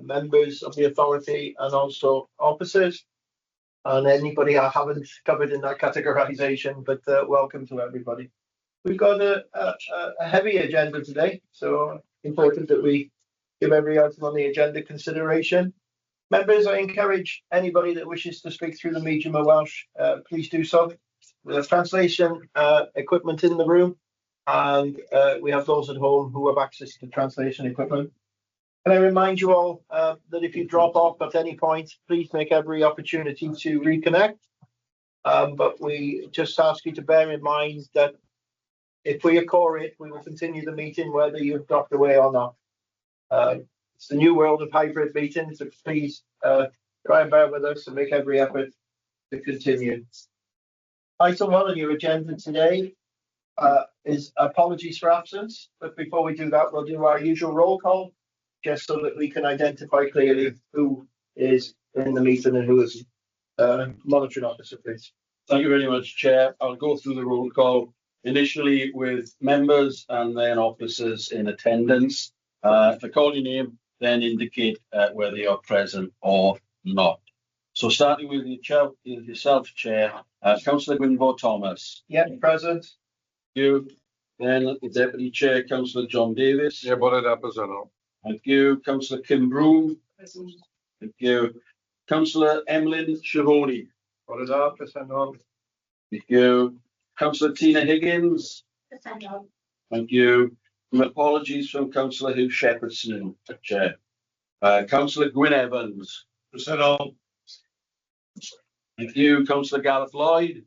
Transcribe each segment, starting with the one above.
members of the authority and also officers, and anybody I haven't covered in that categorization, but welcome to everybody. We've got a heavy agenda today, so important that we give every item on the agenda consideration. Members, I encourage anybody that wishes to speak through the medium of Welsh, please do so. We have translation equipment in the room, and we have those at home who have access to translation equipment. Can I remind you all that if you drop off at any point, please make every opportunity to reconnect. But we just ask you to bear in mind that if we occur it, we will continue the meeting whether you've dropped away or not. It's the new world of hybrid meetings, so please try and bear with us and make every effort to continue. Item 1 on your agenda today is apologies for absence, but before we do that, we'll do our usual roll call, just so that we can identify clearly who is in the meeting and who is monitoring officer, please. Thank you very much, Chair. I'll go through the roll call initially with members and then officers in attendance. If I call your name, then indicate whether you're present or not. So starting with yourself, Chair, Councillor Gwynfor Thomas. Yeah, present. You. Then the Deputy Chair, Councillor John Davis. Yeah, brought it up as well. Thank you. Councillor Kim Broom. Present. Thank you. Councillor Emlyn Shavoni. Brought it up as well. Thank you. Councillor Tina Higgins. Present. Thank you. And apologies from Councillor Hugh Shepherdson, Chair. Councillor Gwyn Evans. Present all. Thank you. Councillor Gareth Lloyd.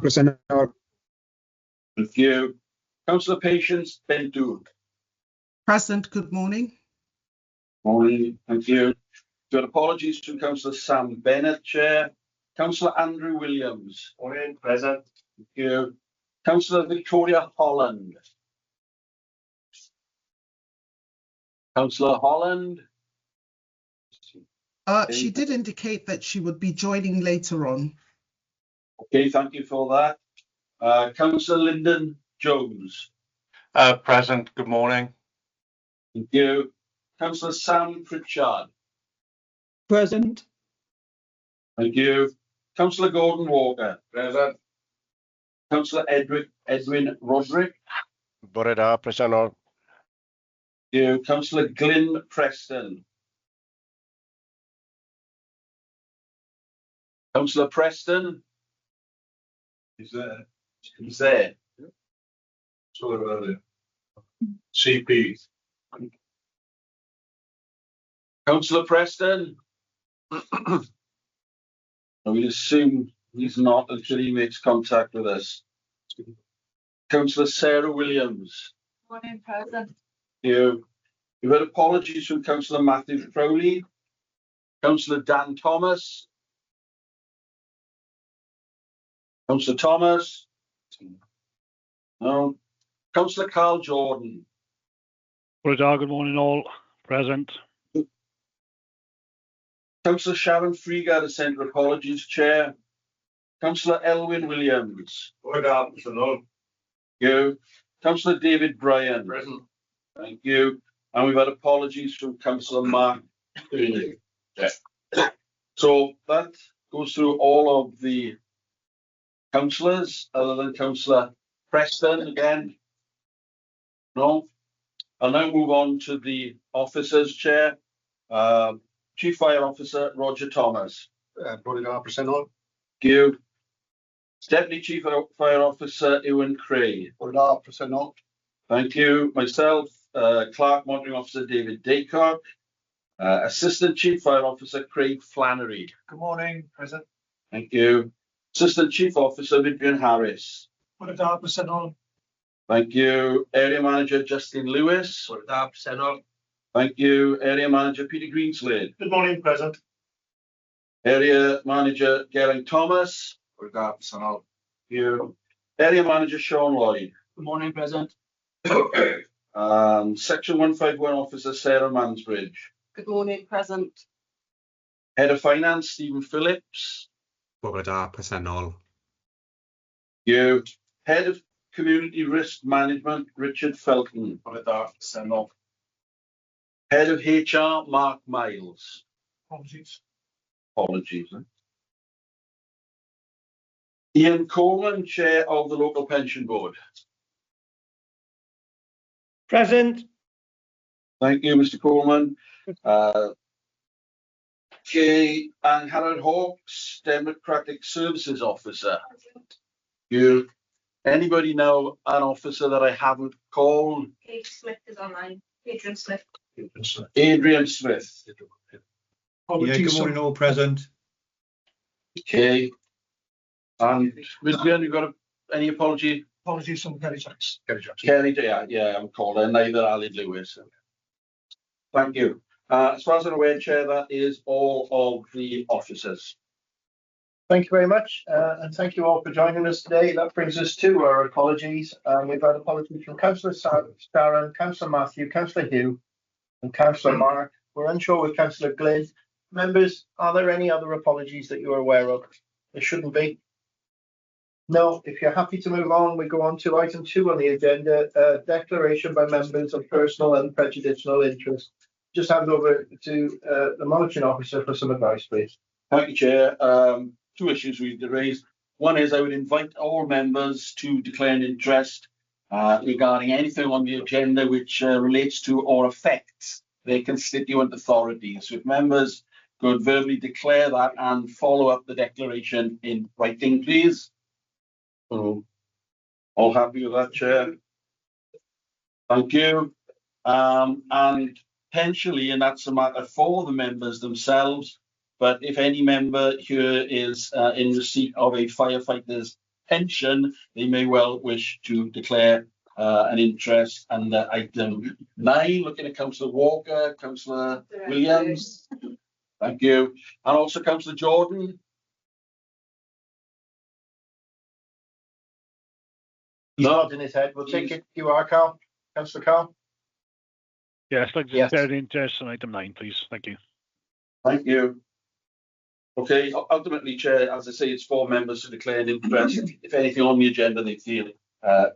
Present all. Thank you. Councillor Patience Bentu. Present. Good morning. Morning. Thank you. Good apologies from Councillor Sam Bennett, Chair. Councillor Andrew Williams. Morning. Present. Thank you. Councillor Victoria Holland. Councillor Holland. She did indicate that she would be joining later on. Okay, thank you for that. Councillor Lyndon Jones. Present. Good morning. Thank you. Councillor Sam Pritchard. Present. Thank you. Councillor Gordon Walker. Present. Councillor Edwin Roderick. Brought it up. Present all. Thank you. Councillor Glyn Preston. Councillor Preston. He's there. He's there. Sort of earlier. CP. Councillor Preston. I will assume he's not until he makes contact with us. Councillor Sarah Williams. Morning, Present. Thank you. We've had apologies from Councillor Matthew Crowley. Councillor Dan Thomas. Councillor Thomas. No. Councillor Carl Jordan. Good morning, all. Present. Councillor Sharon Freegar, the Centre Apologies Chair. Councillor Elwyn Williams. Brought it up. Present all. Thank you. Councillor David Bryan. Present. Thank you. And we've had apologies from Councillor Mark. So that goes through all of the councillors, other than Councillor Preston again. No. I'll now move on to the officers, Chair. Chief Fire Officer Roger Thomas. Brought it up. Present all. Thank you. Deputy Chief Fire Officer Ewan Cray. Brought it up. Present all. Thank you. Myself, Clerk Monitoring Officer David Daycock. Assistant Chief Fire Officer Craig Flannery. Good morning. Present. Thank you. Assistant Chief Officer Vivian Harris. Brought it up. Present all. Thank you. Area Manager Justin Lewis. Brought it up. Present all. Thank you. Area Manager Peter Greenslade. Good morning. Present. Area Manager Geraint Thomas. Brought it up. Present all. Thank you. Area Manager Sean Lloyd. Good morning, Present. Section 151 Officer Sarah Mansbridge. Good morning, Present. Head of Finance Stephen Phillips. Brought it up. Present all. Thank you. Head of Community Risk Management Richard Felton. Brought it up. Present all. Head of HR, Mark Miles. Apologies. Apologies. Ian Coleman, Chair of the Local Pension Board. Present. Thank you, Mr. Coleman. Okay, and Harold Hawkes, Democratic Services Officer. You. Anybody know an officer that I haven't called? Adrian Smith is online. Adrian Smith. Adrian Smith. Apologies. Good morning, all present. Okay. And Vivian, you got any apology? Apologies from Kerry Jones. Kelly, yeah, I'm calling neither Ali Lewis. Thank you. As far as I'm aware, Chair, that is all of the officers. Thank you very much, and thank you all for joining us today. That brings us to our apologies. We've had apologies from Councillor Sharon, Councillor Matthew, Councillor Hugh, and Councillor Mark. We're unsure with Councillor Glynn. Members, are there any other apologies that you are aware of? There shouldn't be. No, if you're happy to move on, we go on to item 2 on the agenda, declaration by members of personal and prejudicial interest. Just hand over to the monitoring officer for some advice, please. Thank you, Chair. 2 issues we need to raise. One is I would invite all members to declare an interest regarding anything on the agenda which relates to or affects their constituent authorities. So if members could verbally declare that and follow up the declaration in writing, please. So, all happy with that, Chair? Thank you. And potentially, and that's a matter for the members themselves, but if any member here is in receipt of a firefighter's pension, they may well wish to declare an interest under item 9. Looking at Councillor Walker, Councillor Williams. Thank you. And also Councillor Jordan. He's nodding his head. We'll take it. You are, Carl. Councillor Carl. Yes, I'd like to Yes. declare an interest on item 9, please. Thank you. Thank you. Okay, ultimately, Chair, as I say, it's for members to declare an interest. If anything on the agenda they feel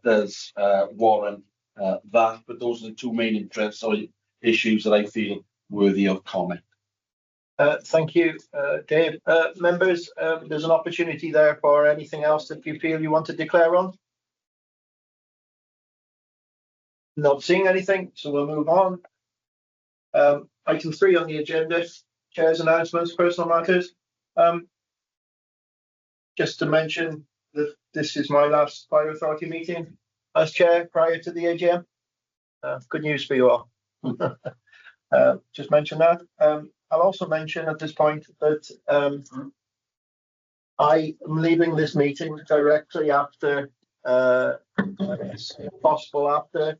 does warrant that, but those are the 2 main interests or issues that I feel worthy of comment. Thank you, Dave. Members, there's an opportunity there for anything else that you feel you want to declare on. Not seeing anything, so we'll move on. Item 3 on the agenda, Chair's announcements, personal matters. Just to mention that this is my last Fire Authority meeting as Chair prior to the AGM. Good news for you all. Just mention that. I'll also mention at this point that I am leaving this meeting directly after, if possible after,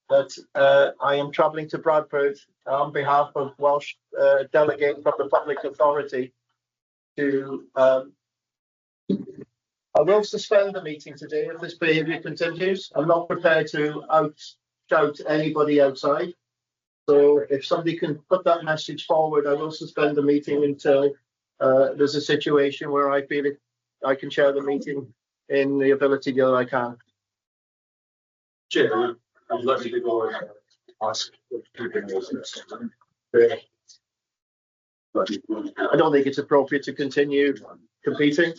that I am travelling to Bradford on behalf of Welsh delegate from the Public Authority to I will suspend the meeting today if this behaviour continues. I'm not prepared to shout anybody outside. So if somebody can put that message forward, I will suspend the meeting until there's a situation where I feel I can chair the meeting in the ability that I can. Chair, I'd like to go and ask. I don't think it's appropriate to continue competing.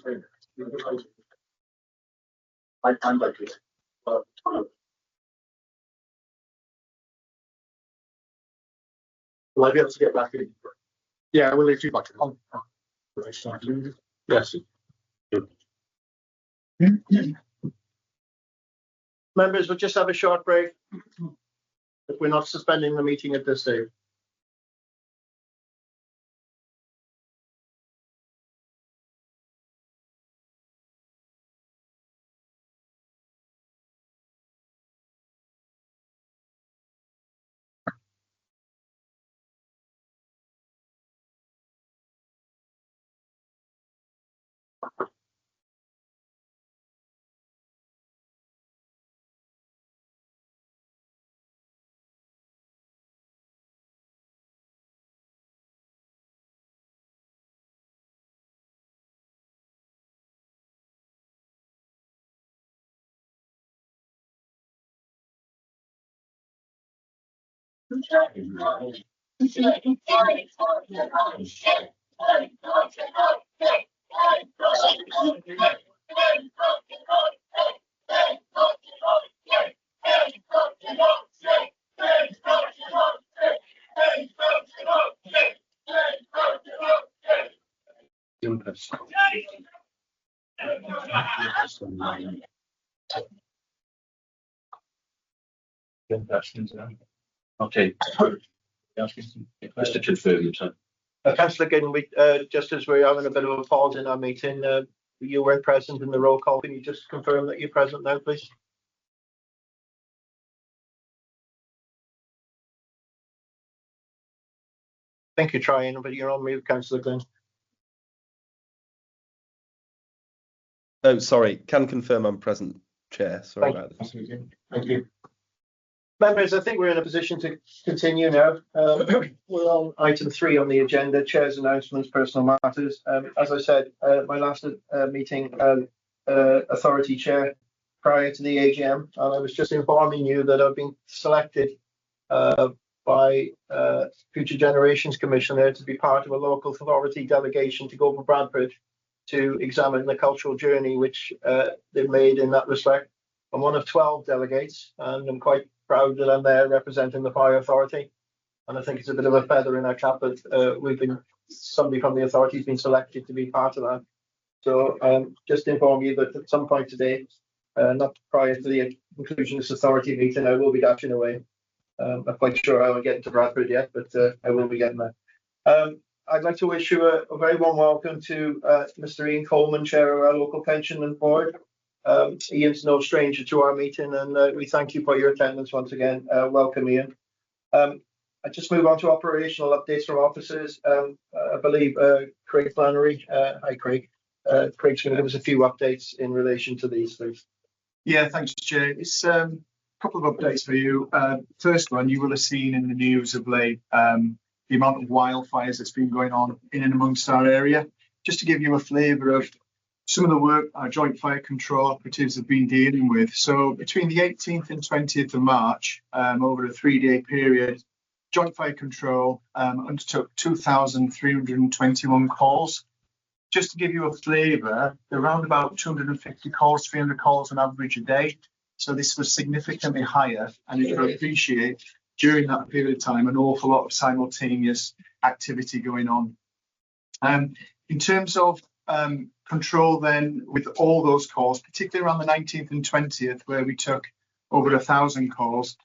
I'm like it. Will I be able to get back in? Yeah, we'll leave you back on. Yes. Members, we'll just have a short break if we're not suspending the meeting at this stage. Okay. Just to confirm, so. Councillor Giddens, just as we're having a bit of a pause in our meeting, you weren't present in the roll call. Can you just confirm that you're present now, please? I think you're trying, but you're on mute, Councillor Giddens. Oh, sorry. Can confirm I'm present, Chair. Sorry about this. Thank you. Members, I think we're in a position to continue now. We're on item 3 on the agenda, Chair's announcements, personal matters. As I said, my last meeting, authority chair prior to the AGM, and I was just informing you that I've been selected by Future Generations Commissioner to be part of a local authority delegation to go to Bradford to examine the cultural journey which they've made in that respect. I'm one of 12 delegates, and I'm quite proud that I'm there representing the Fire Authority. And I think it's a bit of a feather in our cap that somebody from the authority has been selected to be part of that. So just to inform you that at some point today, not prior to the conclusion of this authority meeting, I will be dashing away. I'm not quite sure how I'll get into Bradford yet, but I will be getting there. I'd like to wish you a very warm welcome to Mr. Ian Coleman, Chair of our local pension board. Ian's no stranger to our meeting, and we thank you for your attendance once again. Welcome, Ian. I just move on to operational updates from officers. I believe Craig Flannery. Hi, Craig. Craig's going to give us a few updates in relation to these things. Yeah, thanks, Chair. It's a couple of updates for you. First one, you will have seen in the news of late the amount of wildfires that's been going on in and amongst our area. Just to give you a flavour of some of the work our joint fire control operatives have been dealing with. So between the 18th and 20th of March, over a 3-day period, joint fire control undertook 2,321 calls. Just to give you a flavour, they're around about 250 calls, 300 calls on average a day. So this was significantly higher, and you can appreciate during that period of time an awful lot of simultaneous activity going on. In terms of control then with all those calls, particularly around the 19th and 20th, where we took over 1,000 calls,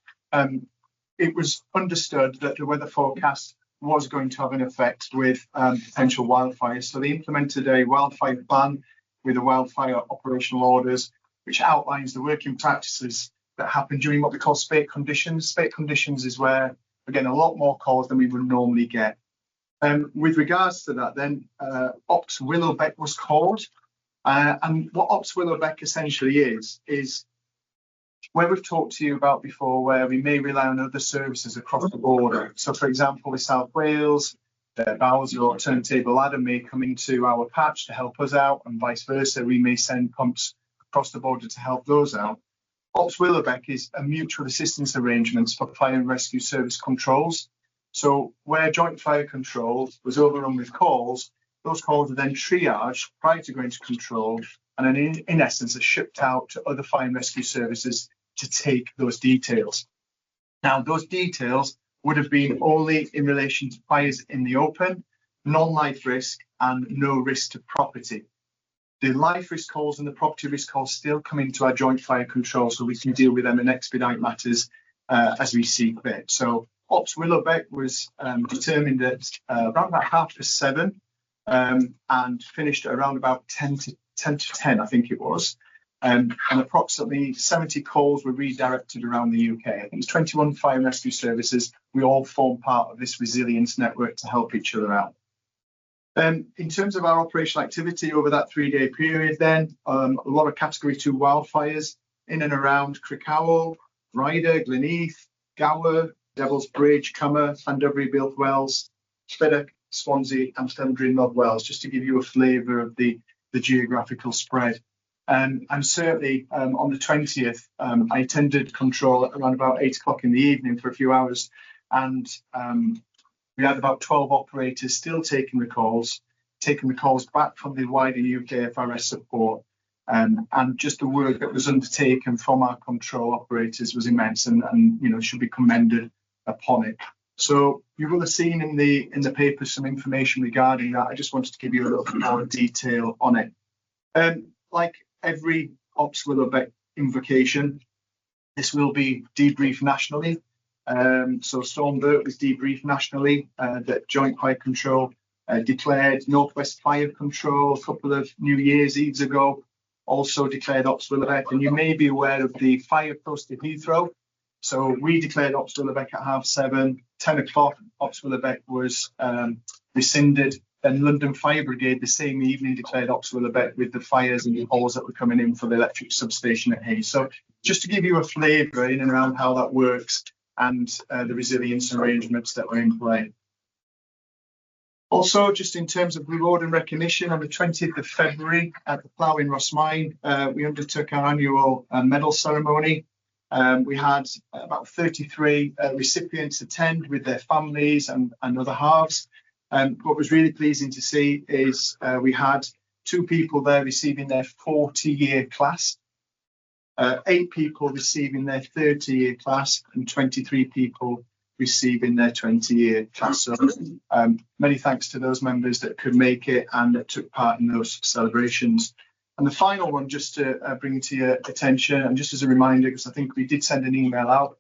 it was understood that the weather forecast was going to have an effect with potential wildfires. So they implemented a wildfire plan with the wildfire operational orders, which outlines the working practices that happen during what we call spate conditions. Spate conditions is where, again, a lot more calls than we would normally get. With regards to that, then Ops Willowbeck was called, and what Ops Willowbeck essentially is where we've talked to you about before, where we may rely on other services across the border. So, for example, with South Wales, Bowsy or Turntable Ladder may come into our patch to help us out, and vice versa. We may send pumps across the border to help those out. Ops Willowbeck is a mutual assistance arrangements for fire and rescue service controls. So where joint fire control was overrun with calls, those calls are then triaged prior to going to control, and then in essence are shipped out to other fire and rescue services to take those details. Now, those details would have been only in relation to fires in the open, non-life risk, and no risk to property. The life risk calls and the property risk calls still come into our joint fire control, so we can deal with them and expedite matters as we see fit. So Ops Willowbeck was determined at around about 7:30 and finished at around about 10 to 10, I think it was. And approximately 70 calls were redirected around the UK. I think it's 21 fire and rescue services. We all form part of this resilience network to help each other out. In terms of our operational activity over that 3-day period, then a lot of Category 2 wildfires in and around Crickhowell, Ryder, Gleneath, Gower, Devil's Bridge, Cummer, Llandudbury, Builth Wells, Speddock, Swansea, and Stenbury, North Wales, just to give you a flavour of the geographical spread. And certainly on the 20th, I attended control at around about 8 o'clock in the evening for a few hours, and we had about 12 operators still taking the calls back from the wider UKFRS support. And just the work that was undertaken from our control operators was immense and should be commended upon it. So you will have seen in the paper some information regarding that. I just wanted to give you a little bit more detail on it. Like every Ops Willowbeck invocation, this will be debriefed nationally. So Stormbird was debriefed nationally. That Joint Fire Control declared Northwest Fire Control a couple of New Year's Eves ago, also declared Ops Willowbeck. And you may be aware of the fire post at Heathrow. So we declared Ops Willowbeck at 7:30, 10 o'clock. Ops Willowbeck was rescinded. Then London Fire Brigade the same evening declared Ops Willowbeck with the fires and the holes that were coming in for the electric substation at Hayes. So just to give you a flavour in and around how that works and the resilience arrangements that were in play. Also, just in terms of reward and recognition, on the 20th of February at the Plough in Rossmine, we undertook our annual medal ceremony. We had about 33 recipients attend with their families and other halves. What was really pleasing to see is we had 2 people there receiving their 40-year class, 8 people receiving their 30-year class, and 23 people receiving their 20-year class. So many thanks to those members that could make it and that took part in those celebrations. And the final one, just to bring to your attention, and just as a reminder, because I think we did send an email out,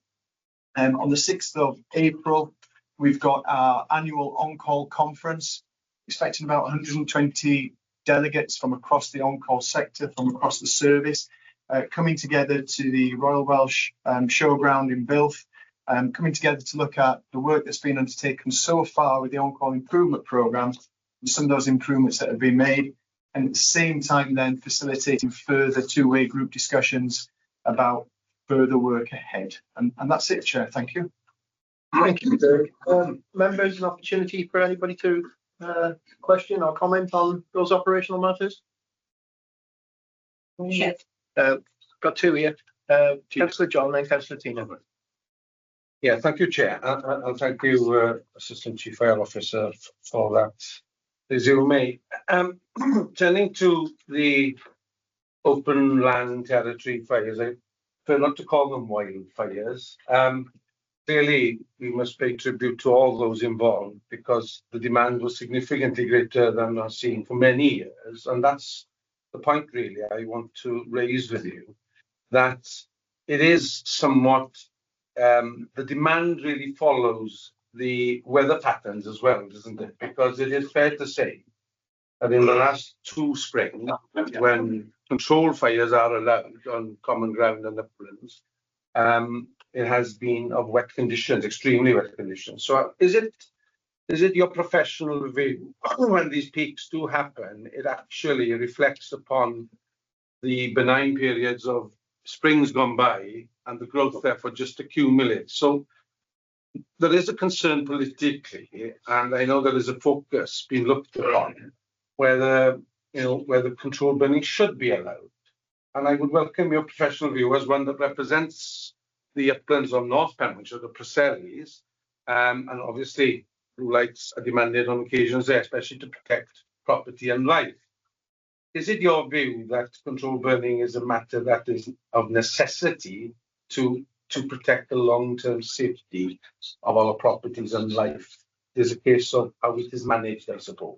on the 6th of April, we've got our annual on-call conference, expecting about 120 delegates from across the on-call sector, from across the service, coming together to the Royal Welsh Showground in Bilth, coming together to look at the work that's been undertaken so far with the on-call improvement programme and some of those improvements that have been made, and at the same time then facilitating further two-way group discussions about further work ahead. And that's it, Chair. Thank you. Thank you, Dirk. Members, an opportunity for anybody to question or comment on those operational matters? Yes. Got 2 here. Councillor John, then Councillor Tina. Yeah, thank you, Chair. And thank you, Assistant Chief Fire Officer, for that resume. Turning to the open land territory fires, I prefer not to call them wildfires. Clearly, we must pay tribute to all those involved because the demand was significantly greater than I've seen for many years. And that's the point, really, I want to raise with you, that it is somewhat, the demand really follows the weather patterns as well, doesn't it? Because it is fair to say that in the last 2 springs, when controlled fires are allowed on common ground and uplands, it has been of wet conditions, extremely wet conditions. So is it your professional view when these peaks do happen, it actually reflects upon the benign periods of springs gone by and the growth therefore just accumulates? So there is a concern politically, and I know there is a focus being looked upon whether controlled burning should be allowed. And I would welcome your professional view as one that represents the uplands of North Pembrokeshire, the Presselis, and obviously blue lights are demanded on occasions there, especially to protect property and life. Is it your view that controlled burning is a matter that is of necessity to protect the long-term safety of our properties and life? There's a case of how it is managed, I suppose.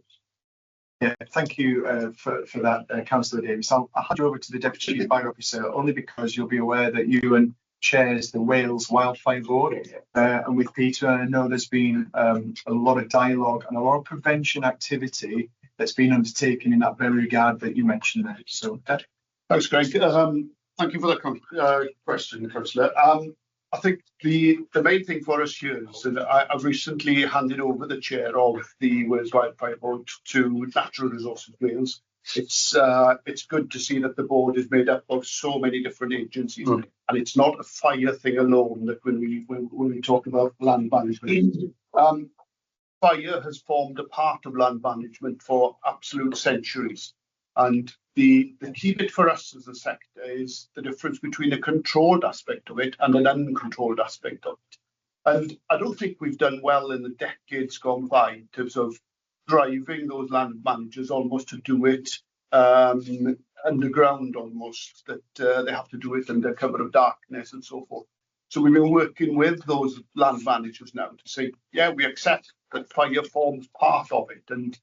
Yeah, thank you for that, Councillor Davis. I'll hand you over to the Deputy Chief Fire Officer, only because you'll be aware that Ewan chairs the Wales Wildfire Board, and with Peter, I know there's been a lot of dialogue and a lot of prevention activity that's been undertaken in that very regard that you mentioned there. So, thanks, Greg. Thank you for the question, Councillor. I think the main thing for us here is that I've recently handed over the chair of the Wales Wildfire Board to Natural Resources Wales. It's good to see that the board is made up of so many different agencies, and it's not a fire thing alone. That when we talk about land management, fire has formed a part of land management for absolute centuries. And the key bit for us as a sector is the difference between a controlled aspect of it and an uncontrolled aspect of it. And I don't think we've done well in the decades gone by in terms of driving those land managers almost to do it underground almost, that they have to do it under cover of darkness and so forth. So we've been working with those land managers now to say, yeah, we accept that fire forms part of it, and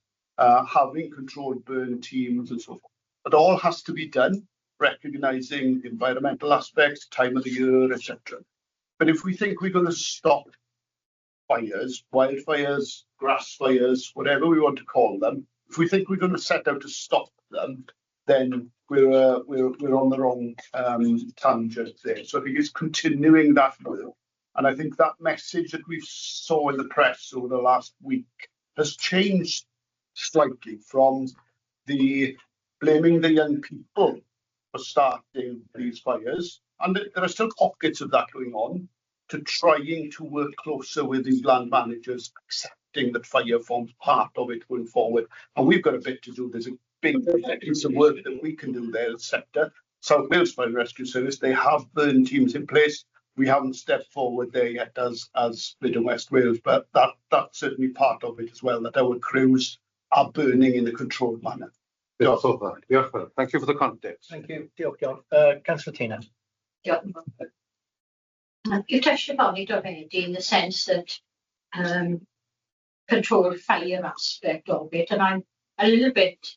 having controlled burn teams and so forth. But all has to be done, recognising environmental aspects, time of the year, etc. But if we think we're going to stop fires, wildfires, grass fires, whatever we want to call them, if we think we're going to set out to stop them, then we're on the wrong tangent there. So I think it's continuing that work. And I think that message that we saw in the press over the last week has changed slightly from the blaming the young people for starting these fires, and there are still pockets of that going on, to trying to work closer with these land managers, accepting that fire forms part of it going forward. And we've got a bit to do. There's a big piece of work that we can do there in the sector. South Wales Fire and Rescue Service, they have burn teams in place. We haven't stepped forward there yet as Mid and West Wales, but that's certainly part of it as well, that our crews are burning in a controlled manner. Thank you for the context. Thank you. Councillor Tina. You touched upon it already in the sense that controlled fire aspect of it, and I'm a little bit,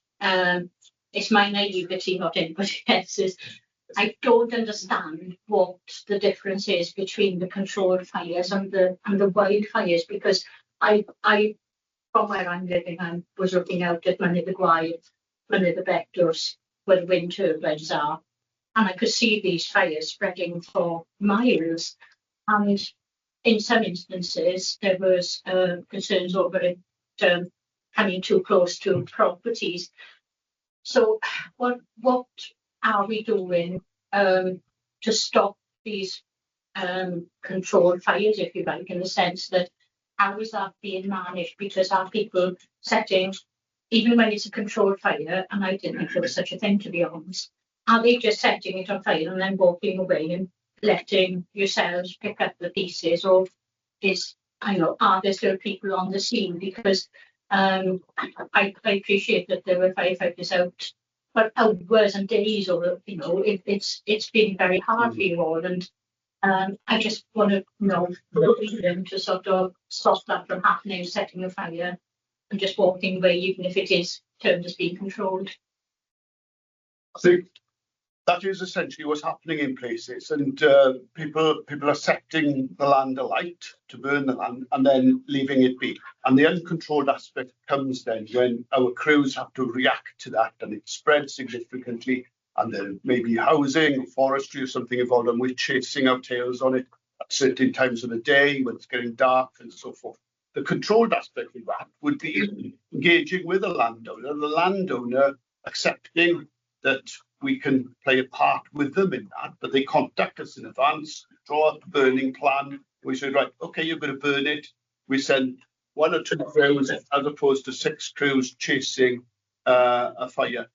it's my naivety, not anybody else's. I don't understand what the difference is between the controlled fires and the wildfires, because I from where I'm living, I was looking out at Mynydd y Gwair, Mynydd y Bectors, where the wind turbines are, and I could see these fires spreading for miles. And in some instances, there was concerns over it coming too close to properties. So what are we doing to stop these controlled fires, if you like, in the sense that how is that being managed? Because are people setting, even when it's a controlled fire, and I didn't think there was such a thing, to be honest, are they just setting it on fire and then walking away and letting yourselves pick up the pieces? Or are there still people on the scene? Because I appreciate that there were firefighters out for hours and days, or it's been very hard for you all, and I just want to know what we can to sort of stop that from happening, setting a fire and just walking away, even if it is termed as being controlled. I think that is essentially what's happening in places, and people are setting the land alight to burn the land and then leaving it be. And the uncontrolled aspect comes then when our crews have to react to that, and it spreads significantly, and there may be housing or forestry or something involved, and we're chasing our tails on it at certain times of the day when it's getting dark and so forth. The controlled aspect of that would be engaging with the landowner accepting that we can play a part with them in that, but they contact us in advance, draw up a burning plan. We say, right, okay, you're going to burn it. We send 1 or 2 crews as opposed to 6 crews chasing a fire.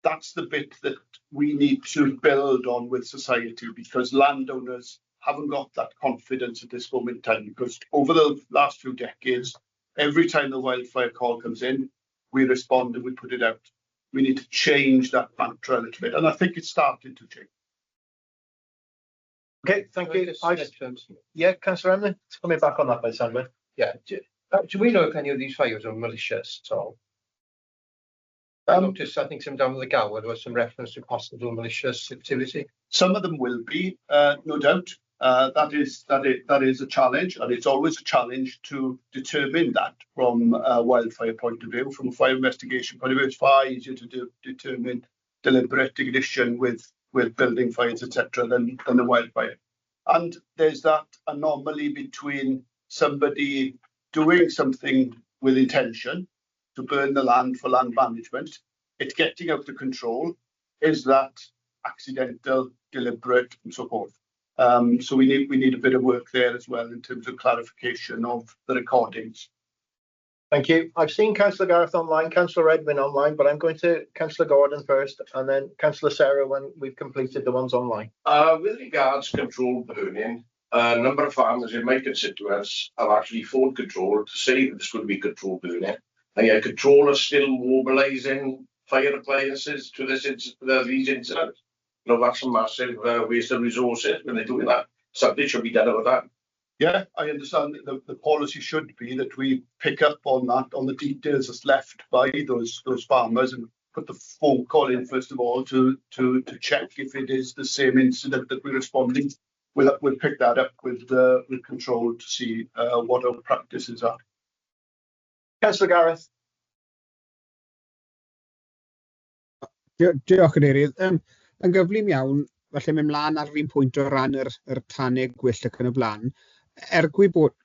That's the bit that we need to build on with society, because landowners haven't got that confidence at this moment in time, because over the last few decades, every time the wildfire call comes in, we respond and we put it out. We need to change that mantra a little bit, and I think it's starting to change. Okay, thank you. Yeah, Councillor Emlyn, coming back on that by the sound of it. Yeah. Do we know if any of these fires are malicious at all? I noticed, I think, some down with the Gower, there was some reference to possible malicious activity. Some of them will be, no doubt. That is a challenge, and it's always a challenge to determine that from a wildfire point of view. From a fire investigation point of view, it's far easier to determine deliberate ignition with building fires, etc., than the wildfire. And there's that anomaly between somebody doing something with intention to burn the land for land management, it getting out of control. Is that accidental, deliberate, and so forth? So we need a bit of work there as well in terms of clarification of the recordings. Thank you. I've seen Councillor Gareth online, Councillor Edwin online, but I'm going to Councillor Gordon first, and then Councillor Sarah when we've completed the ones online. With regards to controlled burning, a number of farmers in my constituents have actually phone control to say that there's going to be control burning. And yet control are still mobilising fire appliances to these incidents. You know, that's a massive waste of resources when they're doing that. Something should be done about that. Yeah, I understand the policy should be that we pick up on that, on the details that's left by those farmers, and put the phone call in first of all to check if it is the same incident that we're responding. We'll pick that up with control to see what our practices are. Councillor Gareth. Diolch Cadeirydd. Yn gyflym iawn, falle mynd mlaen ar un pwynt o ran yr tanau gwyllt ac yn y blaen. Ergwy bod...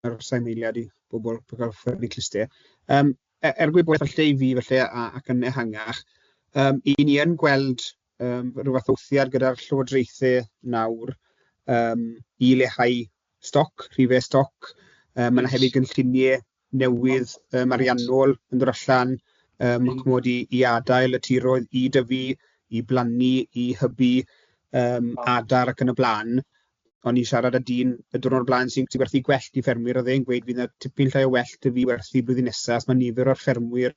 Sa'n eiliad i bobl gael ffyrdd i clustau. Ergwy bod falle i fi falle ac yn ehangach, i ni yn gweld rhywbeth wthiad gyda'r llywodraethau nawr i leihau stoc, rhifau stoc. Mae yna hefyd gynlluniau newydd ariannol yn dod allan, mod i adael y tiroedd i dyfu, i blannu, i hybu adar ac yn y blaen. O'n i siarad â dyn y diwrnod o'r blaen sy'n werthu gwellt i ffermwyr, oedd e'n gweud fydd yna tipyn llai o wellt i fi werthu blwyddyn nesaf, mae nifer o'r ffermwyr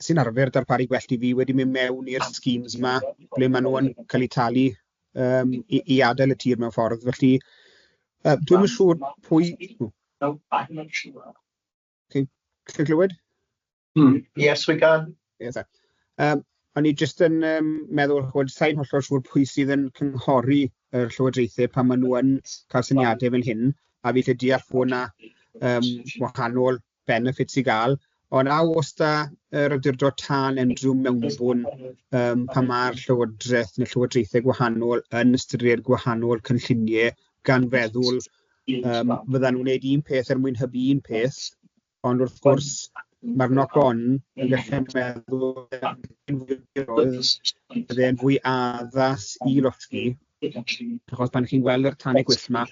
sy'n arfer darparu gwellt i fi wedi mynd mewn i'r schemes yma, ble maen nhw'n cael eu talu i adael y tir mewn ffordd. Felly, dwi'n yn siŵr pwy... Chi'n clywed? Yes, we can. Yes, o'n i jyst yn meddwl, sa'n hollol siŵr pwy sydd yn cynghori yr llywodraethau pan maen nhw yn cael syniadau fel hyn, a fi lle deall fod yna wahanol benefits i gael. Ond os da yr awdurdod tân Andrew mewnbwn pan mae'r llywodraeth neu llywodraethau gwahanol yn ystyried gwahanol cynlluniau gan feddwl fyddan nhw'n gwneud un peth mwyn hybu un peth, ond wrth gwrs mae'r knock-on yn gallu meddwl bydde'n fwy addas i lotgi, achos pan chi'n gweld yr tanau gwyllt yma,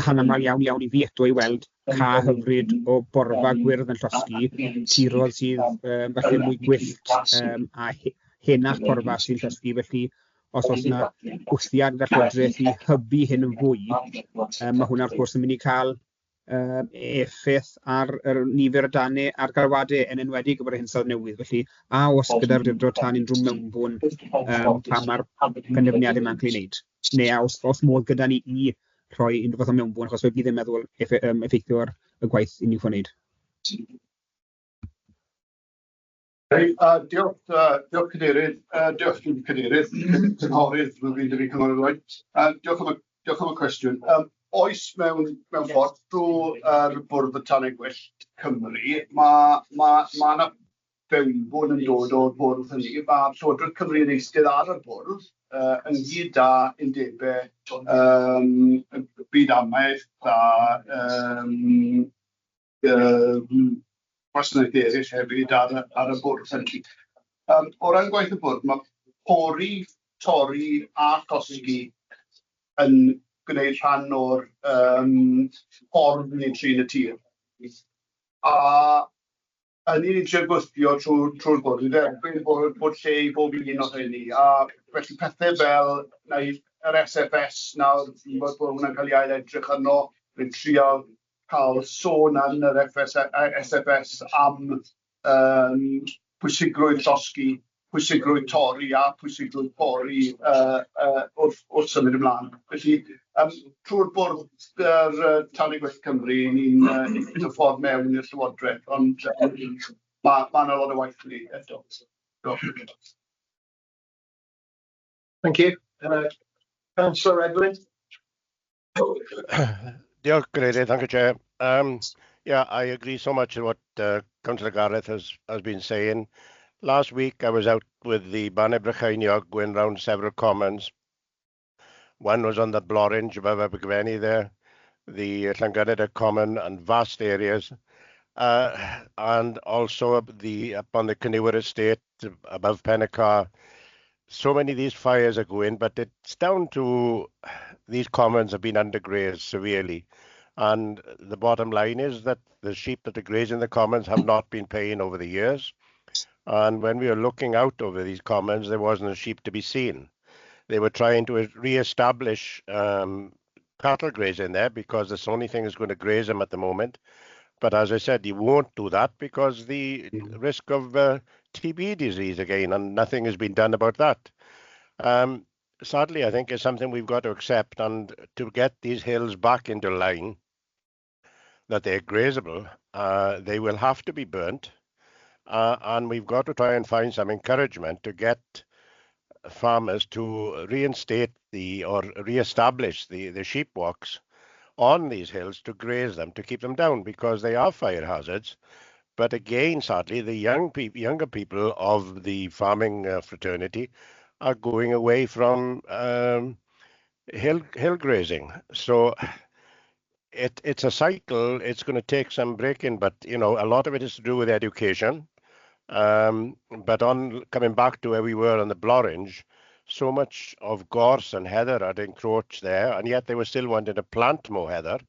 hanamal iawn i fi eto i weld ca hyfryd o borfa gwyrdd yn llosgi, tiroedd sydd falle mwy gwyllt a henach porfa sy'n llosgi, felly os oes yna wthiad gyda'r llywodraeth i hybu hyn yn fwy, mae hwnna wrth gwrs yn mynd i cael effaith ar nifer y danau a'r galwadau yn enwedig gyda'r hinsawdd newydd. Felly, os gyda'r awdurdod tân unrhyw mewnbwn pan mae'r penderfyniadau yma'n cael ei wneud, neu os modd gyda ni i rhoi unrhyw fath o mewnbwn, achos fe bydd yn meddwl effeithio ar y gwaith i ni'n gwneud. Diolch Cadeirydd, cynghorydd, diolch am y cwestiwn. Oes mewn ffordd drwy'r bwrdd y tanau gwyllt Cymru, mae yna fewnbwn yn dod o'r bwrdd hynny. Mae Llywodraeth Cymru yn eistedd ar y bwrdd ynghyd â undebau byd amaeth a gwasanaeth eraill hefyd ar y bwrdd hynny. O ran gwaith y bwrdd, mae pori, torri a chosgi yn gwneud rhan o'r ffordd ni'n trin y tir. A hynny ni'n trio gwthio trwy'r bwrdd, i dderbyn bod lle i bob un o hynny. A felly pethau fel yr SFS nawr, bod hwnna'n cael ei ail edrych arno, ni'n trio cael sôn yn yr SFS am pwysigrwydd llosgi, pwysigrwydd torri a pwysigrwydd pori wrth symud ymlaen. Felly, trwy'r bwrdd yr tanau gwyllt Cymru, ni'n y ffordd mewn i'r llywodraeth, ond mae yna lot o waith i eto. Thank you. Councillor Edwin. Diolch, Cadeirydd. Thank you, Chair. Yeah, I agree so much with what Councillor Gareth has been saying. Last week, I was out with the Banau Brycheiniog going round several commons. One was on the Bloringe above Abergwenny there, the Llangyned Common and vast areas, and also up on the Cynnewyr Estate above Pennacar. So many of these fires are going, but it's down to these commons have been undergrazed severely. And the bottom line is that the sheep that are grazing the commons have not been paying over the years. And when we were looking out over these commons, there wasn't a sheep to be seen. They were trying to re-establish cattle grazing there because it's the only thing that's going to graze them at the moment. But as I said, you won't do that because the risk of TB disease again, and nothing has been done about that. Sadly, I think it's something we've got to accept, and to get these hills back into line, that they're grazable, they will have to be burnt, and we've got to try and find some encouragement to get farmers to reinstate or re-establish the sheep walks on these hills to graze them, to keep them down, because they are fire hazards. But again, sadly, the younger people of the farming fraternity are going away from hill grazing. So it's a cycle. It's going to take some breaking, but a lot of it is to do with education. But coming back to where we were on the Blorange, so much of gorse and heather had encroached there, and yet they were still wanting to plant more heather.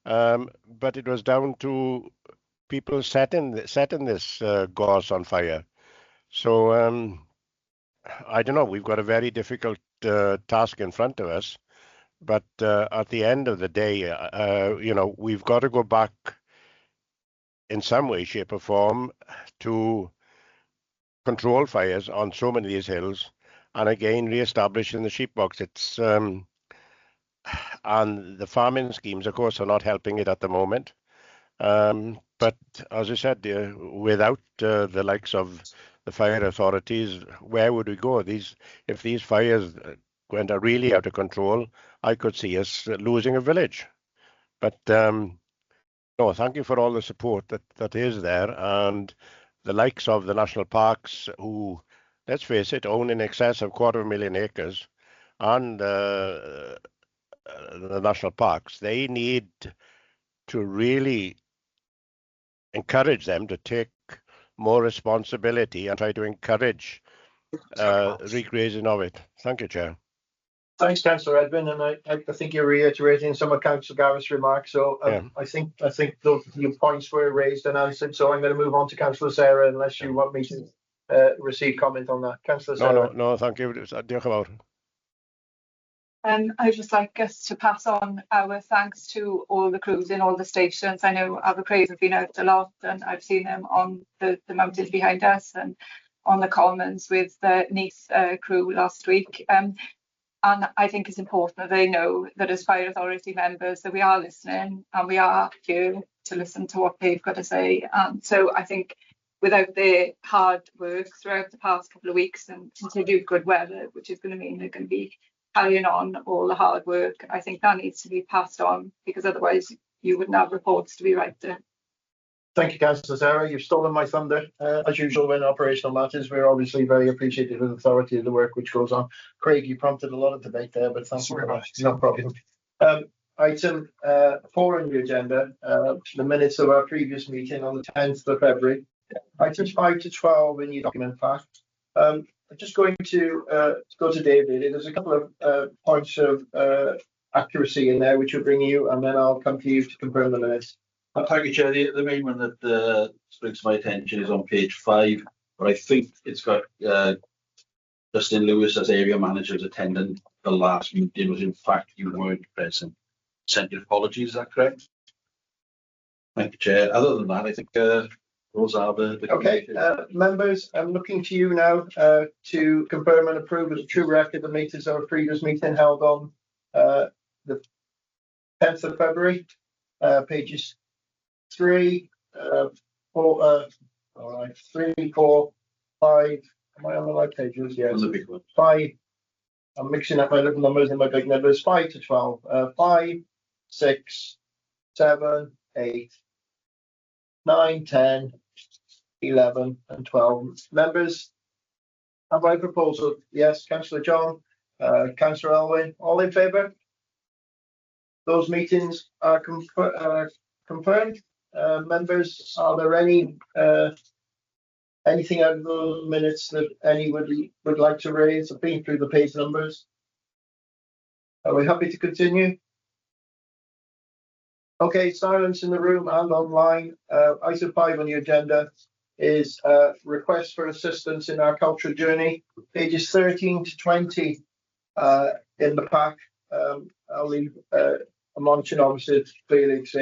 But it was down to people setting this gorse on fire. So I don't know. We've got a very difficult task in front of us. But at the end of the day, we've got to go back in some way, shape, or form to control fires on so many of these hills, and again re-establishing the sheep box. It's and the farming schemes, of course, are not helping it at the moment. But as I said, without the likes of the fire authorities, where would we go? If these fires went really out of control, I could see us losing a village. But no, thank you for all the support that is there, and the likes of the national parks, who, let's face it, own in excess of 250,000 acres, and the national parks, they need to really encourage them to take more responsibility and try to encourage regrazing of it. Thank you, Chair. Thanks, Councillor Edwin, and I think you're reiterating some of Councillor Garrett's remarks. So I think your points were raised and answered. So I'm going to move on to Councillor Sarah, unless you want me to receive comment on that. Councillor Sarah. No, thank you. Diolch yn fawr. I would just like us to pass on our thanks to all the crews in all the stations. I know our crews have been out a lot, and I've seen them on the mountains behind us and on the commons with the Nice crew last week. And I think it's important that they know that as fire authority members that we are listening and we are here to listen to what they've got to say. And so I think without their hard work throughout the past couple of weeks and continued good weather, which is going to mean they're going to be carrying on all the hard work, I think that needs to be passed on, because otherwise you wouldn't have reports to be right there. Thank you, Councillor Sarah. You've stolen my thunder. As usual, in operational matters, we're obviously very appreciative of the authority of the work which goes on. Craig, you prompted a lot of debate there, but thank you for that. No problem. Item 4 on the agenda, the minutes of our previous meeting on the 10th of February. Items 5 to 12 in your document pack. I'm just going to go to David. There's a couple of points of accuracy in there which will bring you, and then I'll come to you to confirm the minutes. Thank you, Chair. The main one that springs to my attention is on page 5, where I think it's got Justin Lewis as area manager as attendant. The last meeting was, in fact, you weren't present. Sent your apologies, is that correct? Thank you, Chair. Other than that, I think those are the okay. Members, I'm looking to you now to confirm and approve as a true record the minutes of a previous meeting held on the 10th of February, pages 3, 4, all right, 3, 4, 5. Am I on the right pages? Yes. The big one. 5. I'm mixing up my little numbers in my big numbers. 5 to 12. 5, 6, 7, 8, 9, 10, 11, and 12. Members, have I proposal? Yes, Councillor John, Councillor Elwyn, all in favour? Those meetings are confirmed. Members, are there any anything out of those minutes that anybody would like to raise? I've been through the page numbers. Are we happy to continue? Okay, silence in the room and online. Item 5 on the agenda is request for assistance in our cultural journey, pages 13 to 20 in the pack. I'll leave a monitoring officer, Felix,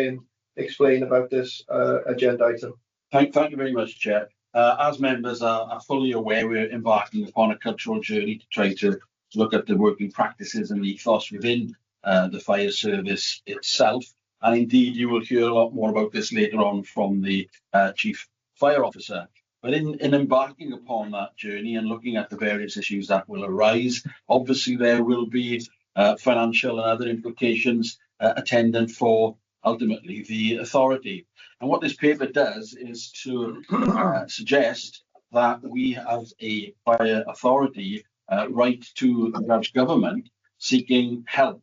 explain about this agenda item. Thank you very much, Chair. As members are fully aware, we're embarking upon a cultural journey to try to look at the working practices and ethos within the fire service itself. And indeed, you will hear a lot more about this later on from the Chief Fire Officer. But in embarking upon that journey and looking at the various issues that will arise, obviously there will be financial and other implications attendant for ultimately the authority. And what this paper does is to suggest that we as a fire authority write to the Welsh Government seeking help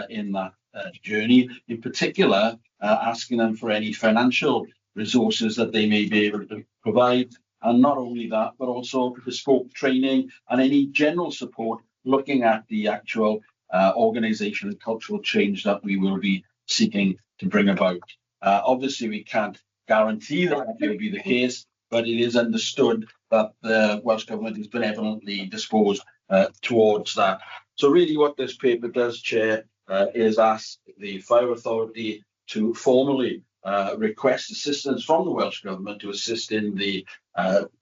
in that journey, in particular asking them for any financial resources that they may be able to provide. And not only that, but also bespoke training and any general support looking at the actual organisation and cultural change that we will be seeking to bring about. Obviously, we can't guarantee that will be the case, but it is understood that the Welsh Government is benevolently disposed towards that. So really what this paper does, Chair, is ask the Fire Authority to formally request assistance from the Welsh Government to assist in the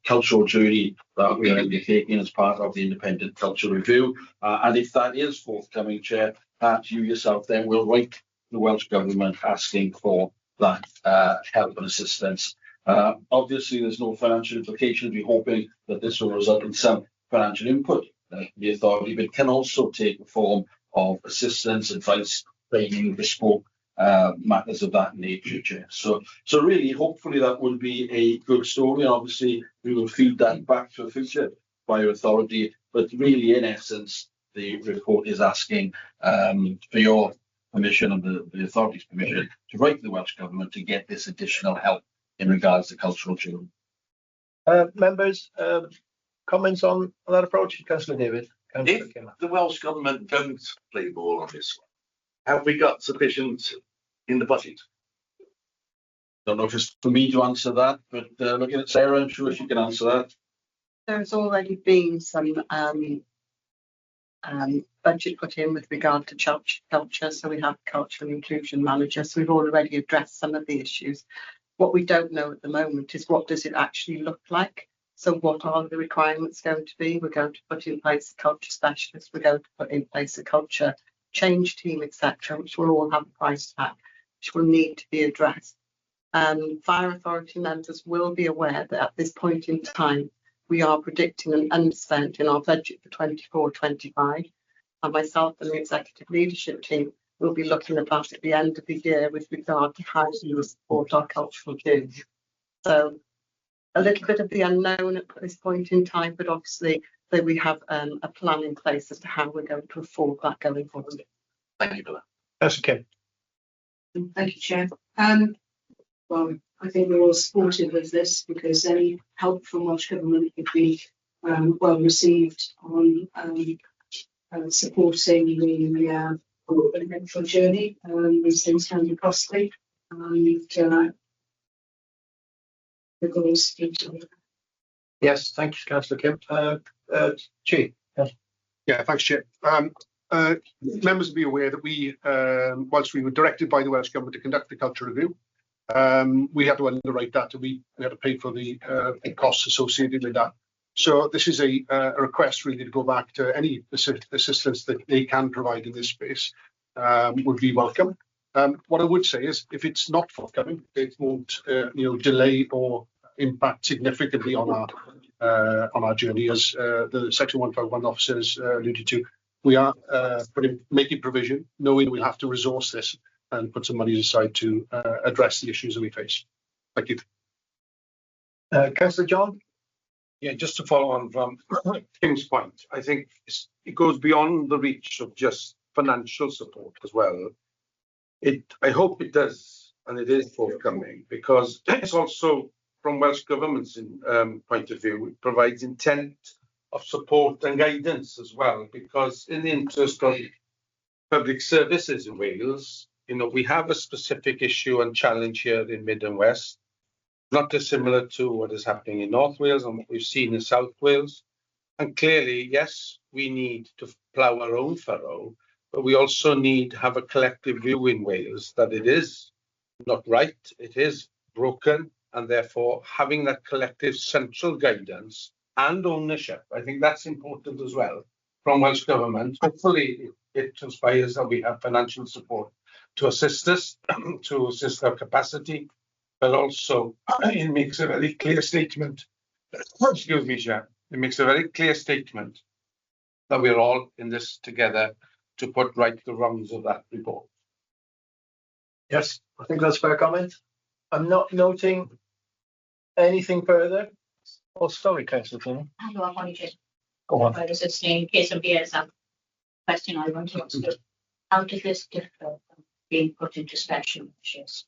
cultural journey that we are undertaking as part of the Independent Cultural Review. And if that is forthcoming, Chair, perhaps you yourself then will write the Welsh Government asking for that help and assistance. Obviously, there's no financial implications. We're hoping that this will result in some financial input the authority, but it can also take the form of assistance, advice, training, bespoke matters of that nature, Chair. So really, hopefully that will be a good story, and obviously we will feed that back to a future fire authority. But really, in essence, the report is asking for your permission and the authority's permission to write to the Welsh Government to get this additional help in regards to cultural children. Members, comments on that approach? Councillor David. If the Welsh Government don't play ball on this one, have we got sufficient in the budget? Don't know if it's for me to answer that, but looking at Sarah, I'm sure she can answer that. There's already been some budget put in with regard to culture, so we have cultural inclusion manager, so we've already addressed some of the issues. What we don't know at the moment is what does it actually look like. So what are the requirements going to be? We're going to put in place a culture specialist, we're going to put in place a culture change team, etc., which will all have a price tag, which will need to be addressed. Fire authority members will be aware that at this point in time, we are predicting an underspent in our budget for 24-25. And myself and the executive leadership team will be looking at that at the end of the year with regard to how we will support our cultural journey. So a little bit of the unknown at this point in time, but obviously that we have a plan in place as to how we're going to afford that going forward. Thank you for that. Councillor Kim. Thank you, Chair. Well, I think we're all supportive of this because any help from Welsh Government would be well received on supporting the eventual journey. These things can be costly, and the goals. Yes, thank you, Councillor Kim. Chief. Yeah, thanks, Chair. Members will be aware that we, whilst we were directed by the Welsh Government to conduct the culture review, we had to underwrite that, and we had to pay for the costs associated with that. So this is a request really to go back to any assistance that they can provide in this space would be welcome. What I would say is, if it's not forthcoming, it won't delay or impact significantly on our journey, as the Section 151 officers alluded to. We are making provision, knowing we'll have to resource this and put some money aside to address the issues that we face. Thank you. Councillor John? Yeah, just to follow on from Kim's point, I think it goes beyond the reach of just financial support as well. I hope it does, and it is forthcoming, because it's also, from Welsh Government's point of view, it provides intent of support and guidance as well, because in the interest of public services in Wales, we have a specific issue and challenge here in Mid and West, not dissimilar to what is happening in North Wales and what we've seen in South Wales. And clearly, yes, we need to plough our own furrow, but we also need to have a collective view in Wales that it is not right, it is broken, and therefore having that collective central guidance and ownership, I think that's important as well from Welsh Government. Hopefully it transpires that we have financial support to assist us, to assist our capacity, but also it makes a very clear statement, excuse me, Chair, it makes a very clear statement that we're all in this together to put right the wrongs of that report. Yes, I think that's a fair comment. I'm not noting anything further. Oh, sorry, Councillor Flynn. Hello, apologies. Go on. I was listening in case somebody else had a question I want to ask you. How does this differ from being put into special measures?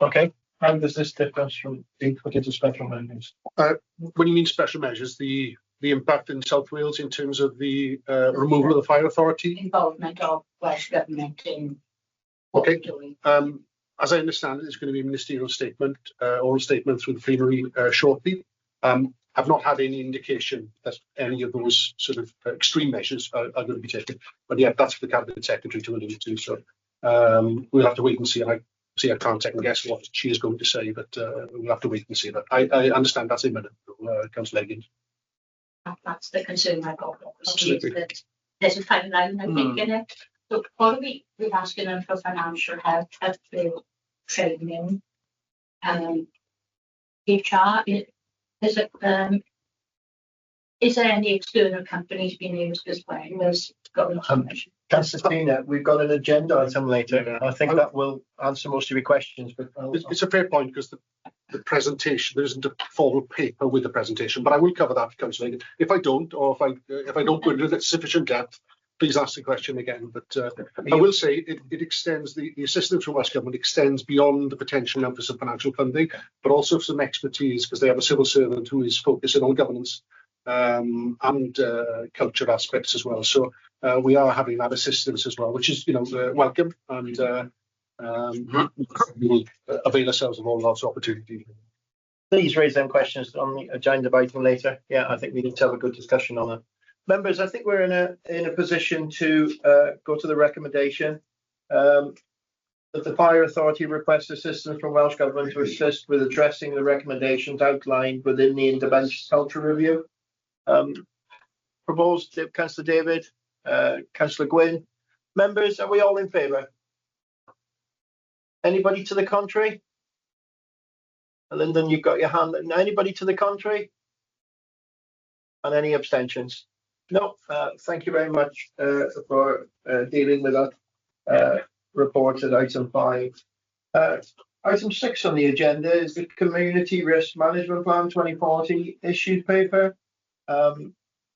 Okay. How does this differ from being put into special measures? When you mean special measures, the impact in South Wales in terms of the removal of the fire authority? Involvement of Welsh Government in Okay. As I understand it, there's going to be a ministerial statement, oral statement through the plenary shortly. I've not had any indication that any of those sort of extreme measures are going to be taken. But yeah, that's for the Cabinet Secretary to allude to. So we'll have to wait and see. And I can't second guess what she is going to say, but we'll have to wait and see that. I understand that's imminent, Councillor Higgins. That's the concern I've got. Absolutely. Is that there's a fine line, I think, in it. So what are we asking them for financial help, for training, HR? Is there any external companies being used as well? There's got information. Councillor Tina, we've got an agenda item later. I think that will answer most of your questions. But it's a fair point because the presentation, there isn't a formal paper with the presentation, but I will cover that, Councillor Higgins. If I don't, or if I don't go into sufficient depth, please ask the question again. But I will say it extends, the assistance from Welsh Government extends beyond the potential now for some financial funding, but also some expertise because they have a civil servant who is focusing on governance and culture aspects as well. So we are having that assistance as well, which is welcome, and we will avail ourselves of all those opportunities. Please raise them questions on the agenda item later. Yeah, I think we need to have a good discussion on it. Members, I think we're in a position to go to the recommendation that the Fire Authority requests assistance from Welsh Government to assist with addressing the recommendations outlined within the Intervention Culture Review. Proposed Councillor David, Councillor Gwynn. Members, are we all in favour? Anybody to the contrary? Lyndon, you've got your hand. Anybody to the contrary? And any abstentions? No. Thank you very much for dealing with that report at item 5. Item 6 on the agenda is the Community Risk Management Plan 2040 issued paper.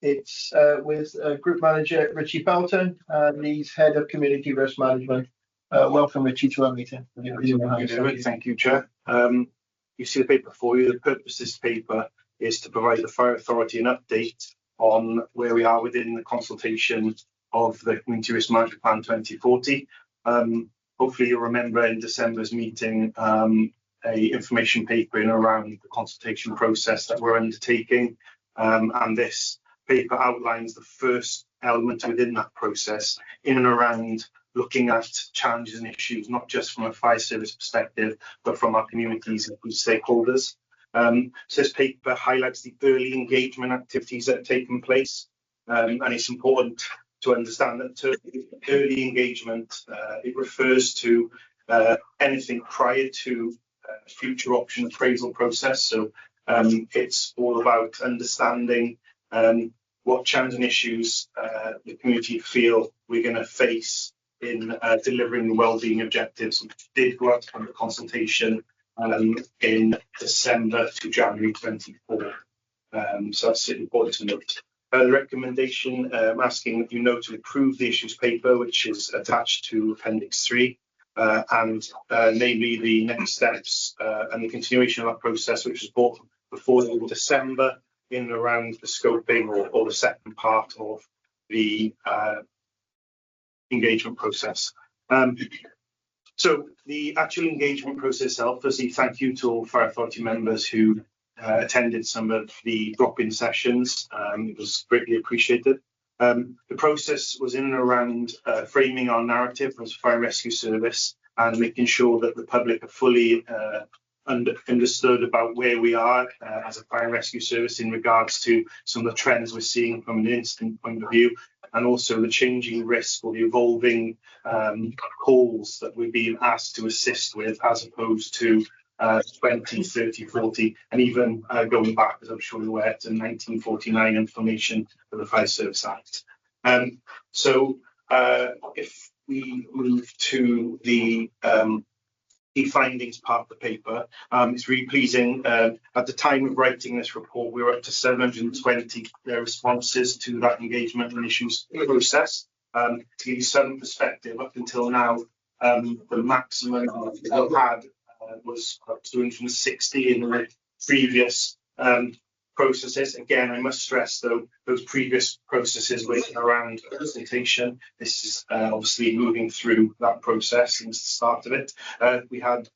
It's with Group Manager Richie Felton, and he's Head of Community Risk Management. Welcome, Richie, to our meeting. Thank you, Chair. You see the paper before you. The purpose of this paper is to provide the Fire Authority an update on where we are within the consultation of the Community Risk Management Plan 2040. Hopefully you'll remember in December's meeting a information paper in around the consultation process that we're undertaking, and this paper outlines the first element within that process in and around looking at challenges and issues, not just from a fire service perspective, but from our communities and stakeholders. So this paper highlights the early engagement activities that have taken place, and it's important to understand that early engagement, it refers to anything prior to future option appraisal process. So it's all about understanding what challenges and issues the community feel we're going to face in delivering the wellbeing objectives, which did go out under consultation in December to January 24. So that's important to note. The recommendation asking that you note to approve the issues paper, which is attached to Appendix 3, and namely the next steps and the continuation of that process, which was brought before the December in and around the scoping or the second part of the engagement process. So the actual engagement process itself, firstly, thank you to all Fire Authority members who attended some of the drop-in sessions. It was greatly appreciated. The process was in and around framing our narrative as a fire and rescue service and making sure that the public are fully understood about where we are as a fire and rescue service in regards to some of the trends we're seeing from an incident point of view, and also the changing risk or the evolving calls that we're being asked to assist with, as opposed to 20, 30, 40, and even going back, as I'm sure you're aware, to 1949 information for the Fire Service Act. If we move to the key findings part of the paper, it's really pleasing. At the time of writing this report, we were up to 720 responses to that engagement and issues process. To give you some perspective, up until now, the maximum we've had was up to 260 in the previous processes. Again, I must stress, though, those previous processes were around presentation. This is obviously moving through that process since the start of it. We had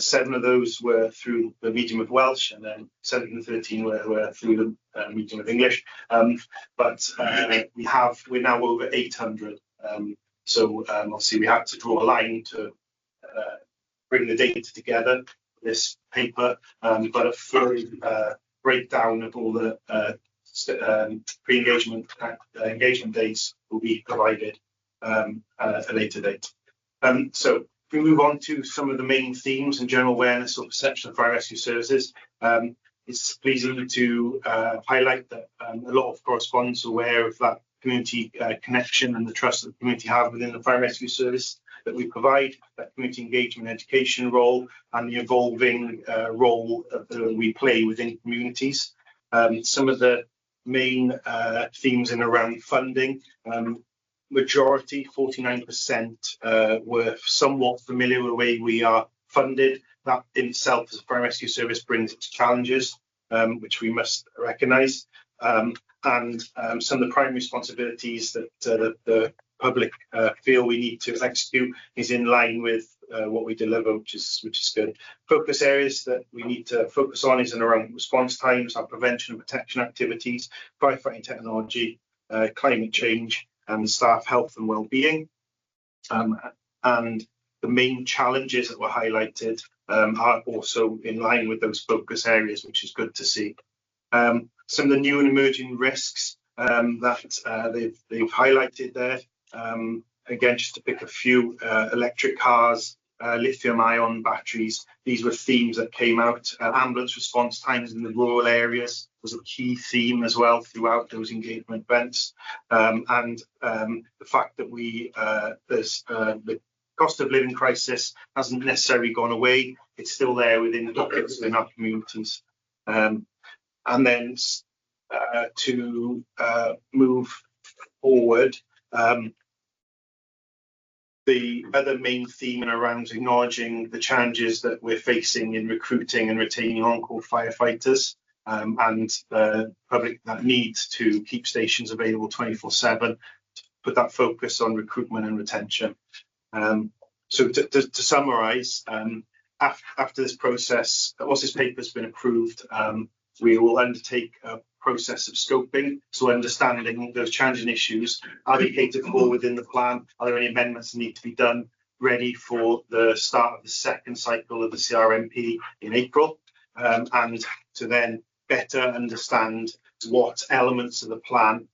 7 of those were through the medium of Welsh, and then 713 were through the medium of English. We're now over 800. Obviously we had to draw a line to bring the data together, this paper, but a full breakdown of all the pre-engagement engagement dates will be provided at a later date. If we move on to some of the main themes and general awareness or perception of fire rescue services, it's pleasing to highlight that a lot of correspondents are aware of that community connection and the trust that the community have within the fire rescue service that we provide, that community engagement and education role, and the evolving role that we play within communities. Some of the main themes in around funding, majority, 49%, were somewhat familiar with the way we are funded. That in itself as a fire rescue service brings its challenges, which we must recognise. Some of the primary responsibilities that the public feel we need to execute is in line with what we deliver, which is good. Focus areas that we need to focus on is in around response times, our prevention and protection activities, firefighting technology, climate change, and staff health and well-being. And the main challenges that were highlighted are also in line with those focus areas, which is good to see. Some of the new and emerging risks that they've highlighted there. Again, just to pick a few, electric cars, lithium-ion batteries. These were themes that came out. Ambulance response times in the rural areas was a key theme as well throughout those engagement events. The fact that there's the cost of living crisis hasn't necessarily gone away. It's still there within the pockets within our communities. And then to move forward, the other main theme around acknowledging the challenges that we're facing in recruiting and retaining on-call firefighters, and the public that needs to keep stations available 24/7, put that focus on recruitment and retention. To summarise, after this process, once this paper has been approved, we will undertake a process of scoping, so understanding those challenging issues. Are they catered for within the plan? Are there any amendments that need to be done ready for the start of the second cycle of the CRMP in April? And to then better understand what elements of the plan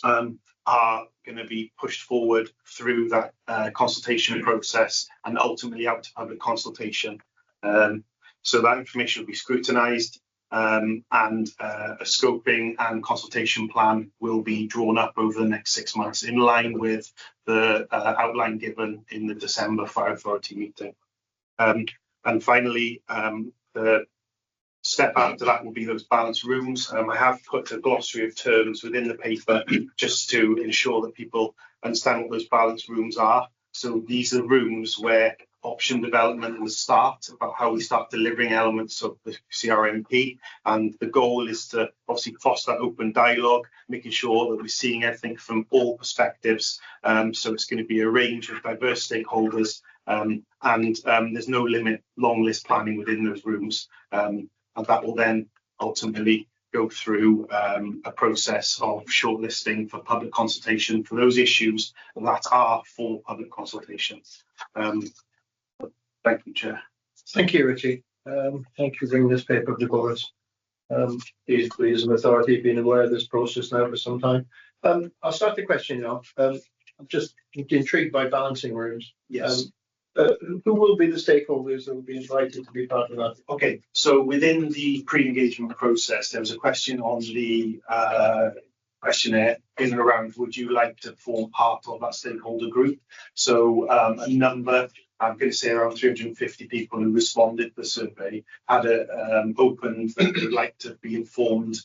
are going to be pushed forward through that consultation process and ultimately out to public consultation. So that information will be scrutinised, and a scoping and consultation plan will be drawn up over the next 6 months in line with the outline given in the December Fire Authority meeting. And finally, the step after that will be those balanced rooms. I have put a glossary of terms within the paper just to ensure that people understand what those balanced rooms are. So these are rooms where option development will start, about how we start delivering elements of the CRMP, and the goal is to obviously foster that open dialogue, making sure that we're seeing everything from all perspectives. So it's going to be a range of diverse stakeholders, and there's no limit long list planning within those rooms, and that will then ultimately go through a process of shortlisting for public consultation for those issues that are for public consultation. Thank you, Chair. Thank you, Richie. Thank you for bringing this paper before us. Equally, as an authority, been aware of this process now for some time. I'll start the question now. I'm just intrigued by balancing rooms. Yes. Who will be the stakeholders that will be invited to be part of that? Okay, so within the pre-engagement process, there was a question on the questionnaire in and around, would you like to form part of that stakeholder group? So a number, I'm going to say around 350 people who responded to the survey had opened that they would like to be informed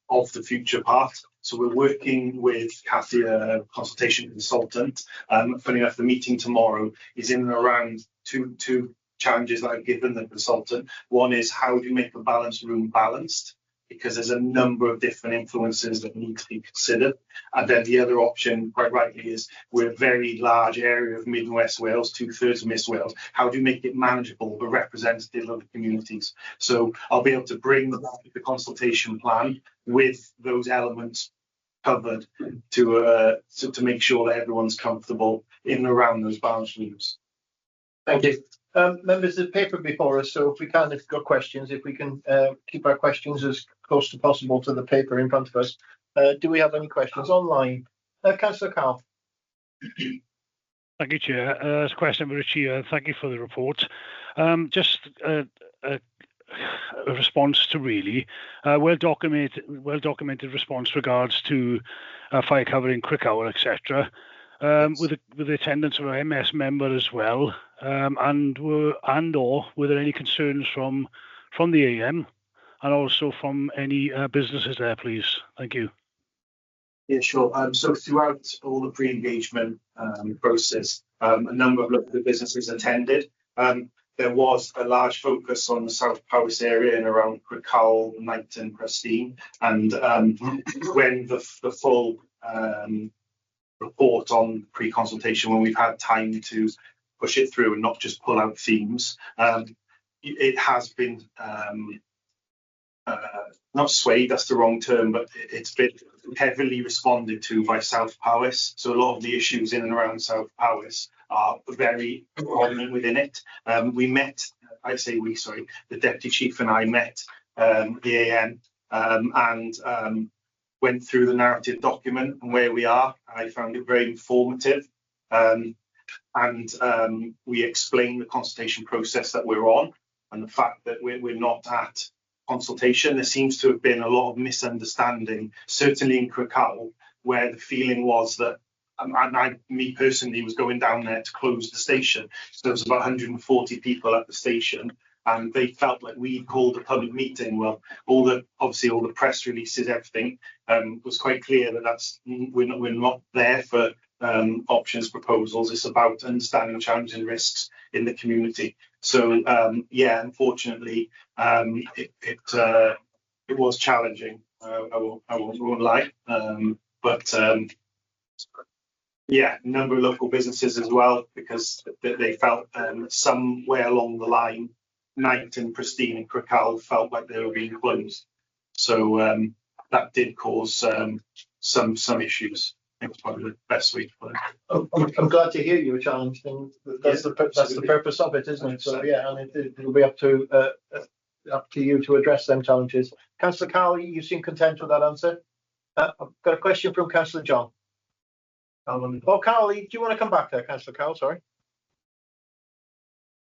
of the future part. So we're working with Kathy, a consultation consultant. Funny enough, the meeting tomorrow is in and around two challenges that I've given the consultant. One is, how do you make a balanced room balanced? Because there's a number of different influences that need to be considered. And then the other option, quite rightly, is we're a very large area of Mid and West Wales, 2/3 of West Wales. How do you make it manageable but representative of the communities? So I'll be able to bring the consultation plan with those elements covered to make sure that everyone's comfortable in and around those balanced rooms. Thank you. Members, the paper before us, so if we can, if you've got questions, if we can keep our questions as close to possible to the paper in front of us. Do we have any questions online? Councillor Carl. Thank you, Chair. It's a question for Richie. Thank you for the report. Just a response to really well documented response regards to fire cover in Crickhowell, etc. With the attendance of an MS member as well, or were there any concerns from the AM and also from any businesses there, please? Thank you. Yeah, sure. So throughout all the pre-engagement process, a number of local businesses attended. There was a large focus on the South Powys area and around Crickhowell, Knighton, Prestine, and when the full report on pre-consultation, when we've had time to push it through and not just pull out themes, it has been not swayed, that's the wrong term, but it's been heavily responded to by South Powys. So a lot of the issues in and around South Powys are very prominent within it. We met, the Deputy Chief and I met the AM and went through the narrative document and where we are. I found it very informative. And we explained the consultation process that we're on and the fact that we're not at consultation. There seems to have been a lot of misunderstanding, certainly in Crickhowell, where the feeling was that, me personally, was going down there to close the station. So there was about 140 people at the station, and they felt like we called a public meeting. Well, all the press releases, everything was quite clear that we're not there for options proposals. It's about understanding challenges and risks in the community. So unfortunately, it was challenging. I won't lie, but a number of local businesses as well, because they felt somewhere along the line, Knighton, Prestine and Crickhowell felt like they were being closed. So that did cause some issues. I think it's probably the best way to put it. I'm glad to hear you were challenged, and that's the purpose of it, isn't it? So and it'll be up to you to address them challenges. Councillor Carl, you seem content with that answer. I've got a question from Councillor John. Oh, Carl, do you want to come back there, Councillor Carl? Sorry.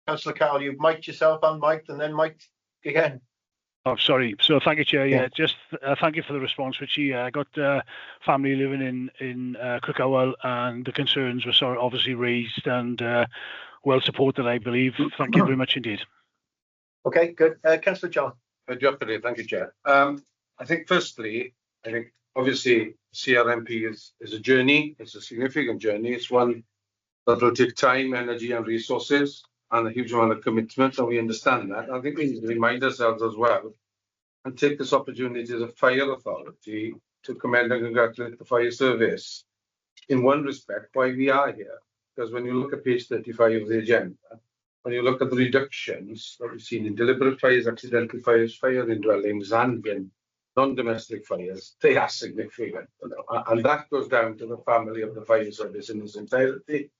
Councillor Carl, you've mic'd yourself, unmic'd, and then mic'd again. Oh, sorry. So thank you, Chair. Yeah, just thank you for the response, Richie. I got family living in Crickhowell, and the concerns were obviously raised and well supported, I believe. Thank you very much indeed. Okay, good. Councillor John. Thank you, Chair. I think firstly, obviously CRMP is a journey. It's a significant journey. It's one that will take time, energy and resources and a huge amount of commitment, and we understand that. I think we need to remind ourselves as well and take this opportunity as a fire authority to commend and congratulate the fire service in one respect why we are here. Because when you look at page 35 of the agenda, when you look at the reductions that we've seen in deliberate fires, accidental fires, fire in dwellings and in non-domestic fires, they are significant, you know, and that goes down to the family of the fire service in its entirety,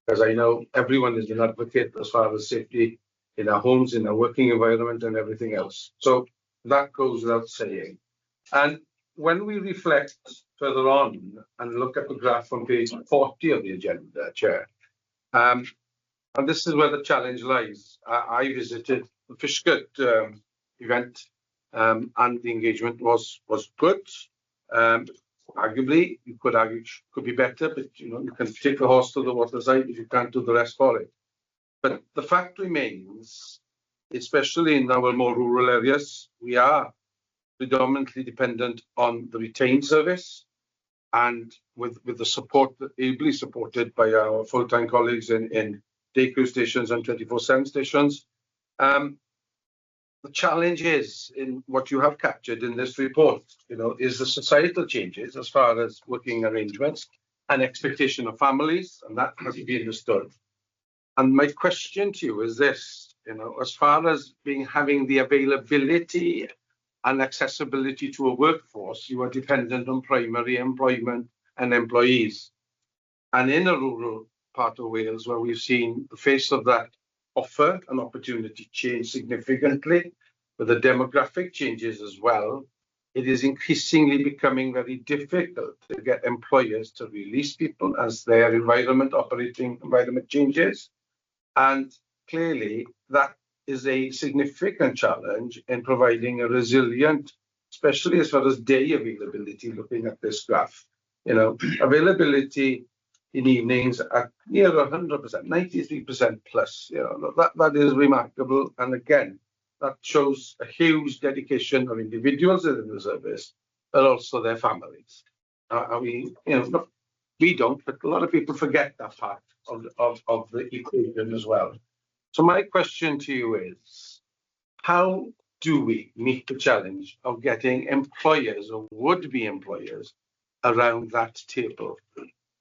because I know everyone is an advocate as far as safety in our homes, in our working environment and everything else. So that goes without saying. And when we reflect further on and look at the graph on page 40 of the agenda, Chair, and this is where the challenge lies. I visited the Fishgut event, and the engagement was good. Arguably, you could argue could be better, but you know, you can take the horse to the waterside if you can't do the rest for it. But the fact remains, especially in our more rural areas, we are predominantly dependent on the retained service, and with the support, ably supported by our full-time colleagues in day crew stations and 24/7 stations. The challenge is in what you have captured in this report, you know, is the societal changes as far as working arrangements and expectation of families, and that has to be understood. And my question to you is this, you know, as far as having the availability and accessibility to a workforce, you are dependent on primary employment and employees. And in a rural part of Wales, where we've seen the face of that offer and opportunity change significantly, with the demographic changes as well, it is increasingly becoming very difficult to get employers to release people as their operating environment changes. And clearly that is a significant challenge in providing a resilient, especially as far as day availability, looking at this graph, you know, availability in evenings at near 100%, 93% plus, you know, that is remarkable. And again, that shows a huge dedication of individuals in the service, but also their families. We don't, but a lot of people forget that part of the equation as well. So my question to you is, how do we meet the challenge of getting employers or would-be employers around that table?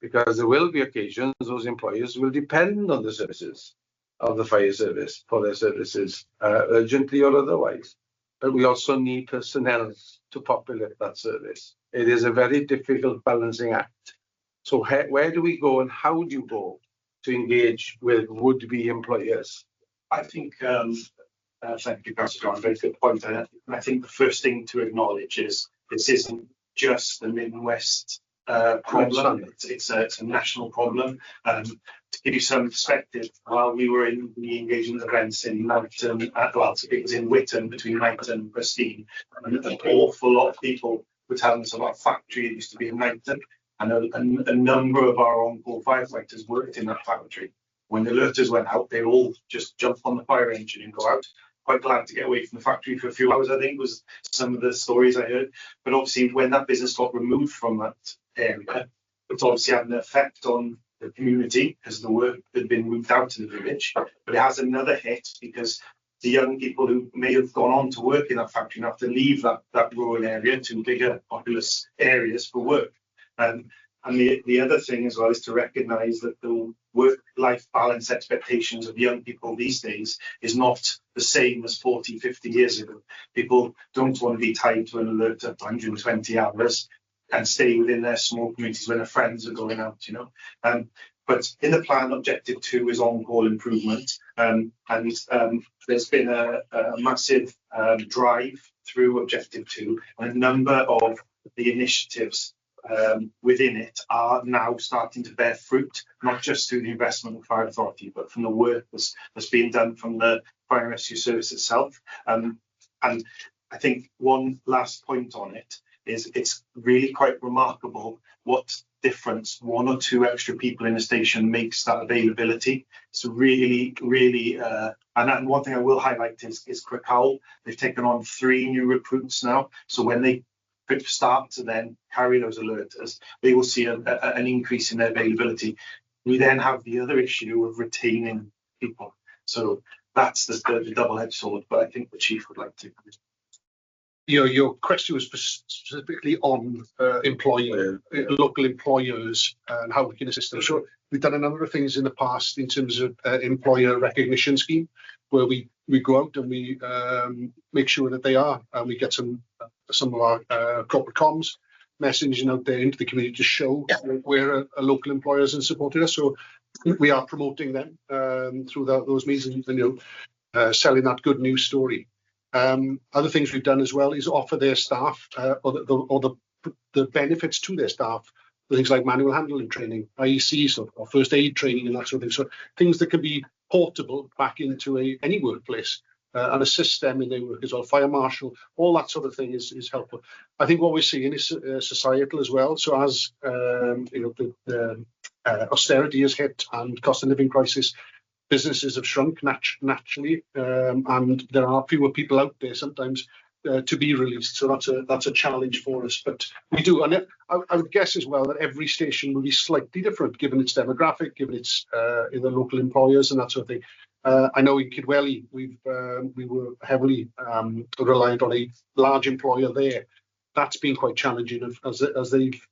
Because there will be occasions those employers will depend on the services of the fire service for their services, urgently or otherwise. But we also need personnel to populate that service. It is a very difficult balancing act. So where do we go and how do you go to engage with would-be employers? I think, thank you, Councillor John, very good point. And I think the first thing to acknowledge is this isn't just the Mid and West problem. It's a national problem. To give you some perspective, while we were in the engagement events in Knighton, it was in Witton between Knighton and Prestine, and an awful lot of people were telling us about a factory that used to be in Knighton, and a number of our on-call firefighters worked in that factory. When the alerters went out, they all just jumped on the fire engine and go out. Quite glad to get away from the factory for a few hours, I think, was some of the stories I heard. But obviously, when that business got removed from that area, it's obviously had an effect on the community because the work had been moved out to the village. But it has another hit because the young people who may have gone on to work in that factory now have to leave that rural area to bigger populous areas for work. And the other thing as well is to recognise that the work-life balance expectations of young people these days is not the same as 40, 50 years ago. People don't want to be tied to an alert at 120 hours and stay within their small communities when their friends are going out, you know. But in the plan, Objective 2 is on-call improvement. And there's been a massive drive through Objective 2, and a number of the initiatives within it are now starting to bear fruit, not just through the investment of Fire Authority, but from the work that's being done from the Fire and Rescue Service itself. And I think one last point on it is it's really quite remarkable what difference 1 or 2 extra people in a station makes that availability. It's really, really, and one thing I will highlight is Crickhowell. They've taken on 3 new recruits now. So when they start to then carry those alerters, they will see an increase in their availability. We then have the other issue of retaining people. So that's the double-edged sword, but I think the Chief would like to. Your question was specifically on local employers and how we can assist them. So we've done a number of things in the past in terms of employer recognition scheme, where we go out and we make sure that they are, and we get some some of our corporate comms messaging out there into the community to show where local employers have supported us. So we are promoting them through those means and selling that good news story. Other things we've done as well is offer their staff or the benefits to their staff, things like manual handling training, IECs or first aid training and that sort of thing. So things that can be portable back into any workplace and assist them in their work as well. Fire marshal, all that sort of thing is helpful. I think what we're seeing is societal as well. So as the austerity has hit and cost of living crisis, businesses have shrunk naturally, and there are fewer people out there sometimes to be released. So that's a challenge for us. But we do, and I would guess as well that every station will be slightly different given its demographic, given its the local employers and that sort of thing. I know in Kidwelly we were heavily reliant on a large employer there. That's been quite challenging as they've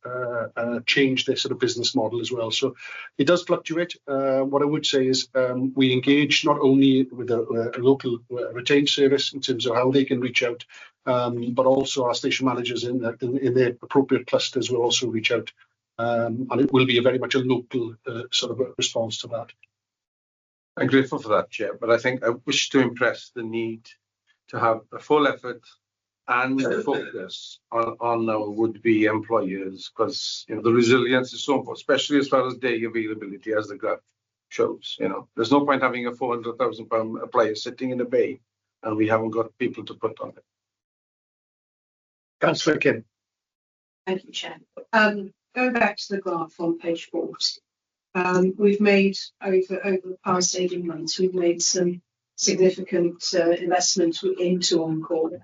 changed their sort of business model as well. So it does fluctuate. What I would say is we engage not only with a local retained service in terms of how they can reach out, but also our station managers in their appropriate clusters will also reach out. And it will be very much a local sort of a response to that. I'm grateful for that, Chair, but I think I wish to impress the need to have a full effort and focus on our would-be employers, because the resilience is so important, especially as far as day availability, as the graph shows. There's no point having a £400,000 player sitting in a bay and we haven't got people to put on it. Councillor Kim. Thank you, Chair. Going back to the graph on page 40, we've made over the past 18 months, we've made some significant investment into on-call.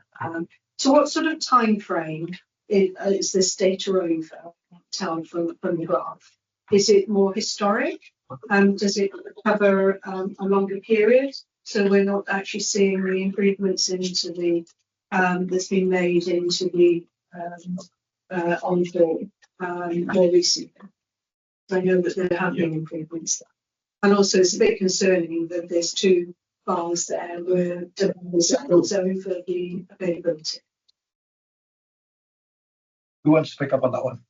So what sort of time frame is this data over tell from the graph? Is it more historic? Does it cover a longer period? So we're not actually seeing the improvements into the that's been made into the on-call more recently. I know that there have been improvements there. And also it's a bit concerning that there's two bars there where there's over the availability. Who wants to pick up on that one?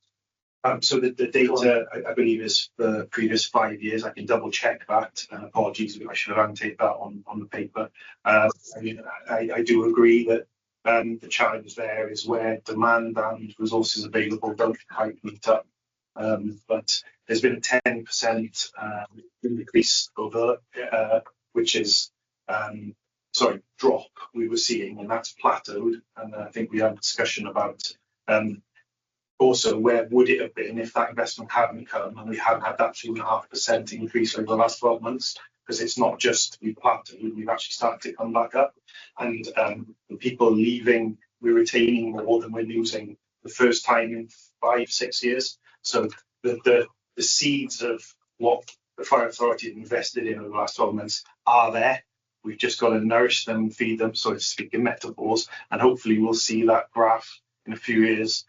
So the data, I believe, is for the previous 5 years. I can double check that. Apologies, I should have annotated that on the paper. I do agree that the challenge there is where demand and resources available don't quite meet up. But there's been a 10% increase over, which is drop we were seeing, and that's plateaued. And I think we had a discussion about also where would it have been if that investment hadn't come and we hadn't had that 2.5% increase over the last 12 months, because it's not just we plateaued, we've actually started to come back up. And the people leaving, we're retaining more than we're losing the first time in 5-6 years. So the seeds of what the Fire Authority have invested in over the last 12 months are there. We've just got to nourish them, feed them, so to speak, in metaphors, and hopefully we'll see that graph in a few years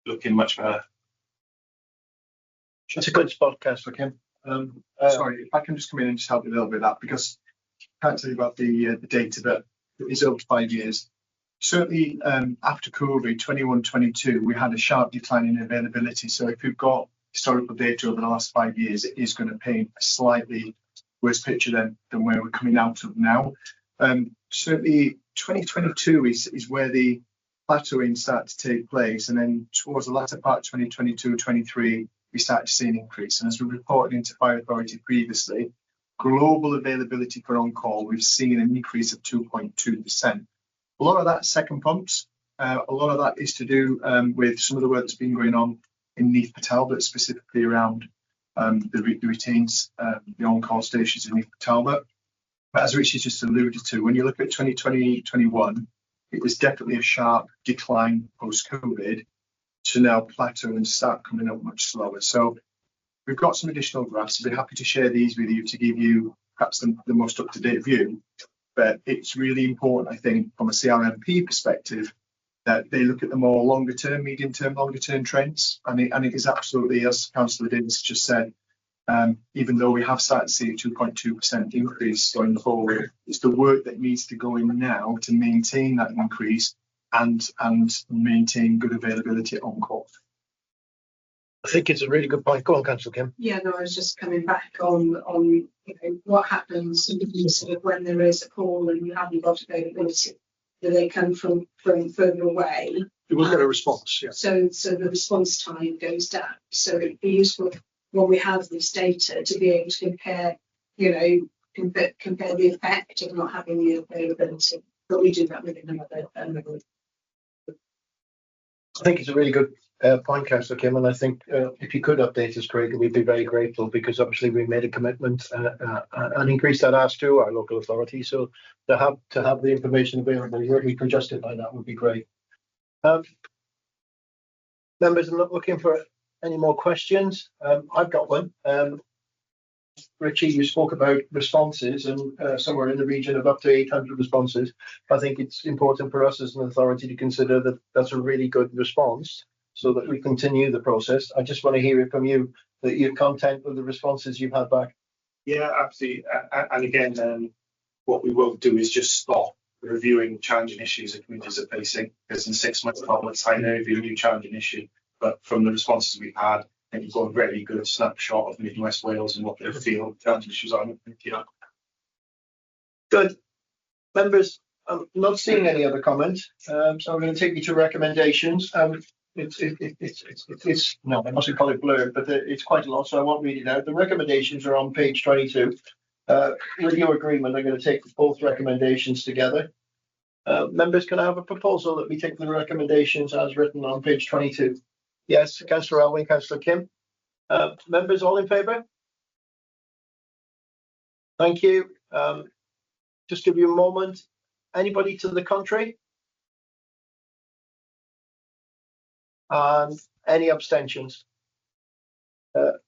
looking much better. That's a good spot, Councillor Kim. Sorry, if I can just come in and just help you a little bit with that, because I can't tell you about the data that is over 5 years. Certainly after COVID, 21-22, we had a sharp decline in availability. So if you've got historical data over the last 5 years, it is going to paint a slightly worse picture than where we're coming out of now. Certainly 2022 is where the plateauing started to take place, and then towards the latter part of 2022-23 we started to see an increase. And as we reported into Fire Authority previously, global availability for on-call, we've seen an increase of 2.2%. A lot of that second pumps, a lot of that is to do with some of the work that's been going on in Neath Talbot, specifically around the retains, the on-call stations in Neath Talbot. But as Richard just alluded to, when you look at 2020-21, it was definitely a sharp decline post-COVID to now plateau and start coming up much slower. So we've got some additional graphs. I'd be happy to share these with you to give you perhaps the most up-to-date view. But it's really important, I think, from a CRMP perspective, that they look at the more longer-term, medium-term, longer-term trends. And it is absolutely, as Councillor Davis just said, even though we have started to see a 2.2% increase going forward, it's the work that needs to go in now to maintain that increase and maintain good availability on call. I think it's a really good point. Go on, Councillor Kim. Yeah, no, I was just coming back on what happens sort of when there is a call and you haven't got availability. Do they come from further away? You will get a response, yeah. So the response time goes down. So it'd be useful when we have this data to be able to compare, compare the effect of not having the availability. But we do that within another. I think it's a really good point, Councillor Kim, and I think if you could update us, Craig, we'd be very grateful, because obviously we made a commitment and increased that ask to our local authority. So to have the information available where we can justify that would be great. Members, I'm not looking for any more questions. I've got one. Richie, you spoke about responses and somewhere in the region of up to 800 responses. I think it's important for us as an authority to consider that that's a really good response so that we continue the process. I just want to hear it from you that you're content with the responses you've had back. Yeah, absolutely. And again, what we won't do is just stop reviewing challenging issues that communities are facing, because in 6 months, 12 months time, there will be a new challenging issue. But from the responses we've had, I think we've got a very good snapshot of Mid and West Wales and what they feel challenging issues are. Yeah. Good. Members, I'm not seeing any other comments, so I'm going to take you to recommendations. It's no, I mustn't call it blurred, but it's quite a lot, so I won't read it out. The recommendations are on page 22. With your agreement, I'm going to take both recommendations together. Members, can I have a proposal that we take the recommendations as written on page 22? Yes, Councillor Elwyn, Councillor Kim. Members, all in favour? Thank you. Just give you a moment. Anybody to the contrary? And any abstentions?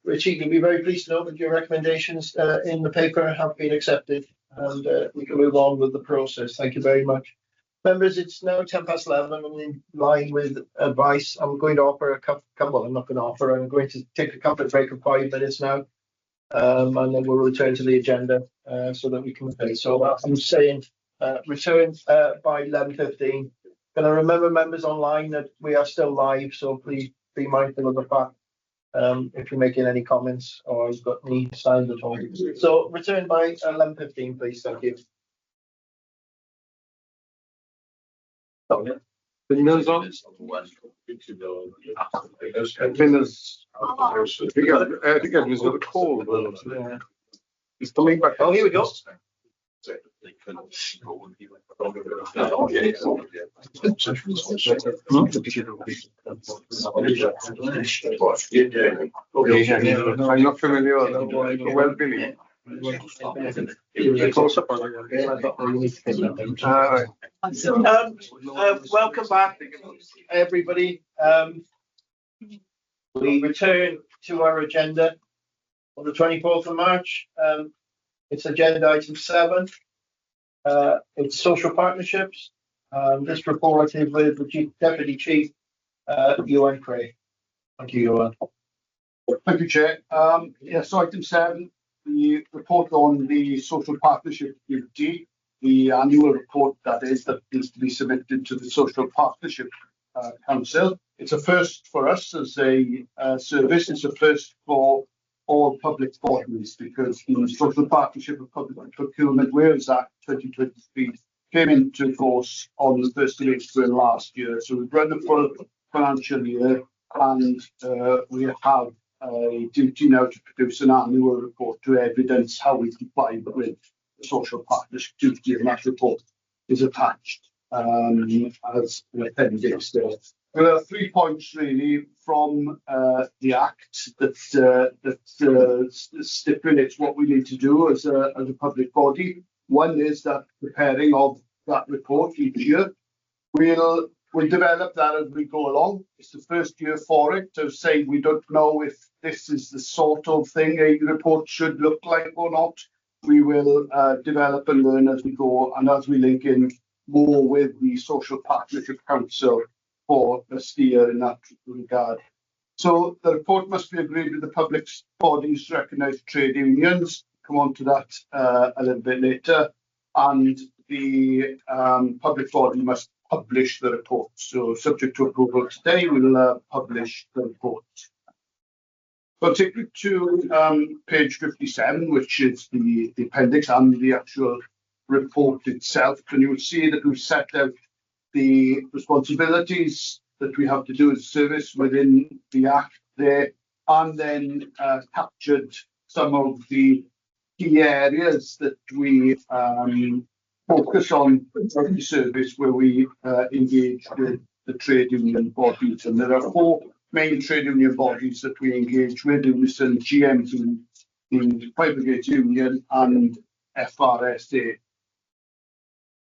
Richie, you'll be very pleased to know that your recommendations in the paper have been accepted, and we can move on with the process. Thank you very much. Members, it's now 11:10, and in line with advice, I'm going to offer I'm not going to offer, I'm going to take a comfort break of 5 minutes now, and then we'll return to the agenda so that we can pay. So I'm saying return by 11:15. Can I remember members online that we are still live, so please be mindful of the fact if you're making any comments or you've got any signs at all. So return by 11:15, please. Thank you. The mills on. I think Edwin's got a call. He's coming back. Oh, here we go. I'm not familiar with well-being. Welcome back, everybody. We return to our agenda on the 24th of March. It's agenda item 7. It's social partnerships. This report is with the Deputy Chief, Johan Craig. Thank you, Johan. Thank you, Chair. So item 7, the report on the social partnership duty, the annual report that is to be submitted to the Social Partnership Council. It's a first for us as a service. It's a first for all public bodies, because the Social Partnership of Public Procurement Wales Act 2023 came into force on the 1st of April last year. So we've run the full financial year, and we have a duty now to produce an annual report to evidence how we comply with the social partnership duty, and that report is attached as an appendix there. There are 3 points really from the Act that stipulates what we need to do as a public body. One is that preparing of that report each year. We'll develop that as we go along. It's the first year for it, to say we don't know if this is the sort of thing a report should look like or not. We will develop and learn as we go, and as we link in more with the Social Partnership Council for a steer in that regard. So the report must be agreed with the public bodies, recognised trade unions. Come on to that a little bit later. And the public body must publish the report. So subject to approval today, we'll publish the report. So I'll take you to page 57, which is the appendix and the actual report itself. And you'll see that we've set out the responsibilities that we have to do as a service within the Act there, and then captured some of the key areas that we focus on in the service where we engage with the trade union bodies. And there are 4 main trade union bodies that we engage with: Unison, GMB, the Fire Brigade Union, and FRSA.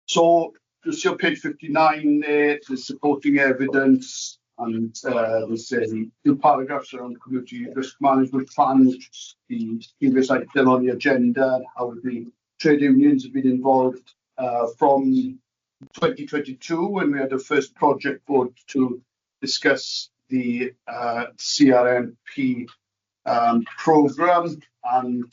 So you'll see on page 59 there, the supporting evidence, and there's 2 paragraphs around community risk management plan, which is the previous item on the agenda, how the trade unions have been involved from 2022, when we had the first project board to discuss the CRMP programme. And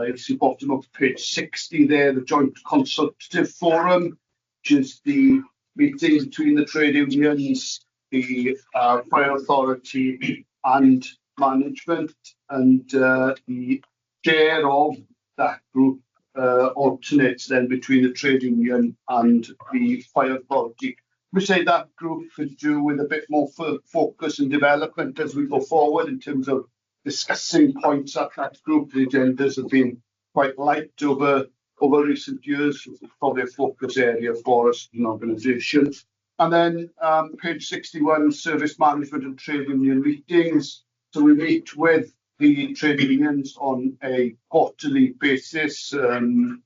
it's the bottom of page 60 there, the Joint Consultative Forum, which is the meeting between the trade unions, the Fire Authority and management, and the chair of that group alternates then between the trade union and the Fire Authority. We say that group could do with a bit more focus and development as we go forward in terms of discussing points at that group. The agendas have been quite light over recent years. It's probably a focus area for us as an organisation. And then page 61, service management and trade union meetings. So we meet with the trade unions on a quarterly basis, and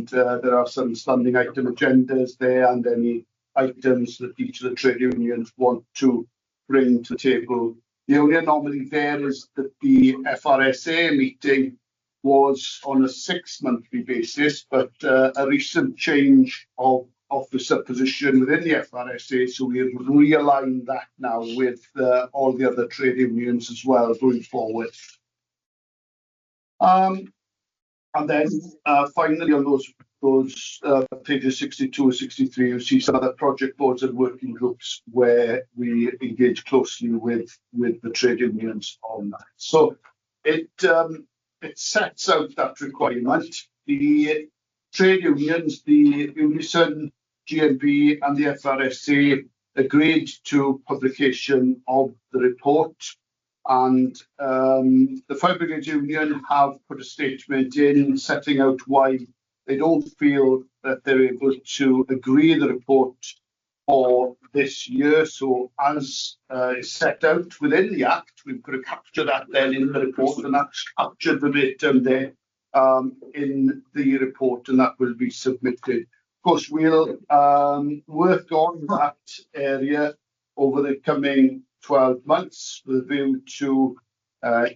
there are some standing item agendas there and any items that each of the trade unions want to bring to the table. The only anomaly there is that the FRSA meeting was on a 6-monthly basis, but a recent change of officer position within the FRSA, so we have realigned that now with all the other trade unions as well going forward. And then finally on those pages 62 and 63, you see some other project boards and working groups where we engage closely with the trade unions on that. So it sets out that requirement. The trade unions, the Unison, GMB and the FRSA agreed to publication of the report, and the Fire Brigade Union have put a statement in setting out why they don't feel that they're able to agree the report for this year. So as is set out within the Act, we've got to capture that then in the report, and that's captured verbatim there in the report, and that will be submitted. Of course, we'll work on that area over the coming 12 months with a view to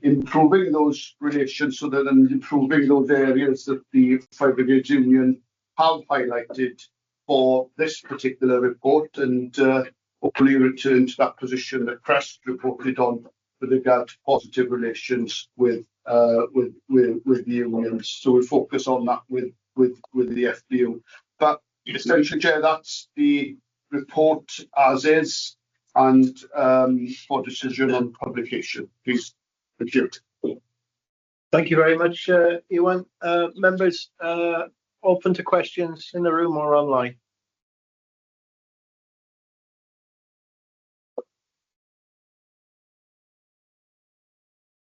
improving those relations, so that and improving those areas that the Fire Brigade Union have highlighted for this particular report, and hopefully return to that position that Crest reported on with regard to positive relations with the unions. So we focus on that with the FBU. But essentially, Chair, that's the report as is, and for decision on publication. Please. Thank you. Thank you very much, Ewan. Members, open to questions in the room or online.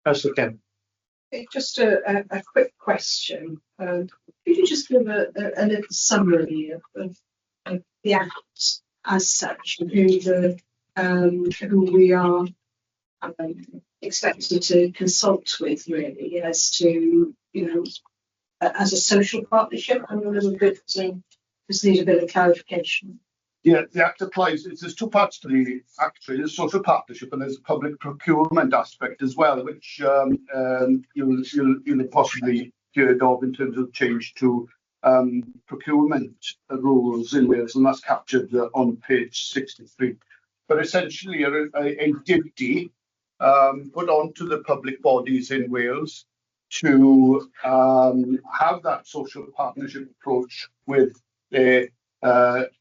Councillor Kemp. Just a quick question. Could you just give a little summary of the Act as such, who we are expected to consult with, really, as to, as a social partnership? I'm a little bit, just need a bit of clarification. Yeah, the Act applies. There's 2 parts to the Act. There's social partnership and there's a public procurement aspect as well, which you'll possibly heard of in terms of change to procurement rules in Wales, and that's captured on page 63. But essentially, a duty put onto the public bodies in Wales to have that social partnership approach with their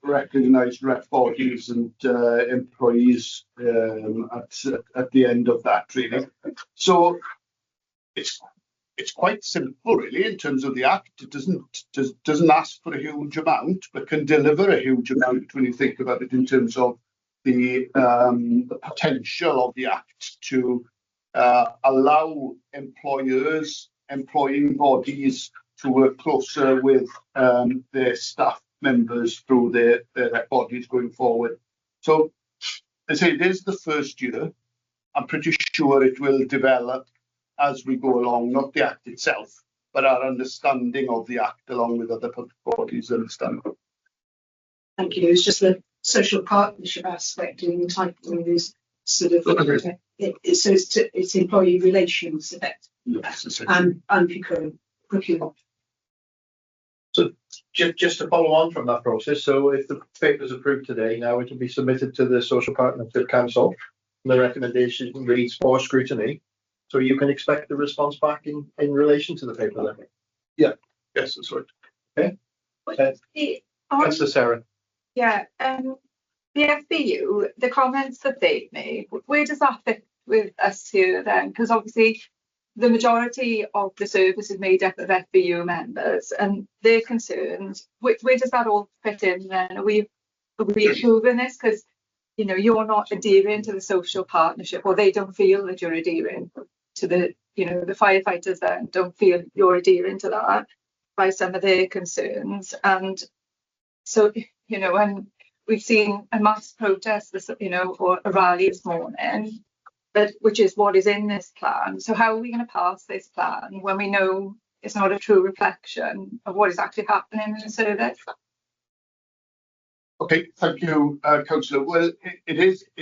recognised rep bodies and employees at the end of that, really. So it's quite simple, really, in terms of the Act. It doesn't ask for a huge amount, but can deliver a huge amount when you think about it in terms of the potential of the Act to allow employers, employing bodies to work closer with their staff members through their bodies going forward. So, as I say, it is the first year. I'm pretty sure it will develop as we go along, not the Act itself, but our understanding of the Act along with other public bodies' understanding. Thank you. It's just the social partnership aspect in the title is sort of it's employee relations effect and procurement. So just to follow on from that process, so if the paper is approved today, now it will be submitted to the Social Partnership Council. The recommendation reads for scrutiny. So you can expect the response back in relation to the paper then? Yeah, yes, that's right. Okay. Councillor Sarah. Yeah, the FBU, the comments that they've made, where does that fit with us here then? Because obviously the majority of the service is made up of FBU members and their concerns, where does that all fit in then? Are we approving this? Because, you know, you're not adhering to the social partnership, or they don't feel that you're adhering to the, you know, the firefighters then don't feel you're adhering to that by some of their concerns. And so, you know, and we've seen a mass protest, this, you know, or a rally this morning, which is what is in this plan. So how are we going to pass this plan when we know it's not a true reflection of what is actually happening in the service? Okay, thank you, Councillor. Well, it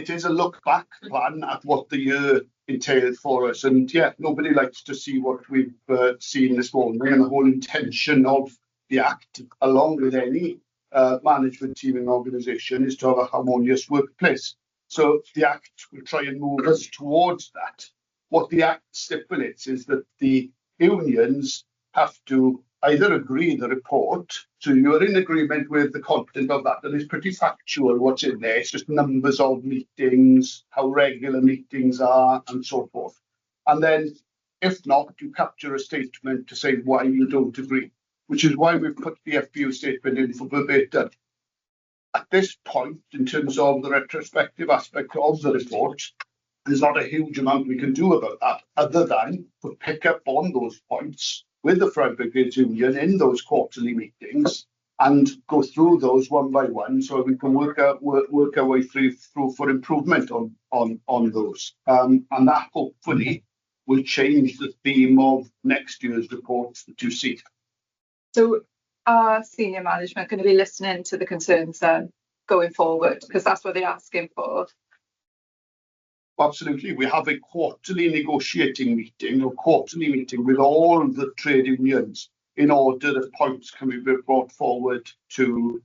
is a look back plan at what the year entailed for us, and yeah, nobody likes to see what we've seen this morning. And the whole intention of the Act, along with any management team and organisation, is to have a harmonious workplace. So the Act will try and move us towards that. What the Act stipulates is that the unions have to either agree the report, so you're in agreement with the content of that, and it's pretty factual what's in there. It's just numbers of meetings, how regular meetings are, and so forth. And then, if not, you capture a statement to say why you don't agree, which is why we've put the FBU statement in for verbatim. At this point, in terms of the retrospective aspect of the report, there's not a huge amount we can do about that, other than to pick up on those points with the Fire Brigade Union in those quarterly meetings and go through those one by one, so we can work our way through for improvement on those. And that hopefully will change the theme of next year's reports that you see. So are senior management going to be listening to the concerns then going forward? Because that's what they're asking for. Absolutely. We have a quarterly negotiating meeting or quarterly meeting with all the trade unions in order that points can be brought forward to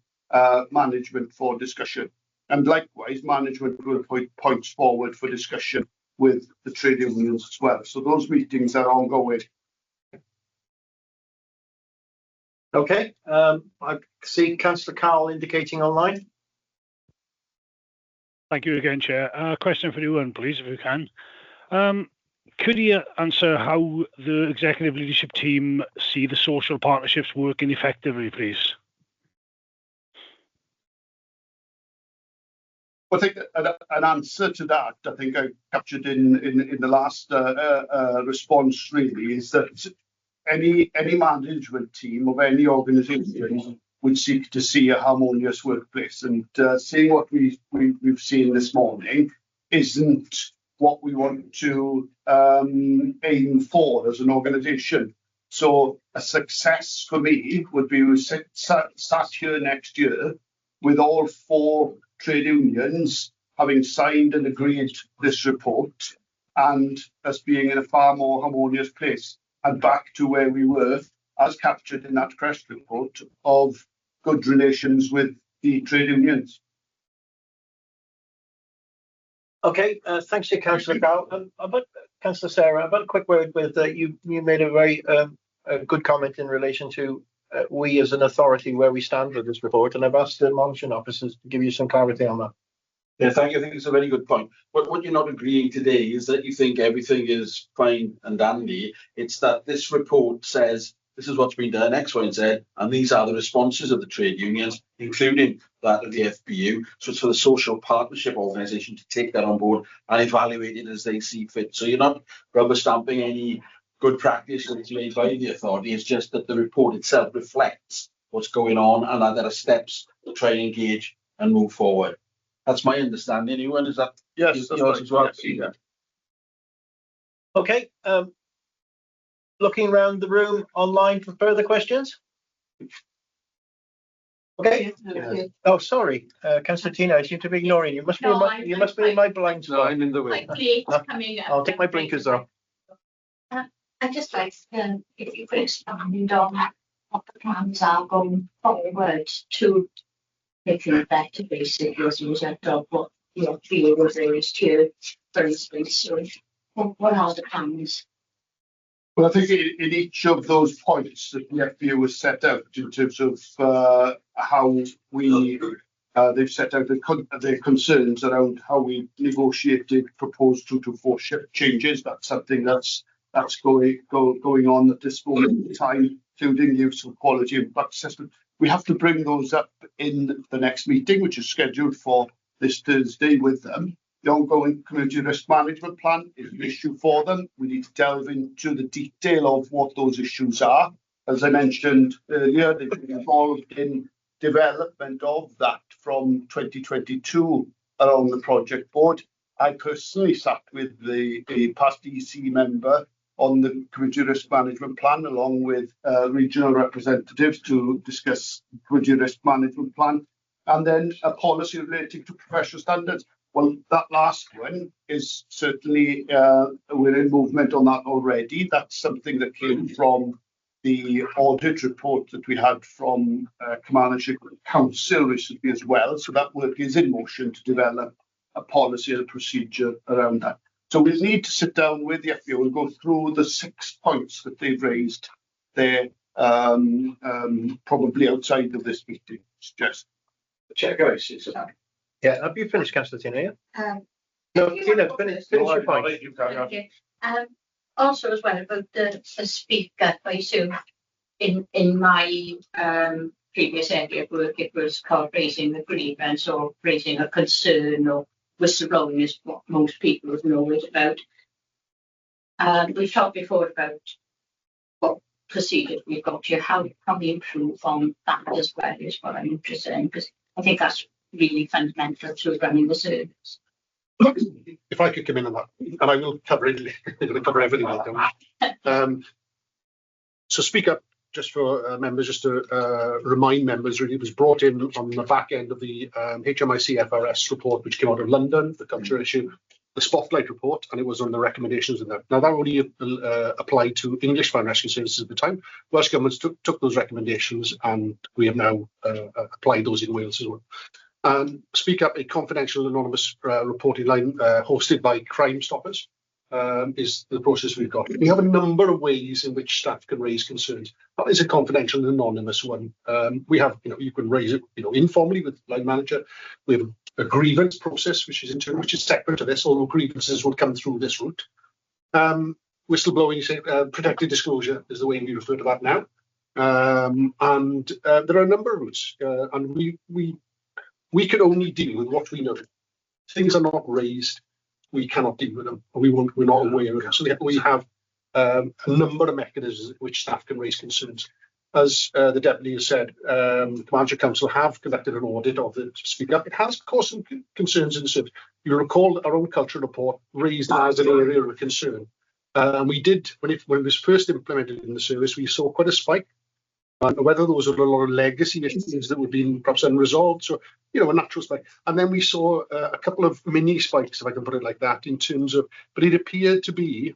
management for discussion. And likewise, management will put points forward for discussion with the trade unions as well. So those meetings are ongoing. Okay, I see Councillor Carroll indicating online. Thank you again, Chair. Question for you, please, if you can. Could you answer how the executive leadership team see the social partnerships working effectively, please? Well, I think an answer to that, I think I captured in the last response, really, is that any management team of any organisation would seek to see a harmonious workplace, and seeing what we've seen this morning isn't what we want to aim for as an organisation. So a success for me would be we sat here next year with all 4 trade unions having signed and agreed this report, and us being in a far more harmonious place and back to where we were, as captured in that press report, of good relations with the trade unions. Okay, thanks to Councillor Carroll. About Councillor Sarah, about a quick word with you. You made a very good comment in relation to we as an authority where we stand with this report, and I've asked the monitoring officers to give you some clarity on that. Yeah, thank you. I think it's a very good point. But what you're not agreeing today is that you think everything is fine and dandy. It's that this report says this is what's been done, X, Y, and Z, and these are the responses of the trade unions, including that of the FBU. So it's for the social partnership organisation to take that on board and evaluate it as they see fit. So you're not rubber stamping any good practice that's made by the authority. It's just that the report itself reflects what's going on and that there are steps to try and engage and move forward. That's my understanding. Anyone, is that yes, yours right. as well? Yes. Yeah. Okay. Looking around the room online for further questions. Okay. Oh, sorry, Councillor Tina, I seem to be ignoring you. Must be No, you must be in my blind spot. No, I'm in the way. My plate's coming up. I'll take my blinkers off. I'd just like if you could expand on what the plans are going forward to making it better, basically, as a result of what your view was raised here, for instance. So what are the plans? Well, I think in each of those points that the FBU has set out in terms of how we, they've set out their concerns around how we negotiated proposed 224 shift changes. That's something that's going on at this moment in time, including the use of quality impact assessment. We have to bring those up in the next meeting, which is scheduled for this Thursday with them. The ongoing community risk management plan is an issue for them. We need to delve into the detail of what those issues are. As I mentioned earlier, they've been involved in development of that from 2022 around the project board. I personally sat with a past EC member on the community risk management plan, along with regional representatives to discuss community risk management plan, and then a policy relating to professional standards. Well, that last one is certainly, we're in movement on that already. That's something that came from the audit report that we had from Commandership Council recently as well. So that work is in motion to develop a policy and a procedure around that. So we need to sit down with the FBO and go through the 6 points that they've raised there, probably outside of this meeting. Just check guys. Yeah, have you finished, Councillor Tina? No, Tina, finish your point. Okay. Also, as well, about the speaker by Sue. In my previous area of work, it was called raising a grievance or raising a concern, or whistleblowing is what most people would know it about. We've talked before about what procedures we've got here. How can we improve on that as well is what I'm interested in, because I think that's really fundamental to running the service. If I could come in on that, and I will cover it, I'm going to cover everything with them. So speak up, just for members, just to remind members, really, it was brought in on the back end of the HMIC FRS report, which came out of London, the culture issue, the Spotlight report, and it was on the recommendations in that. Now, that only applied to English Fire and Rescue Services at the time. Welsh governments took those recommendations, and we have now applied those in Wales as well. Speak Up, a confidential anonymous reporting line hosted by Crime Stoppers, is the process we've got. We have a number of ways in which staff can raise concerns. That is a confidential and anonymous one. We have, you can raise it, informally with line manager. We have a grievance process, which is internal, which is separate to this, although grievances would come through this route. Whistleblowing, protected disclosure is the way we refer to that now. And there are a number of routes, and we can only deal with what we know. Things are not raised, we cannot deal with them. We're not aware of them. So we have a number of mechanisms which staff can raise concerns. As the Deputy has said, Commandership Council have conducted an audit of the Speak Up. It has caused some concerns in the service. You'll recall our own culture report raised as an area of concern. We did, when it was first implemented in the service, we saw quite a spike. Whether those were a lot of legacy issues that were being perhaps unresolved, so a natural spike. And then we saw a couple of mini spikes, if I can put it like that, in terms of, but it appeared to be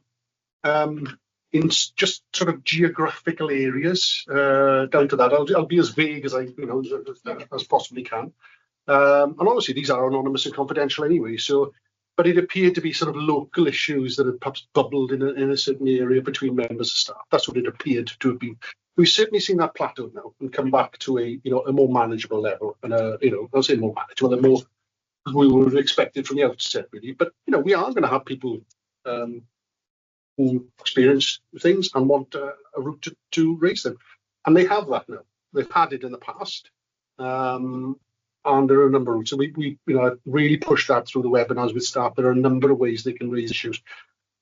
in just sort of geographical areas down to that. I'll be as vague as I as possibly can. And obviously these are anonymous and confidential anyway. So, but it appeared to be sort of local issues that had perhaps bubbled in a certain area between members of staff. That's what it appeared to have been. We've certainly seen that plateau now and come back to a more manageable level, and I'll say more manageable, and more we would have expected from the outset, really. But we are going to have people who experience things and want a route to raise them, and they have that now. They've had it in the past, and there are a number of routes. So we really push that through the webinars with staff. There are a number of ways they can raise issues.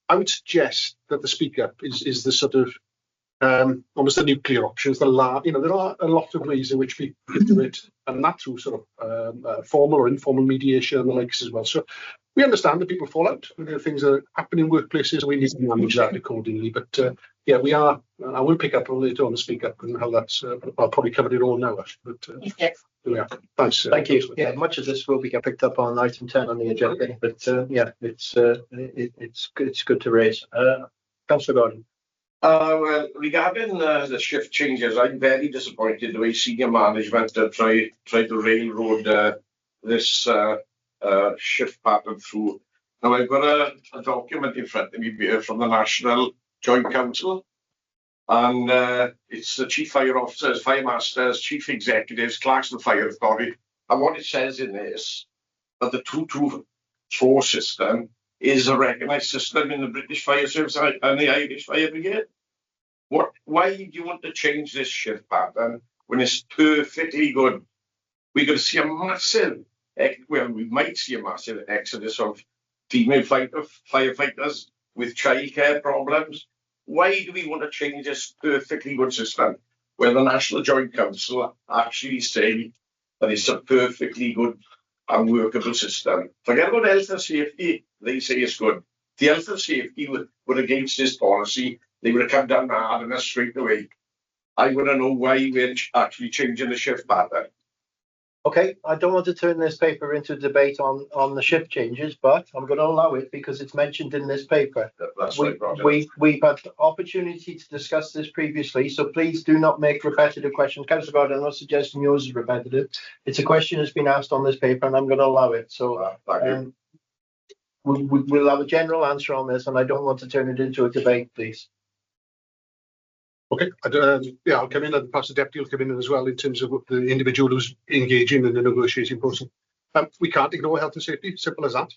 I would suggest that the speak up is the sort of almost the nuclear options. There are a lot of ways in which we can do it, and that through sort of formal or informal mediation and the likes as well. So we understand that people fall out. Things are happening in workplaces, and we need to manage that accordingly. But we are. I will pick up later on the speak up and how that's. I'll probably cover it all now, actually. But there we are. Thanks. Thank you. Yeah, much of this will be picked up on item 10 on the agenda. But it's good to raise. Councillor Gordon. Well, regarding the shift changes, I'm very disappointed the way senior management have tried to railroad this shift pattern through. Now, I've got a document in front of me here from the National Joint Council, and it's the Chief Fire Officers, Fire Masters, Chief Executives, Clerks of the Fire Authority, and what it says in this, that the 224 system is a recognised system in the British Fire Service and the Irish Fire Brigade. Why do you want to change this shift pattern when it's perfectly good? We're going to see a massive, we might see a massive exodus of female firefighters with childcare problems. Why do we want to change this perfectly good system where the National Joint Council actually say that it's a perfectly good and workable system? Forget about health and safety, they say it's good. The health and safety were against this policy, they would have come down hard on us straight away. I want to know why we're actually changing the shift pattern. Okay, I don't want to turn this paper into a debate on the shift changes, but I'm going to allow it because it's mentioned in this paper. That's We've had opportunity to discuss this previously, so please do not make repetitive questions. Councillor Gordon, I'm not suggesting yours is repetitive. It's a question that's been asked on this paper, and I'm going to allow it. So we'll have a general answer on this, and I don't want to turn it into a debate, please. Okay, I'll come in, and perhaps the deputy will come in as well in terms of the individual who's engaging in the negotiating process. We can't ignore health and safety, simple as that.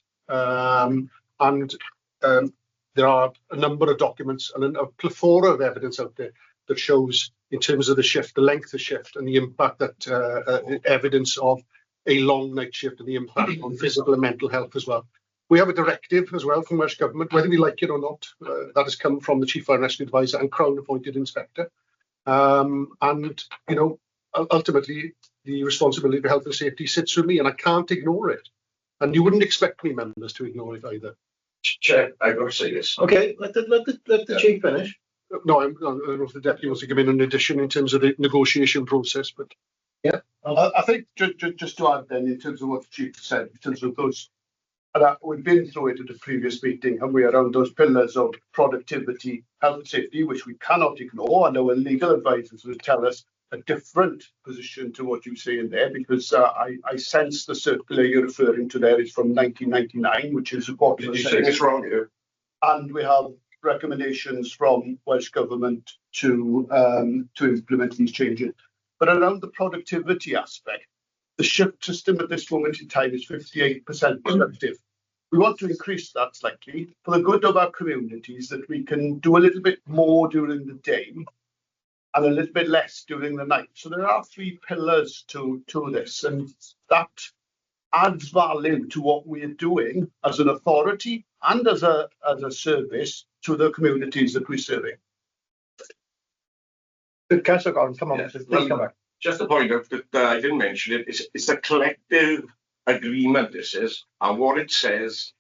There are a number of documents and a plethora of evidence out there that shows, in terms of the shift, the length of shift, and the impact that evidence of a long night shift and the impact on physical and mental health as well. We have a directive as well from Welsh Government, whether we like it or not, that has come from the Chief Fire and Rescue Advisor and Crown appointed inspector. Ultimately, the responsibility for health and safety sits with me, and I can't ignore it. And you wouldn't expect me members to ignore it either. Chair, I've got to say this. Okay, let the Chief finish. No, I don't know if the deputy wants to come in addition in terms of the negotiation process, but yeah, I think just to add then in terms of what the Chief said, in terms of those. And we've been through it at a previous meeting, and we're around those pillars of productivity, health and safety, which we cannot ignore. I know our legal advisors will tell us a different position to what you say in there, because I sense the circular you're referring to there is from 1999, which is what you're saying is wrong here. And we have recommendations from Welsh Government to implement these changes. But around the productivity aspect, the shift system at this moment in time is 58% productive. We want to increase that slightly for the good of our communities, that we can do a little bit more during the day and a little bit less during the night. So there are three pillars to this, and that adds value to what we are doing as an authority and as a service to the communities that we're serving. Councillor Gordon, come on, please come back. Just to point out that I didn't mention it, it's a collective agreement, this is, and what it says,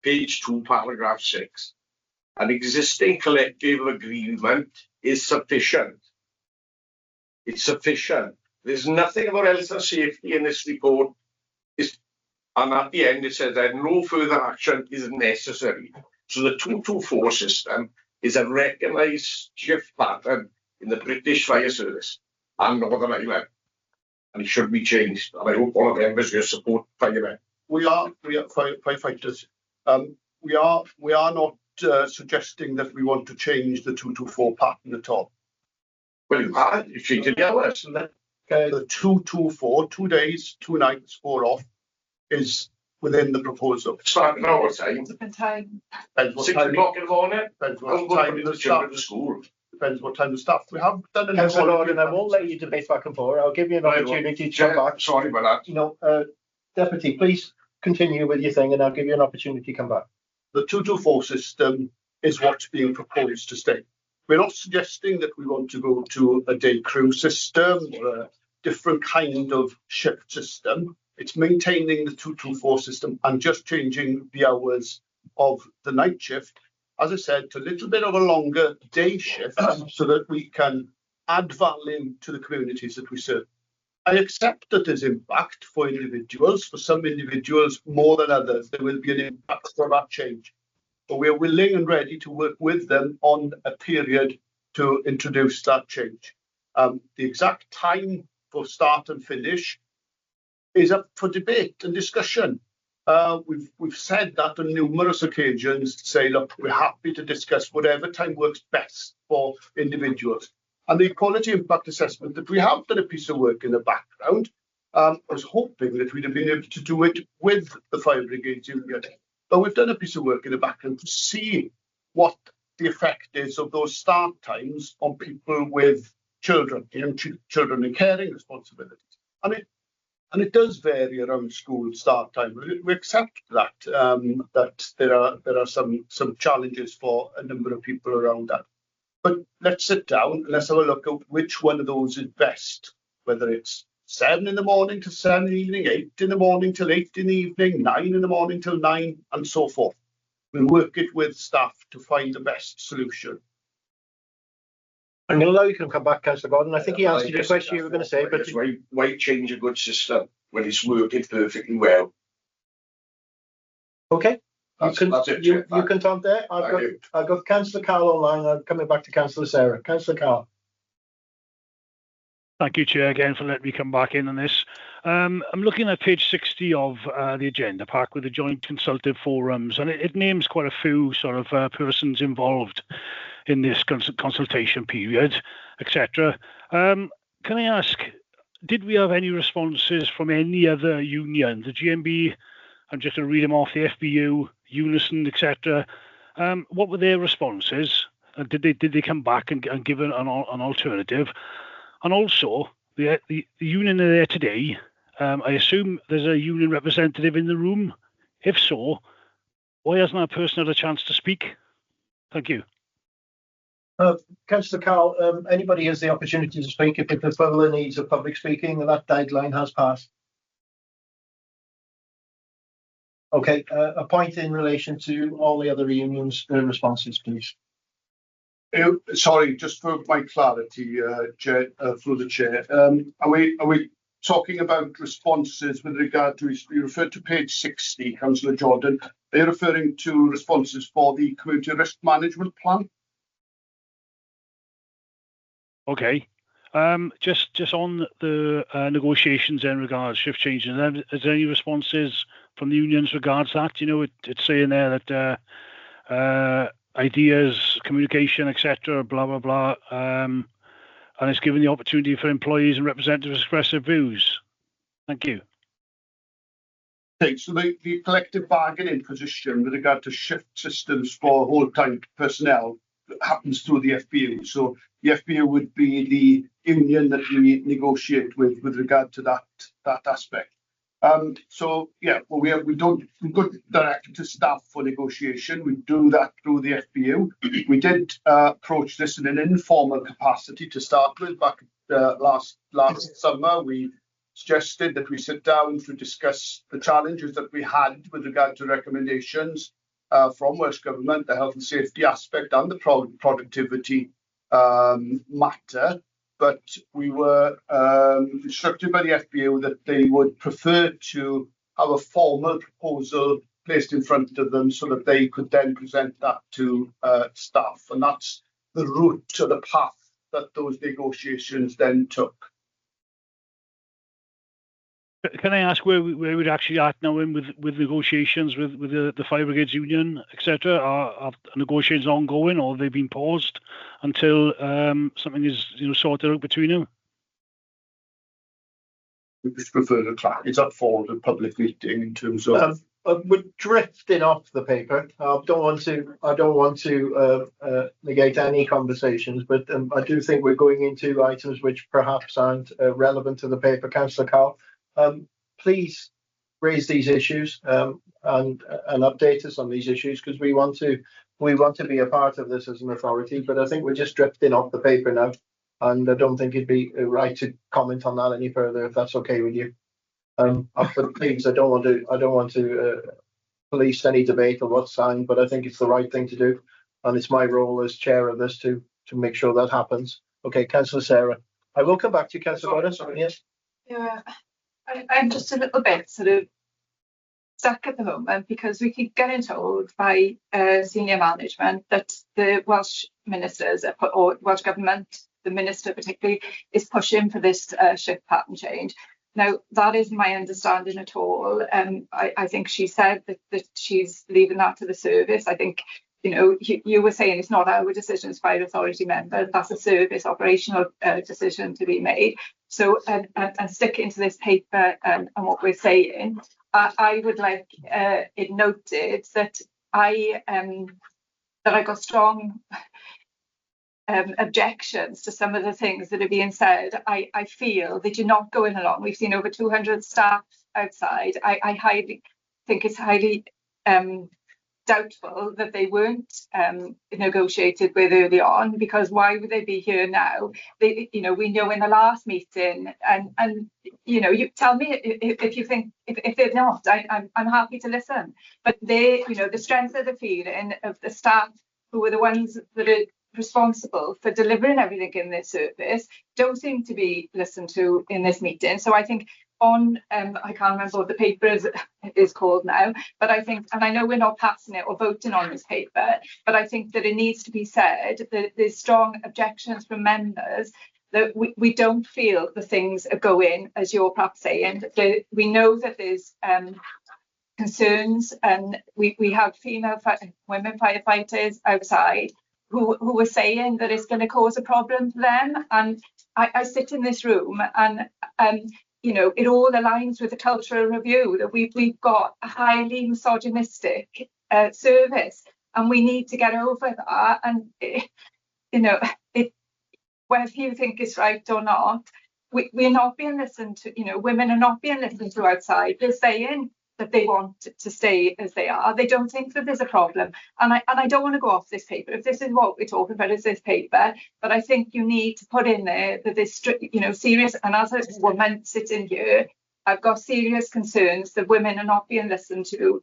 page 2, paragraph 6, an existing collective agreement is sufficient. It's sufficient. There's nothing about health and safety in this report. And at the end it says that no further action is necessary. So the 224 system is a recognised shift pattern in the British Fire Service and Northern Ireland, and it should be changed. And I hope all of members will support firemen. We are firefighters. We are not suggesting that we want to change the 224 pattern at all. Well, you cheated the hours, and then the 2-2-4, 2 days, 2 nights, 4 off, is within the proposal. Starting at what time? Different time. Depends what 6 time. o'clock in the morning. Depends I'm what going time to the the children staff. to school. Depends what time the staff. We have done an Councillor Lord, I won't let you debate back and forth. I'll give you an opportunity to come back. Sorry about that. You know, Deputy, please continue with your thing, and I'll give you an opportunity to come back. The 2-2-4 system is what's being proposed to stay. We're not suggesting that we want to go to a day crew system or a different kind of shift system. It's maintaining the 2-2-4 system and just changing the hours of the night shift, as I said, to a little bit of a longer day shift so that we can add value to the communities that we serve. I accept that there's impact for individuals. For some individuals, more than others, there will be an impact for that change. But we're willing and ready to work with them on a period to introduce that change. The exact time for start and finish is up for debate and discussion. We've said that on numerous occasions to say, look, we're happy to discuss whatever time works best for individuals. And the Equality Impact Assessment that we have done a piece of work in the background, I was hoping that we'd have been able to do it with the Fire Brigade Union. But we've done a piece of work in the background to see what the effect is of those start times on people with children, young children and caring responsibilities. And it does vary around school start time. We accept that that there are some challenges for a number of people around that. But let's sit down and let's have a look at which one of those is best, whether it's 7 in the morning to 7 in the evening, 8 in the morning till 8 in the evening, 9 in the morning till 9, and so forth. We'll work it with staff to find the best solution. I'm going to allow you to come back, Councillor Gordon. I think he answered your question you were going to say, but Why change a good system when it's working perfectly well? okay. That's it. You can talk there. I've got Councillor Carl online. I'm coming back to Councillor Sarah. Councillor Carl. Thank you, Chair, again for letting me come back in on this. I'm looking at page 60 of the agenda pack with the joint consultative forums, and it names quite a few sort of persons involved in this consultation period, etc. Can I ask, did we have any responses from any other union? The GMB, I'm just going to read them off, the FBU, Unison, etc. What were their responses? Did they come back and give an alternative? And also, the union are there today. I assume there's a union representative in the room. If so, why hasn't that person had a chance to speak? Thank you. Councillor Carl, anybody has the opportunity to speak if the further needs of public speaking, and that deadline has passed. Okay, a point in relation to all the other unions' responses, please. Sorry, just for my clarity, Chair, through the Chair, are we talking about responses with regard to, you referred to page 60, Councillor Jordan, are you referring to responses for the Community Risk Management Plan? Okay. Just on the negotiations in regards to shift changes, is there any responses from the unions regards that? You know, it's saying there that ideas, communication, etc., blah, blah, blah, and it's given the opportunity for employees and representatives to express their views. Thank you. Okay, so the collective bargaining position with regard to shift systems for whole-time personnel happens through the FBU. So the FBU would be the union that we negotiate with regard to that aspect. So yeah, well, we go direct to staff for negotiation. We do that through the FBU. We did approach this in an informal capacity to start with. Back last summer, we suggested that we sit down to discuss the challenges that we had with regard to recommendations from Welsh Government, the health and safety aspect and the productivity matter. But we were instructed by the FBU that they would prefer to have a formal proposal placed in front of them so that they could then present that to staff. And that's the route to the path that those negotiations then took. Can I ask where we're actually at now with negotiations with the Fire Brigades Union, etc.? Are negotiations ongoing, or have they been paused until something is sorted out between them? We just prefer to clarify. It's up for the public meeting in terms of. We're drifting off the paper. I don't want to negate any conversations, but I do think we're going into items which perhaps aren't relevant to the paper. Councillor Carl, please raise these issues and update us on these issues, because we want to be a part of this as an authority. But I think we're just drifting off the paper now, and I don't think it'd be right to comment on that any further, if that's okay with you. But please, I don't want to police any debate or what's signed, but I think it's the right thing to do, and it's my role as chair of this to make sure that happens. Okay, Councillor Sarah. I will come back to you, Councillor Gordon. Sorry, yes. Yeah, I'm just a little bit sort of stuck at the moment, because we keep getting told by senior management that the Welsh ministers or Welsh Government, the minister particularly, is pushing for this shift pattern change. Now, that isn't my understanding at all. I think she said that she's leaving that to the service. I think, you were saying it's not our decision as fire authority members, that's a service operational decision to be made. So, and sticking to this paper and what we're saying, I would like it noted that I got strong objections to some of the things that are being said. I feel that you're not going along. We've seen over 200 staff outside. I highly think it's highly doubtful that they weren't negotiated with early on, because why would they be here now? We know in the last meeting, and you tell me if you think if they're not. I'm happy to listen, but they, the strength of the feeling of the staff who are the ones that are responsible for delivering everything in this service don't seem to be listened to in this meeting. So I think on I can't remember what the paper is called now, but I think, and I know we're not passing it or voting on this paper, but I think that it needs to be said that there's strong objections from members that we don't feel the things are going as you're perhaps saying. We know that there's concerns, and we have women firefighters outside who were saying that it's going to cause a problem for them. And I sit in this room, and it all aligns with the cultural review that we've got a highly misogynistic service, and we need to get over that. And whether you think it's right or not, we're not being listened to. Women are not being listened to outside. They're saying that they want to stay as they are. They don't think that there's a problem. And I don't want to go off this paper. If this is what we're talking about, is this paper, but I think you need to put in there that there's serious, and as a woman sitting here, I've got serious concerns that women are not being listened to,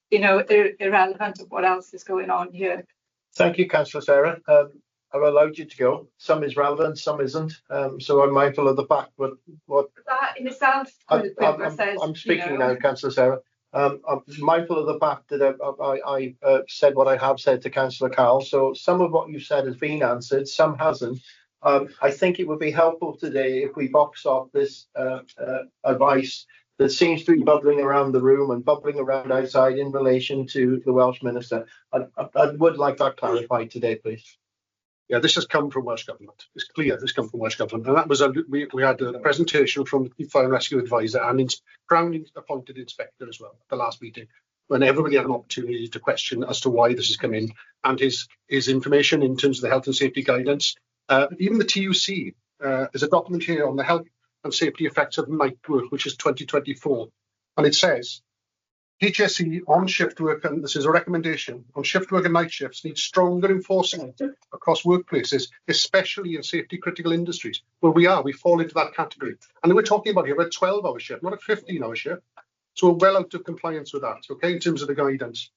irrelevant of what else is going on here. Thank you, Councillor Sarah. I've allowed you to go. Some is relevant, some isn't. So I'm mindful of the fact what that in itself. I'm speaking now, Councillor Sarah. I'm mindful of the fact that I said what I have said to Councillor Carl. So some of what you said has been answered, some hasn't. I think it would be helpful today if we box off this advice that seems to be bubbling around the room and bubbling around outside in relation to the Welsh Minister. I would like that clarified today, please. Yeah, this has come from Welsh Government. It's clear this come from Welsh Government. And that was we had a presentation from the Fire and Rescue Advisor and Crown appointed inspector as well at the last meeting, when everybody had an opportunity to question as to why this has come in, and his information in terms of the health and safety guidance. Even the TUC, there's a document here on the health and safety effects of night work, which is 2024. And it says, HSE on shift work, and this is a recommendation, on shift work and night shifts needs stronger enforcement across workplaces, especially in safety critical industries. Well, we fall into that category. And we're talking about here a 12-hour shift, not a 15-hour shift. So we're well out of compliance with that, okay, in terms of the guidance.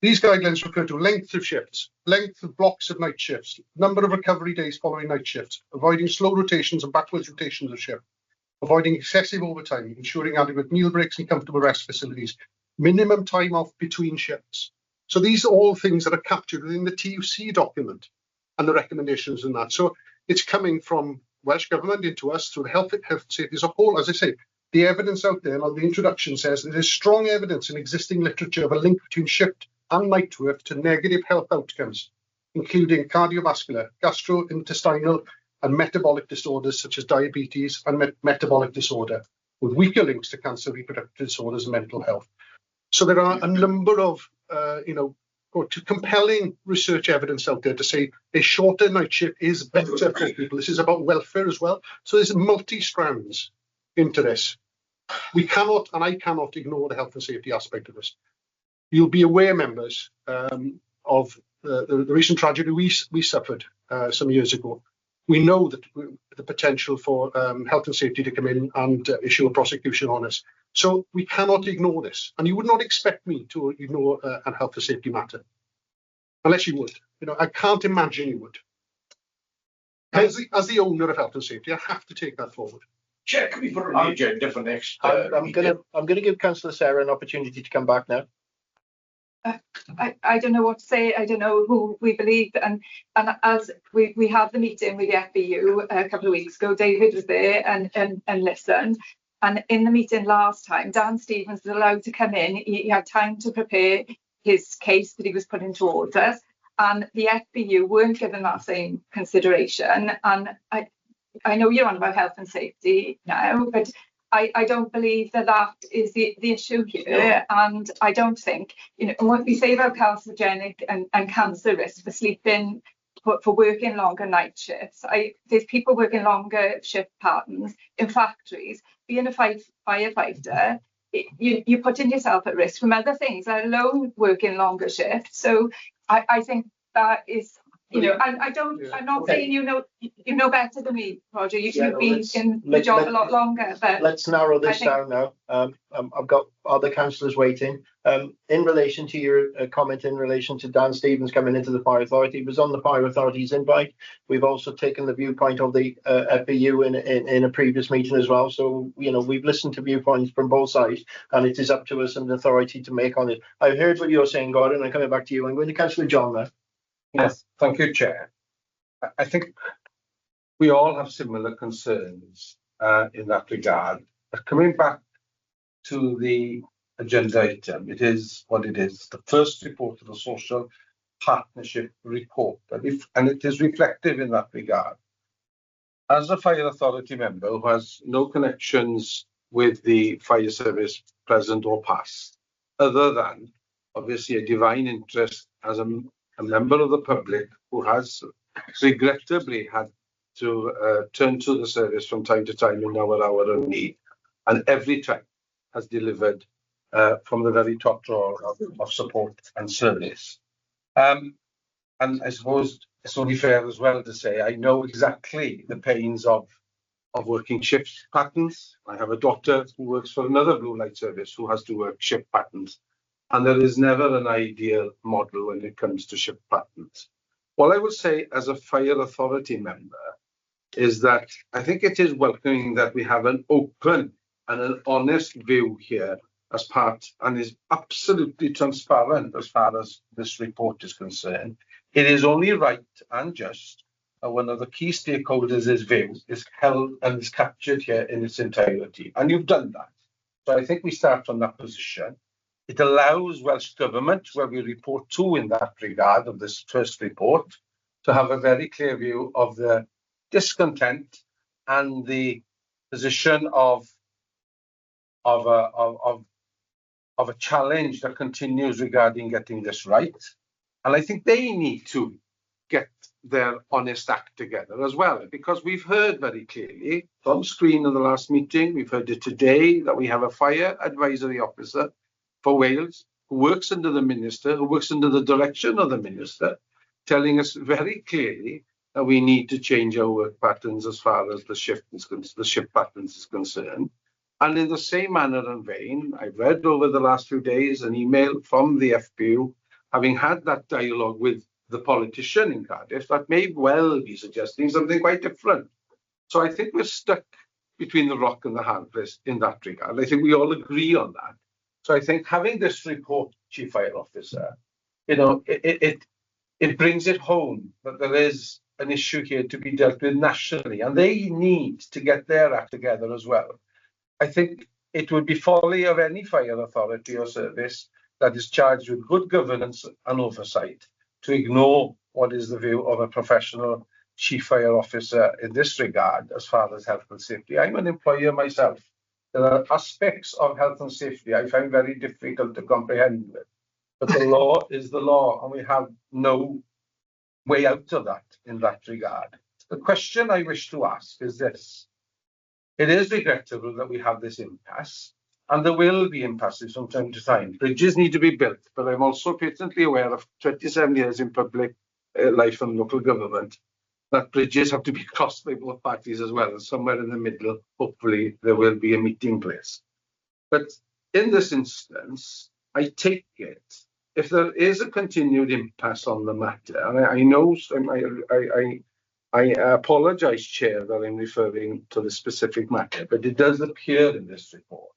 These guidelines refer to length of shifts, length of blocks of night shifts, number of recovery days following night shifts, avoiding slow rotations and backwards rotations of shift, avoiding excessive overtime, ensuring adequate meal breaks and comfortable rest facilities, minimum time off between shifts. So these are all things that are captured within the TUC document and the recommendations in that. So it's coming from Welsh Government into us through the health safety as a whole. As I say, the evidence out there, like the introduction says, there is strong evidence in existing literature of a link between shift and night work to negative health outcomes, including cardiovascular, gastrointestinal, and metabolic disorders such as diabetes and metabolic disorder, with weaker links to cancer, reproductive disorders, and mental health. So there are a number of, compelling research evidence out there to say a shorter night shift is better for people. This is about welfare as well. So there's multi-strands into this. We cannot, and I cannot, ignore the health and safety aspect of this. You'll be aware, members, of the recent tragedy we suffered some years ago. We know that the potential for health and safety to come in and issue a prosecution on us. So we cannot ignore this. And you would not expect me to ignore a health and safety matter. Unless you would. I can't imagine you would. As the owner of health and safety, I have to take that forward. Chair, can we put it on the agenda for next? I'm gonna give Councillor Sarah an opportunity to come back now. I don't know what to say. I don't know who we believe, and as we had the meeting with the FBU a couple of weeks ago, David was there and listened. And in the meeting last time, Dan Stevens was allowed to come in. He had time to prepare his case that he was putting towards us, and the FBU weren't given that same consideration. And I know you're on about health and safety now, but I don't believe that is the issue here. And I don't think, what we say about carcinogenic and cancer risk for sleeping, for working longer night shifts. There's people working longer shift patterns in factories. Being a firefighter, you're putting yourself at risk from other things, let alone working longer shifts. So I think that is, I'm not saying you know better than me, Roger. You've been in the job a lot longer. But let's narrow this down now. I've got other councillors waiting. In relation to your comment in relation to Dan Stevens coming into the Fire Authority, it was on the Fire Authority's invite. We've also taken the viewpoint of the FBU in a previous meeting as well. So, we've listened to viewpoints from both sides, and it is up to us and the authority to make on it. I heard what you're saying, Gordon. I'm coming back to you. I'm going to Councillor John now. Yes, thank you, Chair. I think we all have similar concerns in that regard. But coming back to the agenda item, it is what it is. The first report of the Social Partnership Report, and it is reflective in that regard. As a Fire Authority member who has no connections with the fire service, present or past, other than obviously a divine interest as a member of the public who has regrettably had to turn to the service from time to time in our hour of need, and every time has delivered from the very top drawer of support and service. And I suppose it's only fair as well to say I know exactly the pains of working shift patterns. I have a daughter who works for another blue light service who has to work shift patterns. And there is never an ideal model when it comes to shift patterns. What I would say as a Fire Authority member is that I think it is welcoming that we have an open and an honest view here as part, and is absolutely transparent as far as this report is concerned. It is only right and just that one of the key stakeholders' view is held and is captured here in its entirety. And you've done that. So I think we start from that position. It allows Welsh Government, where we report to in that regard of this first report, to have a very clear view of the discontent and the position of a challenge that continues regarding getting this right. And I think they need to get their honest act together as well, because we've heard very clearly from screen in the last meeting, we've heard it today, that we have a fire advisory officer for Wales, who works under the Minister, who works under the direction of the Minister, telling us very clearly that we need to change our work patterns as far as the shift patterns is concerned. And in the same manner and vein, I've read over the last few days an email from the FBU, having had that dialogue with the politician in Cardiff, that may well be suggesting something quite different. So I think we're stuck between the rock and the hard place in that regard. I think we all agree on that. So I think having this report, Chief Fire Officer, it brings it home that there is an issue here to be dealt with nationally, and they need to get their act together as well. I think it would be folly of any fire authority or service that is charged with good governance and oversight to ignore what is the view of a professional chief fire officer in this regard as far as health and safety. I'm an employer myself. There are aspects of health and safety I find very difficult to comprehend with, but the law is the law, and we have no way out of that in that regard. The question I wish to ask is this. It is regrettable that we have this impasse, and there will be impasses from time to time. Bridges need to be built, but I'm also patently aware of 27 years in public life and local government, that bridges have to be crossed by both parties as well, and somewhere in the middle, hopefully, there will be a meeting place. But in this instance, I take it, if there is a continued impasse on the matter, and I know, I apologise, Chair, that I'm referring to the specific matter, but it does appear in this report.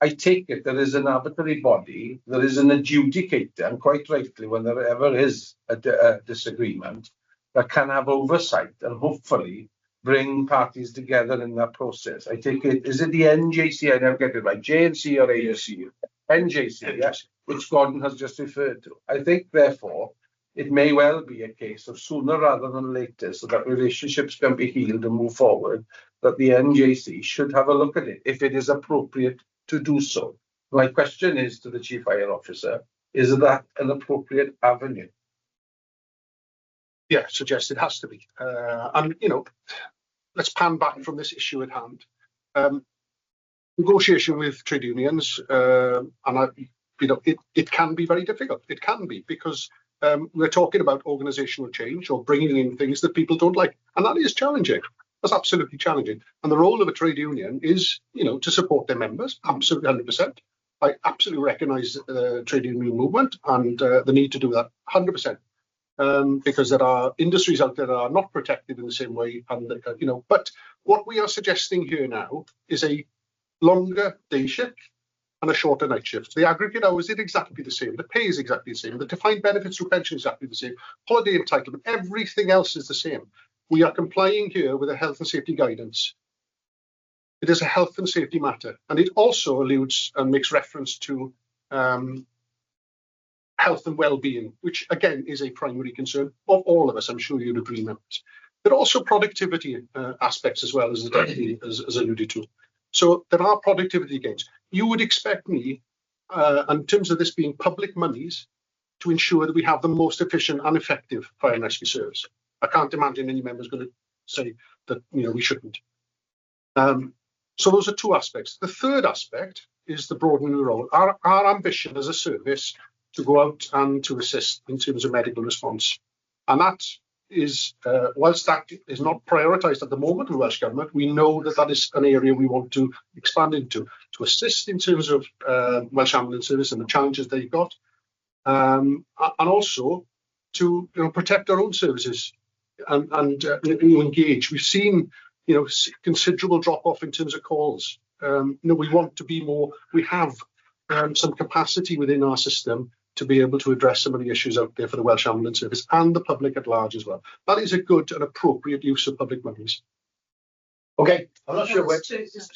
I take it there is an arbitrary body, there is an adjudicator, and quite rightly, when there ever is a disagreement, that can have oversight and hopefully bring parties together in that process. I take it, is it the NJC? I never get it right, JNC or ASC? NJC, yes, which Gordon has just referred to. I think, therefore, it may well be a case of sooner rather than later, so that relationships can be healed and move forward, that the NJC should have a look at it, if it is appropriate to do so. My question is to the Chief Fire Officer, is that an appropriate avenue? Yeah, suggest it has to be. And, you know, let's pan back from this issue at hand. Negotiation with trade unions, it can be very difficult. It can be, because we're talking about organisational change or bringing in things that people don't like. And that is challenging. That's absolutely challenging. And the role of a trade union is, you know, to support their members, absolutely 100%. I absolutely recognise the trade union movement and the need to do that 100%. Because there are industries out there that are not protected in the same way, and you know. But what we are suggesting here now is a longer day shift and a shorter night shift. The aggregate hours is exactly the same. The pay is exactly the same. The defined benefits through pension is exactly the same. Holiday entitlement, everything else is the same. We are complying here with a health and safety guidance. It is a health and safety matter, and it also alludes and makes reference to health and well-being, which again is a primary concern of all of us. I'm sure you'd agree, members. There are also productivity aspects as well, as the deputy has alluded to. So there are productivity gains. You would expect me, in terms of this being public monies, to ensure that we have the most efficient and effective fire and rescue service. I can't imagine any member's going to say that, you know, we shouldn't. So those are two aspects. The third aspect is the broadening of the role. Our ambition as a service to go out and to assist in terms of medical response. And that is, whilst that is not prioritised at the moment in the Welsh Government, we know that that is an area we want to expand into, to assist in terms of Welsh Ambulance Service and the challenges they've got, and also to, you know, protect our own services and engage. We've seen, you know, considerable drop-off in terms of calls. You know, we want to be more, we have some capacity within our system to be able to address some of the issues out there for the Welsh Ambulance Service and the public at large as well. That is a good and appropriate use of public monies. Okay, I'm not sure where.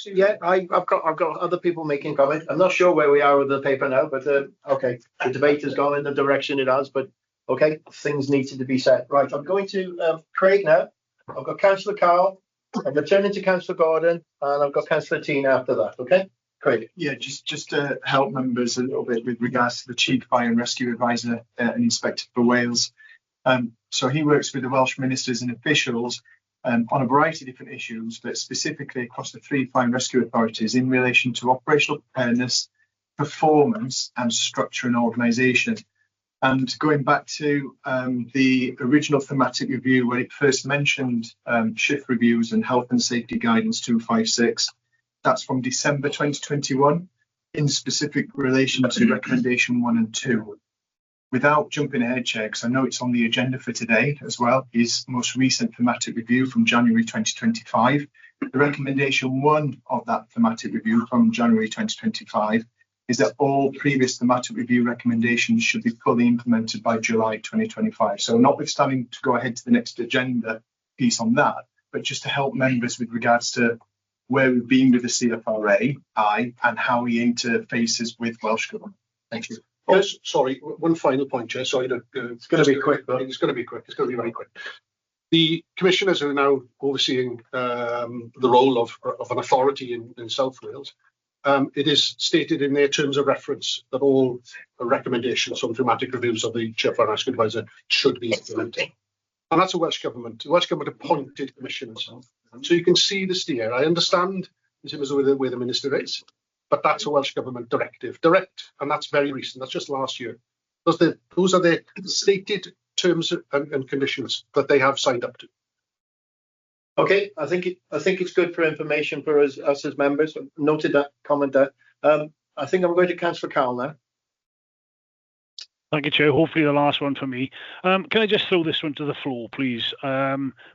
Yeah, I've got other people making comment. I'm not sure where we are with the paper now, but okay, the debate has gone in the direction it has. But okay, things needed to be said. Right, I'm going to Craig now. I've got Councillor Carl. I'm returning to Councillor Gordon, and I've got Councillor Tina after that. Okay. Craig. Yeah, just to help members a little bit with regards to the Chief Fire and Rescue Advisor and Inspector for Wales. So he works with the Welsh ministers and officials on a variety of different issues, but specifically across the 3 fire and rescue authorities in relation to operational preparedness, performance and structure and organisation. And going back to the original thematic review, when it first mentioned shift reviews and health and safety guidance 256, that's from December 2021 in specific relation to recommendation 1 and 2. Without jumping ahead, Chair, because I know it's on the agenda for today as well, is most recent thematic review from January 2025. The recommendation 1 of that thematic review from January 2025 is that all previous thematic review recommendations should be fully implemented by July 2025. So notwithstanding to go ahead to the next agenda piece on that, but just to help members with regards to where we've been with the CFRA, and how he interfaces with Welsh Government. Thank you. Oh, sorry, one final point, Chair. Sorry, it's going to be quick. It's going to be quick. It's going to be very quick. The commissioners are now overseeing the role of an authority in South Wales. It is stated in their terms of reference that all recommendations from thematic reviews of the Chair Foreign Action Advisor should be implemented. And that's a Welsh Government. The Welsh Government appointed commissioners. So you can see the steer. I understand in terms of where the Minister is, but that's a Welsh Government directive. Direct, and that's very recent. That's just last year. Those are the stated terms and conditions that they have signed up to. Okay, I think it's good for information for us as members. Noted that comment there. I think I'm going to Councillor Carroll now. Thank you, Chair. Hopefully the last one for me. Can I just throw this one to the floor, please?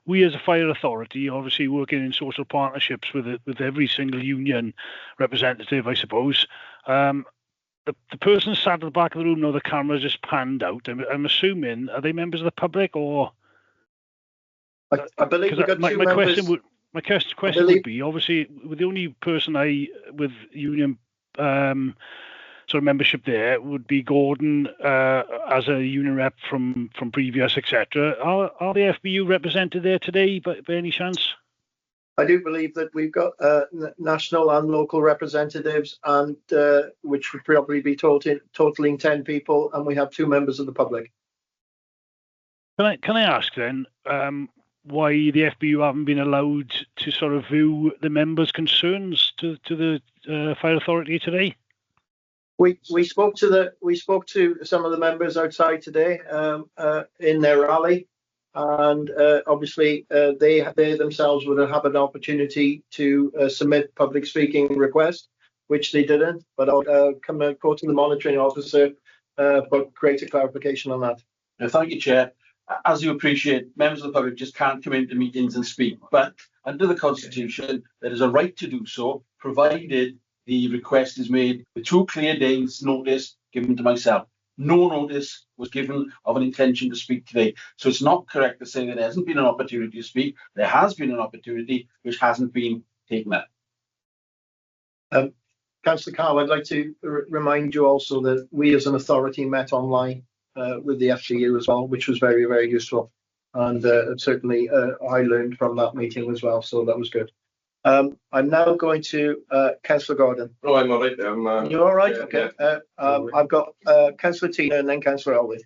We as a fire authority, obviously working in social partnerships with every single union representative, I suppose. The person sat at the back of the room, now the camera just panned out. I'm assuming, are they members of the public or? I believe we've got two members. My question would be, obviously, with the only person with union sort of membership there would be Gordon as a union rep from previous, etc. Are the FBU represented there today by any chance? I do believe that we've got national and local representatives, and which would probably be totaling 10 people, and we have 2 members of the public. Can I ask then why the FBU haven't been allowed to sort of view the members' concerns to the fire authority today? We spoke to some of the members outside today in their rally, and obviously they themselves would have an opportunity to submit public speaking request, which they didn't. But I'll go to the monitoring officer for greater clarification on that. Thank you, Chair. As you appreciate, members of the public just can't come into meetings and speak, but under the Constitution, there is a right to do so, provided the request is made with 2 clear days' notice given to myself. No notice was given of an intention to speak today. So it's not correct to say that there hasn't been an opportunity to speak. There has been an opportunity which hasn't been taken up. Councillor Carr, I'd like to remind you also that we as an authority met online with the FCU as well, which was very, very useful. And certainly I learned from that meeting as well, so that was good. I'm now going to Councillor Gordon. Oh, I'm all right. You're all right? Yeah, okay. Yeah. I've got Councillor Tina and then Councillor Elwood.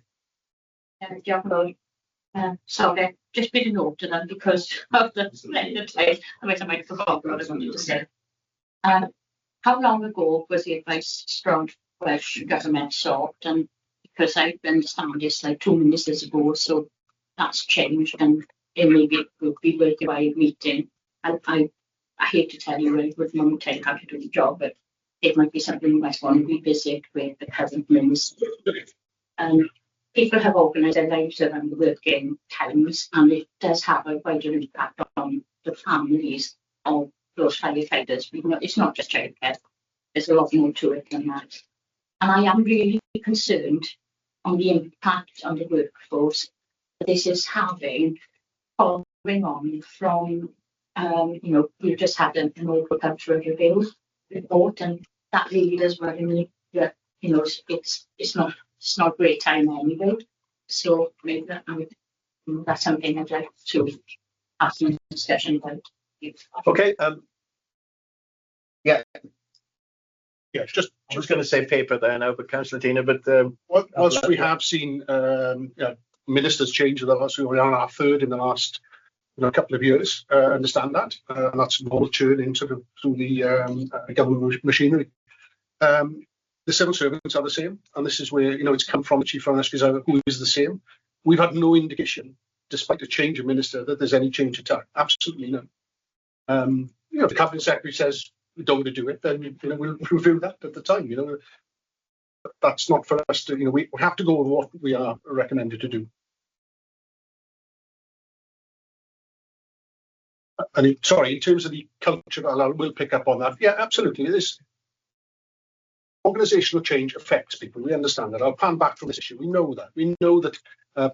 Sorry, just made a note of that because of the splendid time. I might forgot what I wanted to say. How long ago was the advice from Welsh Government sought? And because I understand it's like 2 ministers ago, so that's changed, and it maybe would be worth a while meeting. And I hate to tell you, it would not tell you how to do the job, but it might be something you might want to revisit with the current minister. People have organised their lives around the working times, and it does have a wider impact on the families of those firefighters. It's not just childcare, there's a lot more to it than that. And I am really concerned on the impact on the workforce that this is having, following on from we've just had an agricultural review report, and that really does worry me that, it's not a great time anyway. So maybe that's something I'd like to have some discussion about. Okay. Yeah. Yeah, just I was going to say paper there now, but Councillor Tina, but whilst we have seen ministers change in the last, we are on our third in the last couple of years, understand that, and that's normal churn into through the government machinery. The civil servants are the same, and this is where it's come from the Chief Foreign Officer, who is the same. We've had no indication, despite a change of minister, that there's any change at all. Absolutely none. If the Cabinet Secretary says we don't want to do it, then we'll review that at the time. But that's not for us to. We have to go with what we are recommended to do. And in terms of the culture, I will pick up on that. Yeah, absolutely. This organisational change affects people. We understand that. I'll pan back from this issue. We know that. We know that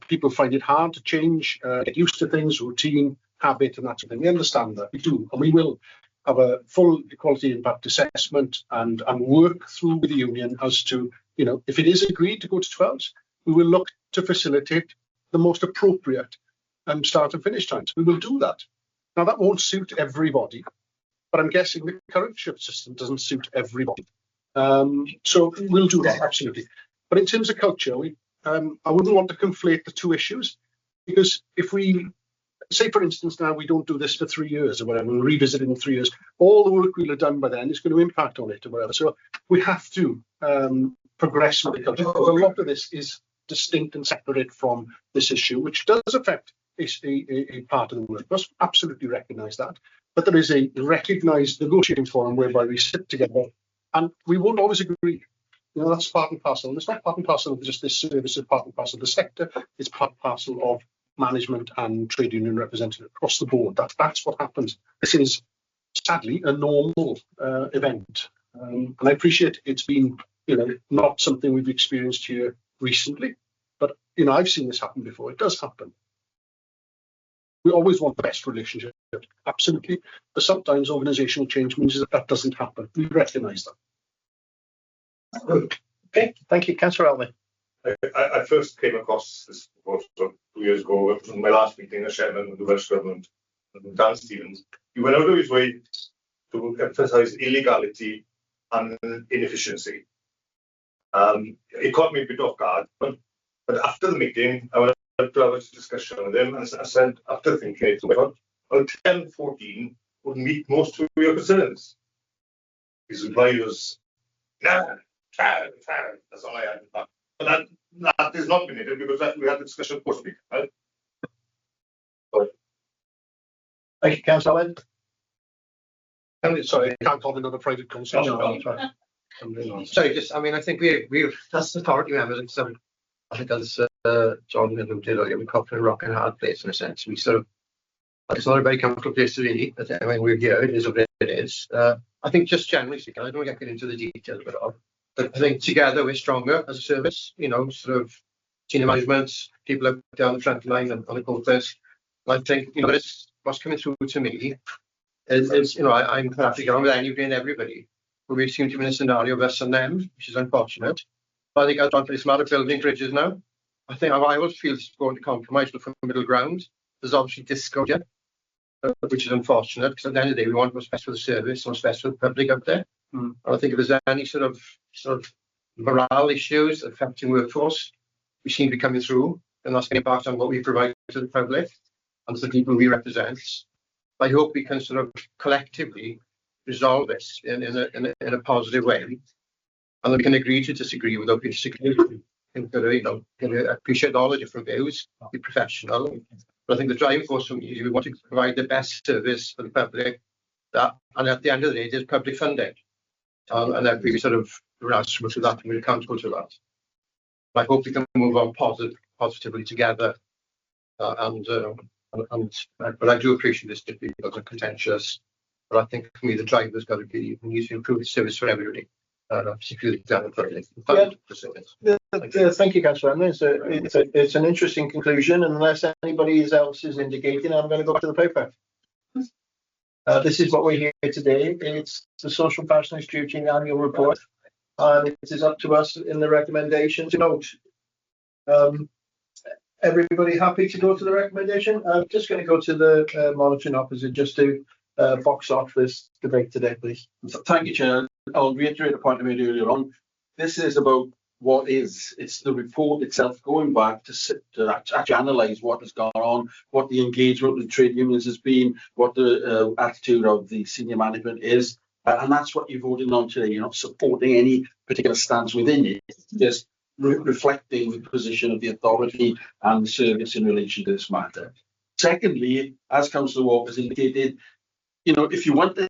people find it hard to change, get used to things, routine, habit, and that sort of thing. We understand that. We do, and we will have a full equality impact assessment and work through with the union as to, if it is agreed to go to 12s, we will look to facilitate the most appropriate start and finish times. We will do that. Now, that won't suit everybody, but I'm guessing the current shift system doesn't suit everybody. So we'll do that, absolutely. But in terms of culture, I wouldn't want to conflate the two issues, because if we say, for instance, now we don't do this for 3 years or whatever, we'll revisit it in 3 years, all the work we'll have done by then is going to impact on it or whatever. So we have to progress with the culture, because a lot of this is distinct and separate from this issue, which does affect a part of the work. Let's absolutely recognise that. But there is a recognised negotiating forum whereby we sit together and we won't always agree. That's part and parcel. And it's not part and parcel of just this service, it's part and parcel of the sector, it's part and parcel of management and trade union representative across the board. That's what happens. This is sadly a normal event. And I appreciate it's been, not something we've experienced here recently, but I've seen this happen before. It does happen. We always want the best relationship, absolutely. But sometimes organisational change means that doesn't happen. We recognise that. Okay, thank you, Councillor Elmy. I first came across this proposal 2 years ago in my last meeting as chairman of the Welsh Government, Dan Stevens. He went out of his way to emphasise illegality and inefficiency. It caught me a bit off guard, but after the meeting, I went to have a discussion with him, and I said, after thinking it over, 10-14 would meet most of your concerns. His reply was, nah, that's all I had. But that has not been needed, because we had the discussion post-meeting, right? Thank you, Councillor Lynn. Sorry, I can't comment on the private conversation. Sorry, I think we've that's authority members, and some, I think as John alluded earlier, we come from a rock and hard place in a sense. We sort of, it's not a very comfortable place to be. When we're here, it is what it is. I think just generally speaking, I don't want to get into the details of it all, but I think together we're stronger as a service, sort of senior management, people up down the front line and on the courses. I think, what's coming through to me is I'm happy to get on with anybody and everybody. But we seem to be in a scenario of us and them, which is unfortunate. But I think as it's a matter of building bridges now. I think I always feel it's going to compromise, look for a middle ground. There's obviously discord, which is unfortunate, because at the end of the day, we want what's best for the service and what's best for the public out there. And I think if there's any sort of morale issues affecting workforce, we seem to be coming through, and that's going to impact on what we provide to the public and to the people we represent. I hope we can sort of collectively resolve this in a positive way, and that we can agree to disagree without being disagreeable. I appreciate all the different views, be professional, but I think the driving force for me is we want to provide the best service for the public, and at the end of the day, there's public funding, and that we sort of responsible to that, and we're accountable to that. I hope we can move on positively together, but I do appreciate this to be contentious. But I think for me, the driver's got to be, we need to improve the service for everybody, particularly down the public. Thank you, Councillor. It's an interesting conclusion, and unless anybody else is indicating, I'm going to go to the paper. This is what we're here today. It's the Social Personage Duty Annual Report, and it is up to us in the recommendation to note. Everybody happy to go to the recommendation? I'm just going to go to the monitoring officer just to box off this debate today, please. Thank you, Chair. I'll reiterate a point I made earlier on. This is about what is. It's the report itself going back to actually analyse what has gone on, what the engagement with the trade unions has been, what the attitude of the senior management is. And that's what you're voting on today. You're not supporting any particular stance within it. It's just reflecting the position of the authority and the service in relation to this matter. Secondly, as Councillor Walker has indicated, if you want to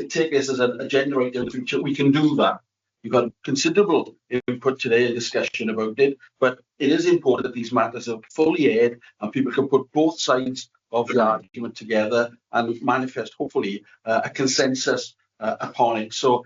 take this as an agenda item in the future, we can do that. You've got considerable input today and discussion about it, but it is important that these matters are fully aired and people can put both sides of the argument together and manifest, hopefully, a consensus upon it. So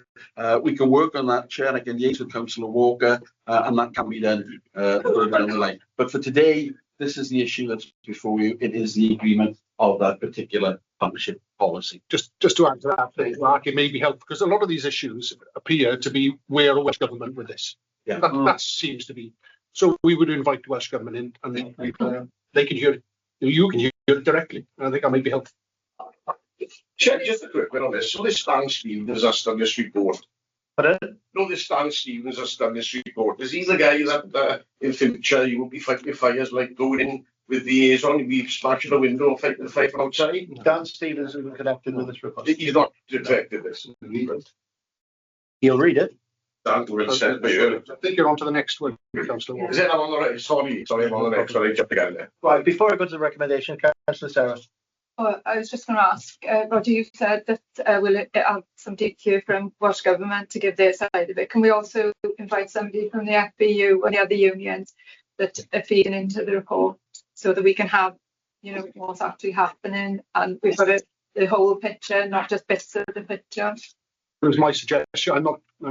we can work on that, Chair, and I can liaise with Councillor Walker, and that can be done further down the line. But for today, this is the issue that's before you. It is the agreement of that particular partnership policy. Just to add to that, Mark, it may be helpful because a lot of these issues appear to be where the Welsh Government with this. Yeah. That seems to be. So we would invite the Welsh Government in and they can hear it. You can hear it directly. I think that might be helpful. Chair, just a quick one on this. So this Stan Stevens has done this report. No, this Stan Stevens has done this report. Is he the guy that in future you will be fighting fires, like going in with the ears on, you'll be smashing a window and fighting the fire from outside? Dan Stevens isn't connected with this report. He's not detected this. He'll read it. Dan will send me. I think you're on to the next one, Councillor. Is it I'm on the right? Sorry, I'm on the next. Sorry, jumped again there. Right, before I go to the recommendation, Councillor Sarah. Oh, I was just going to ask, Roger, you said that we'll have somebody here from Welsh Government to give their side of it. Can we also invite somebody from the FBU or the other unions that are feeding into the report so that we can have, you know, what's actually happening and we've got the whole picture, not just bits of the picture? It was my suggestion. I'm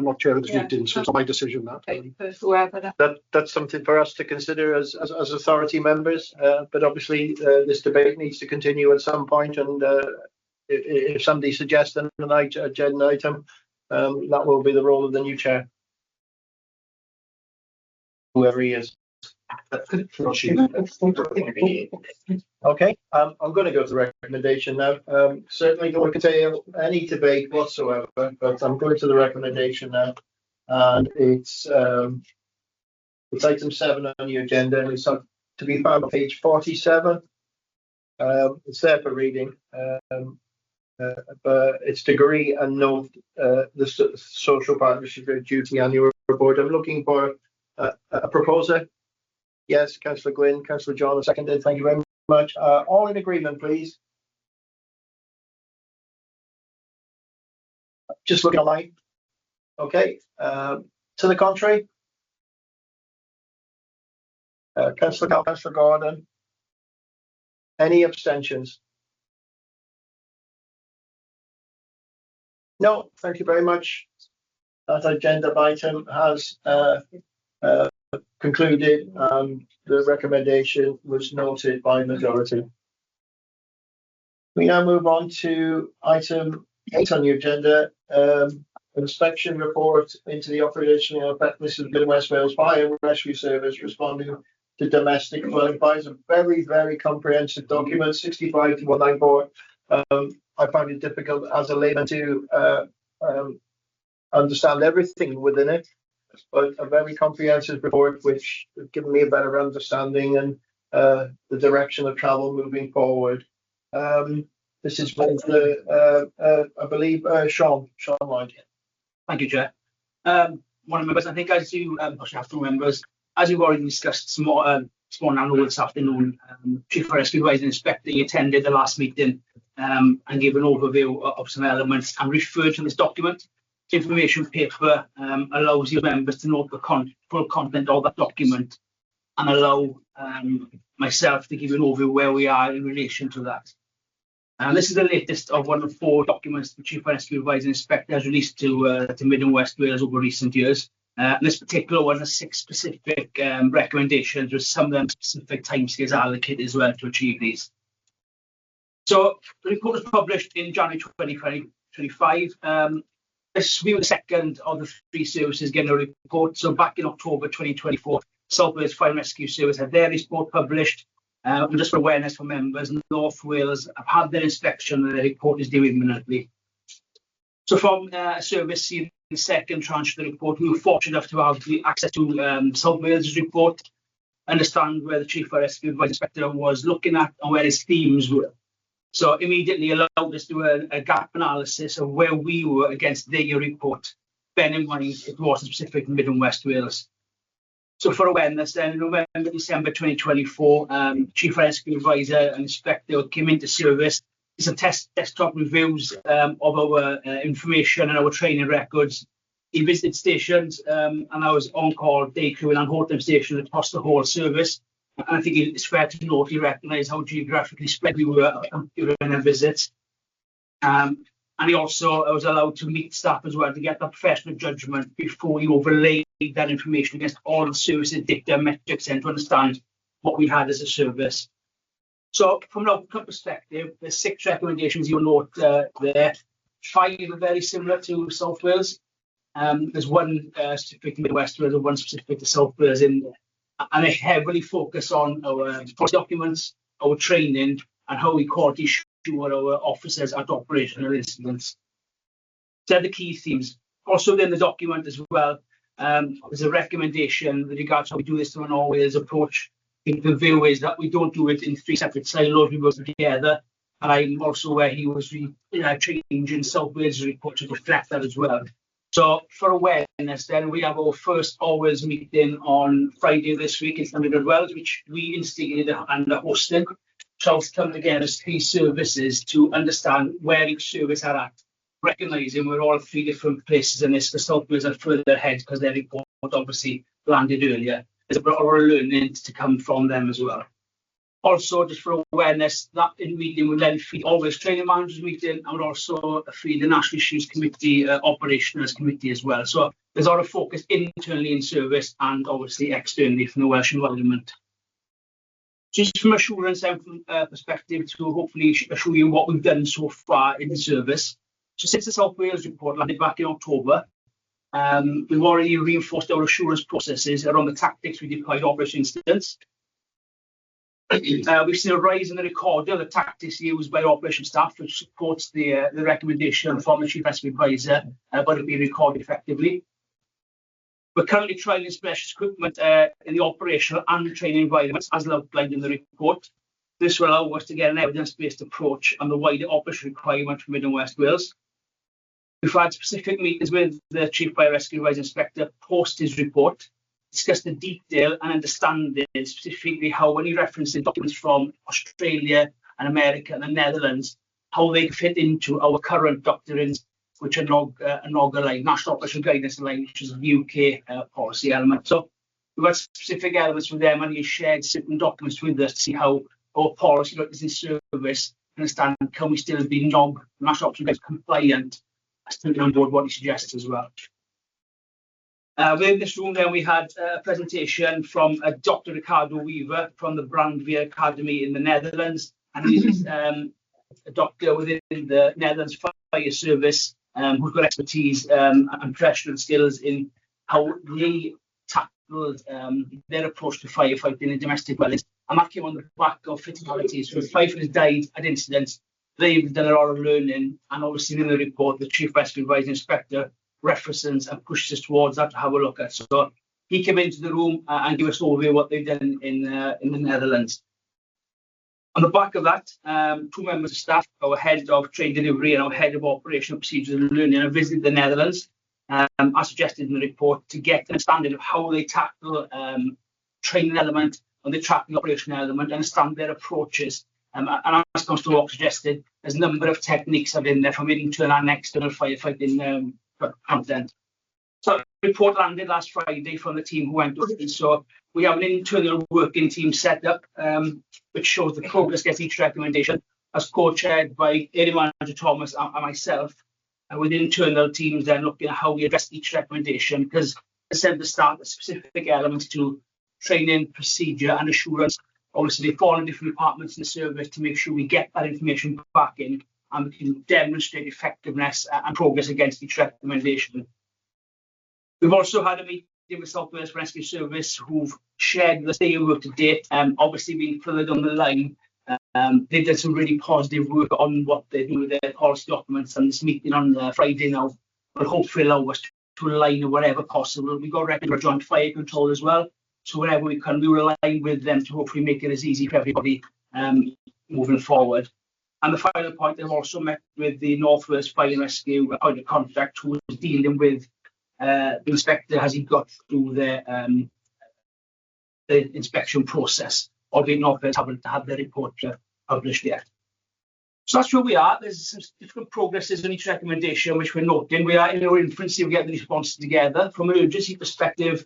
not chair of this meeting, so it's my decision that. Okay, for whoever That's something for us to consider as authority members. But obviously, this debate needs to continue at some point. And if somebody suggests an agenda item, that will be the role of the new chair, whoever he is. Okay, I'm going to go to the recommendation now. Certainly don't continue any debate whatsoever, but I'm going to the recommendation now, and it's item 7 on the agenda, and it's to be found on page 47. It's there for reading, but it's to agree and note the social partnership duty annual report. I'm looking for a proposer. Yes, Councillor Gwynn, Councillor John, seconded. Thank you very much. All in agreement, please. Just looking online. Okay. To the contrary. Councillor Cal, Councillor Gordon. Any abstentions? No, thank you very much. That agenda item has concluded, and the recommendation was noted by majority. We now move on to item 8 on the agenda, inspection report into the operational effectiveness of the West Wales Fire and Rescue Service responding to domestic flood fires. A very, very comprehensive document, 65 to 194. I found it difficult as a layman to understand everything within it, but a very comprehensive report which has given me a better understanding and the direction of travel moving forward. This is with I believe Sean Lloyd. Thank you, Chair. One of members, I think as you have two members, as you've already discussed small now this afternoon, Chief Rescue Advisor Inspector attended the last meeting and gave an overview of some elements and referred to this document. Information paper allows your members to note the full content of that document and allow myself to give you an overview where we are in relation to that. This is the latest of one of 4 documents the Chief Rescue Advisor Inspector has released to Mid and West Wales over recent years. This particular one has 6 specific recommendations with some of them specific timescales allocated as well to achieve these. So the report was published in January 2025. This will be the second of the 3 services getting a report. So back in October 2024, South Wales Fire and Rescue Service had their report published. And just for awareness for members, North Wales have had their inspection and their report is due imminently. So from a service seeing the second tranche of the report, we were fortunate enough to have the access to South Wales' report, understand where the Chief Fire Rescue Advisor Inspector was looking at and where his themes were. So immediately allowed us to do a gap analysis of where we were against their report, bearing in mind it was specific Mid and West Wales. So for awareness then, in November, December 2024, Chief Rescue Advisor and Inspector came into service. Did some desktop reviews of our information and our training records. He visited stations and I was on call, day crew and Horton station across the whole service. And I think it's fair to note he recognised how geographically spread we were during our visits. And he also was allowed to meet staff as well to get that professional judgment before he overlaid that information against all the services, data, metrics, and to understand what we had as a service. So from an outcome perspective, there's 6 recommendations you'll note there. 5 are very similar to South Wales. There's one specific to West Wales and one specific to South Wales in there. And they heavily focus on our policy documents, our training, and how we quality assure our officers at operational incidents. They're the key themes. Also within the document as well, there's a recommendation with regards to how we do this to an all-Wales approach. I think the view is that we don't do it in 3 separate silos, we work together. And I'm also where he was changing South Wales report to reflect that as well. So for awareness, then we have our first all-Wales meeting on Friday this week in Awdurdod Wells, which we instigated and are hosting. So to come together as 3 services to understand where each service are at, recognising we're all 3 different places in this. The South Wales are further ahead because their report obviously landed earlier. There's a lot of learning to come from them as well. Also, just for awareness, that in meeting will then feed all-Wales training managers meeting and would also feed the National Issues Committee Operationals Committee as well. So there's a lot of focus internally in service and obviously externally from the Welsh Environment. Just from assurance perspective to hopefully assure you what we've done so far in the service. So since the South Wales report landed back in October, we've already reinforced our assurance processes around the tactics we deployed operation incidents. We've seen a rise in the recorder of the tactics used by operation staff, which supports the recommendation from the Chief Rescue Advisor about it being recorded effectively. We're currently trialling specialist equipment in the operational and training environments, as outlined in the report. This will allow us to get an evidence-based approach on the wider operation requirement for Mid and West Wales. We've had specific meetings with the Chief Fire Rescue Advisor Inspector post his report, discuss the detail and understanding specifically how when he references documents from Australia and America and the Netherlands, how they fit into our current doctrines, which are NOGA line, National Operational Guidance line, which is a UK policy element. So we've had specific elements with them and he shared certain documents with us to see how our policy is in service, understand can we still be NOG, National Operational Guidance compliant, still on board what he suggests as well. Within this room then we had a presentation from Dr. Ricardo Weaver from the Brandweer Academy in the Netherlands, and he's a doctor within the Netherlands Fire Service who's got expertise and professional skills in how they tackled their approach to firefighting in domestic violence. And that came on the back of fatalities. So firefighters died at incidents. They've done a lot of learning, and obviously in the report the Chief Rescue Advisor Inspector references and pushes us towards that to have a look at. So he came into the room and gave us an overview of what they've done in the Netherlands. On the back of that, 2 members of staff, our head of training delivery and our head of operational procedures and learning, have visited the Netherlands, as suggested in the report, to get an understanding of how they tackle training element and the tracking operational element, understand their approaches. And as Constable Walk suggested, there's a number of techniques that are in there from internal and external firefighting content. So the report landed last Friday from the team who went over it. So we have an internal working team set up, which shows the progress against each recommendation, as co-chaired by Area Manager Thomas and myself, with internal teams then looking at how we address each recommendation, because as I said at the start, the specific elements to training, procedure and assurance, obviously they fall in different departments in the service to make sure we get that information back in and we can demonstrate effectiveness and progress against each recommendation. We've also had a meeting with South Wales Rescue Service who've shared the their work to date. Obviously being further down the line, they've done some really positive work on what they do with their policy documents, and this meeting on Friday now will hopefully allow us to align wherever possible. We've got regular joint fire control as well, so wherever we can, we will align with them to hopefully make it as easy for everybody moving forward. And the final point, they've also met with the North Wales Fire and Rescue point of contact who is dealing with the inspector as he got through the inspection process, albeit North Wales haven't had their report published yet. So that's where we are. There's some different progresses on each recommendation which we're noting. We are in our infancy of getting the responses together. From an urgency perspective,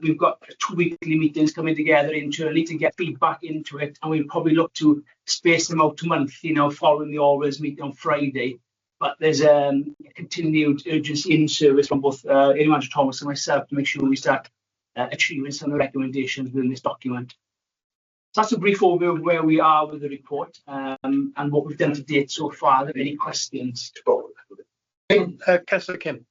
we've got 2 weekly meetings coming together internally to get feedback into it, and we'll probably look to space them out a month, following the All-Wales meeting on Friday. But there's a continued urgency in service from both Area Manager Thomas and myself to make sure we start achieving some of the recommendations within this document. that's a brief overview of where we are with the report and what we've done to date so far. Are there any questions? Councillor Kim.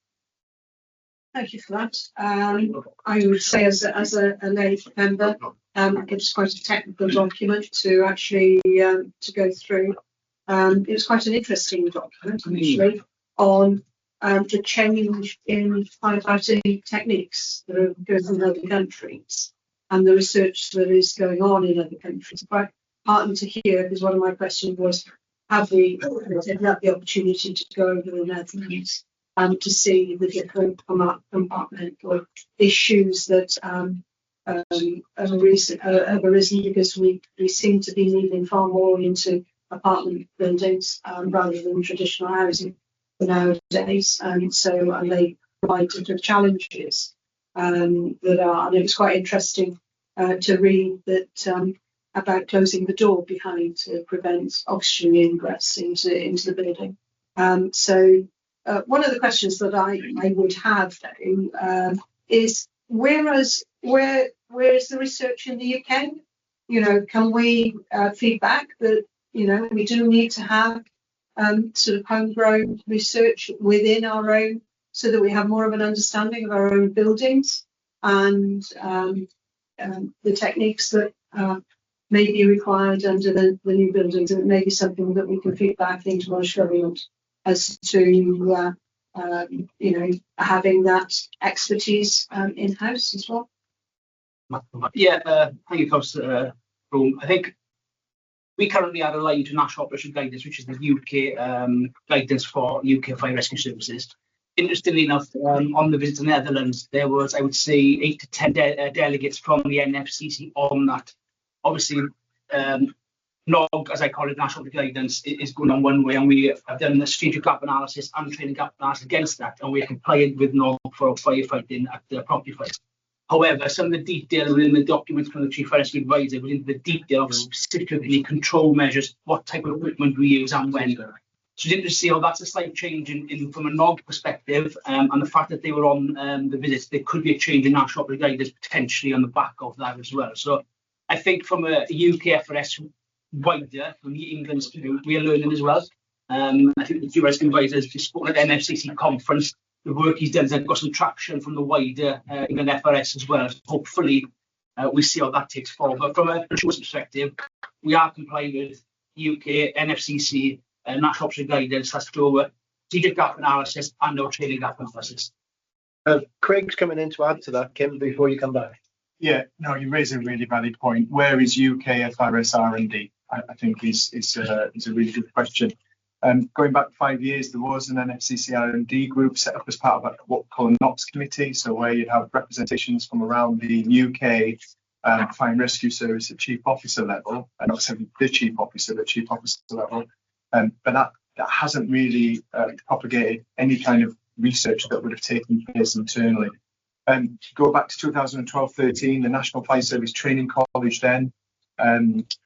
Thank you for that. I would say as a lay member, it's quite a technical document to actually to go through. It was quite an interesting document actually on the change in firefighting techniques that are going on in other countries and the research that is going on in other countries. Quite heartened to hear, because one of my questions was, have we taken up the opportunity to go over the Netherlands to see the different compartmental issues that have arisen, because we seem to be moving far more into apartment buildings rather than traditional housing nowadays, and they provide different challenges that are, and it was quite interesting to read that about closing the door behind to prevent oxygen ingress into the building. One of the questions that I would have though is where's the research in the UK? You know, can we feedback that, you know, we do need to have sort of homegrown research within our own, so that we have more of an understanding of our own buildings and the techniques that may be required under the new buildings. And it may be something that we can feed back into Welsh Government as to, you know, having that expertise in-house as well. Yeah, thank you, Councillor Broome. I think we currently are aligned to National Operation Guidance, which is the UK guidance for UK fire rescue services. Interestingly enough, on the visit to the Netherlands, there was, I would say, 8 to 10 delegates from the NFCC on that. Obviously, NOG, as I call it, National Guidance, is going on one way, and we have done the strategic gap analysis and training gap analysis against that, and we're compliant with NOG for firefighting at the property fires. However, some of the detail within the documents from the Chief Fire Rescue Advisor was into the detail of specifically control measures, what type of equipment we use and when. So it's interesting to see how that's a slight change in from a NOG perspective, and the fact that they were on the visits, there could be a change in National Operating Guidance potentially on the back of that as well. So I think from a UK FRS wider, from the England's view, we are learning as well. I think the Chief Rescue Advisor has just spoken at the NFCC conference. The work he's done has got some traction from the wider England FRS as well. Hopefully, we see how that takes forward. But from a insurance perspective, we are complying with UK, NFCC, National Operating Guidance, that's to do with strategic gap analysis and our training gap analysis. Craig's coming in to add to that, Kim, before you come back. Yeah, no, you raise a really valid point. Where is UK FRS R&D? I think is a really good question. Going back 5 years, there was an NFCC R&D group set up as part of what we call a NOPS committee, so where you'd have representations from around the UK Fire and Rescue Service at Chief Officer level, and not necessarily the Chief Officer, but Chief Officer level. But that hasn't really propagated any kind of research that would have taken place internally. Go back to 2012-13, the National Fire Service Training College then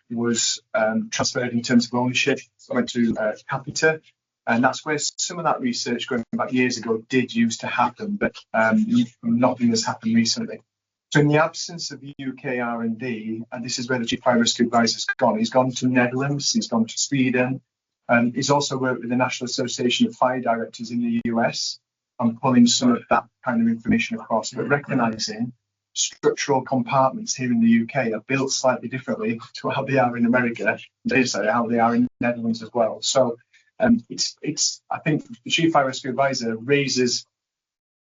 was transferred in terms of ownership, went to Capita, and that's where some of that research going back years ago did used to happen, but nothing has happened recently. So in the absence of UK R&D, and this is where the Chief Fire Rescue Advisor's gone, he's gone to Netherlands, he's gone to Sweden, and he's also worked with the National Association of Fire Directors in the US and pulling some of that kind of information across, but recognising structural compartments here in the UK are built slightly differently to how they are in America, how they are in the Netherlands as well. So it's I think the Chief Fire Rescue Advisor raises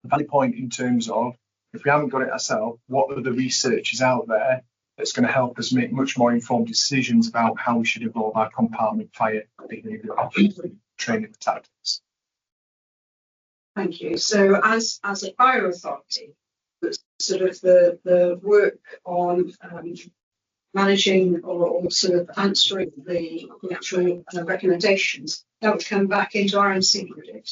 a valid point in terms of, if we haven't got it ourselves, what are the research out there that's going to help us make much more informed decisions about how we should evolve our compartment fire behaviour training tactics. Thank you. So as a fire authority, sort of the work on managing or sort of answering the actual recommendations, that would come back into RMC, would it?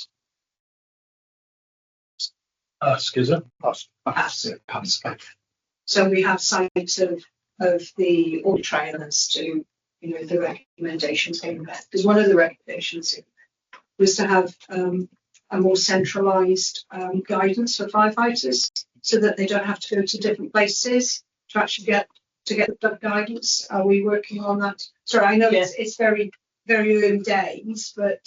Ask, is it? Ask. So we have sight of the audit trail as to, you know, the recommendations came back. Because one of the recommendations was to have a more centralised guidance for firefighters, so that they don't have to go to different places to actually get to get the guidance? Are we working on that? Sorry, I know it's very, very early days, but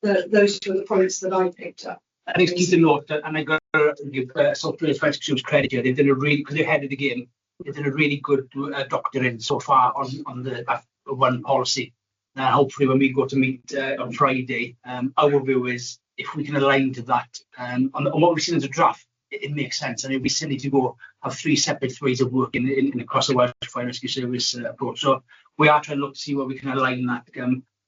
those two are the points that I picked up. I think it's key to note that, and I got to give Software Rescue credit here. They've done a really, because they're ahead of the game, they've done a really good doctoring so far on that one policy. Hopefully, when we go to meet on Friday, our view is if we can align to that, on what we've seen as a draft, it makes sense, and it'd be silly to go have three separate ways of working across the Welsh Fire Rescue Service approach. So we are trying to look to see where we can align that.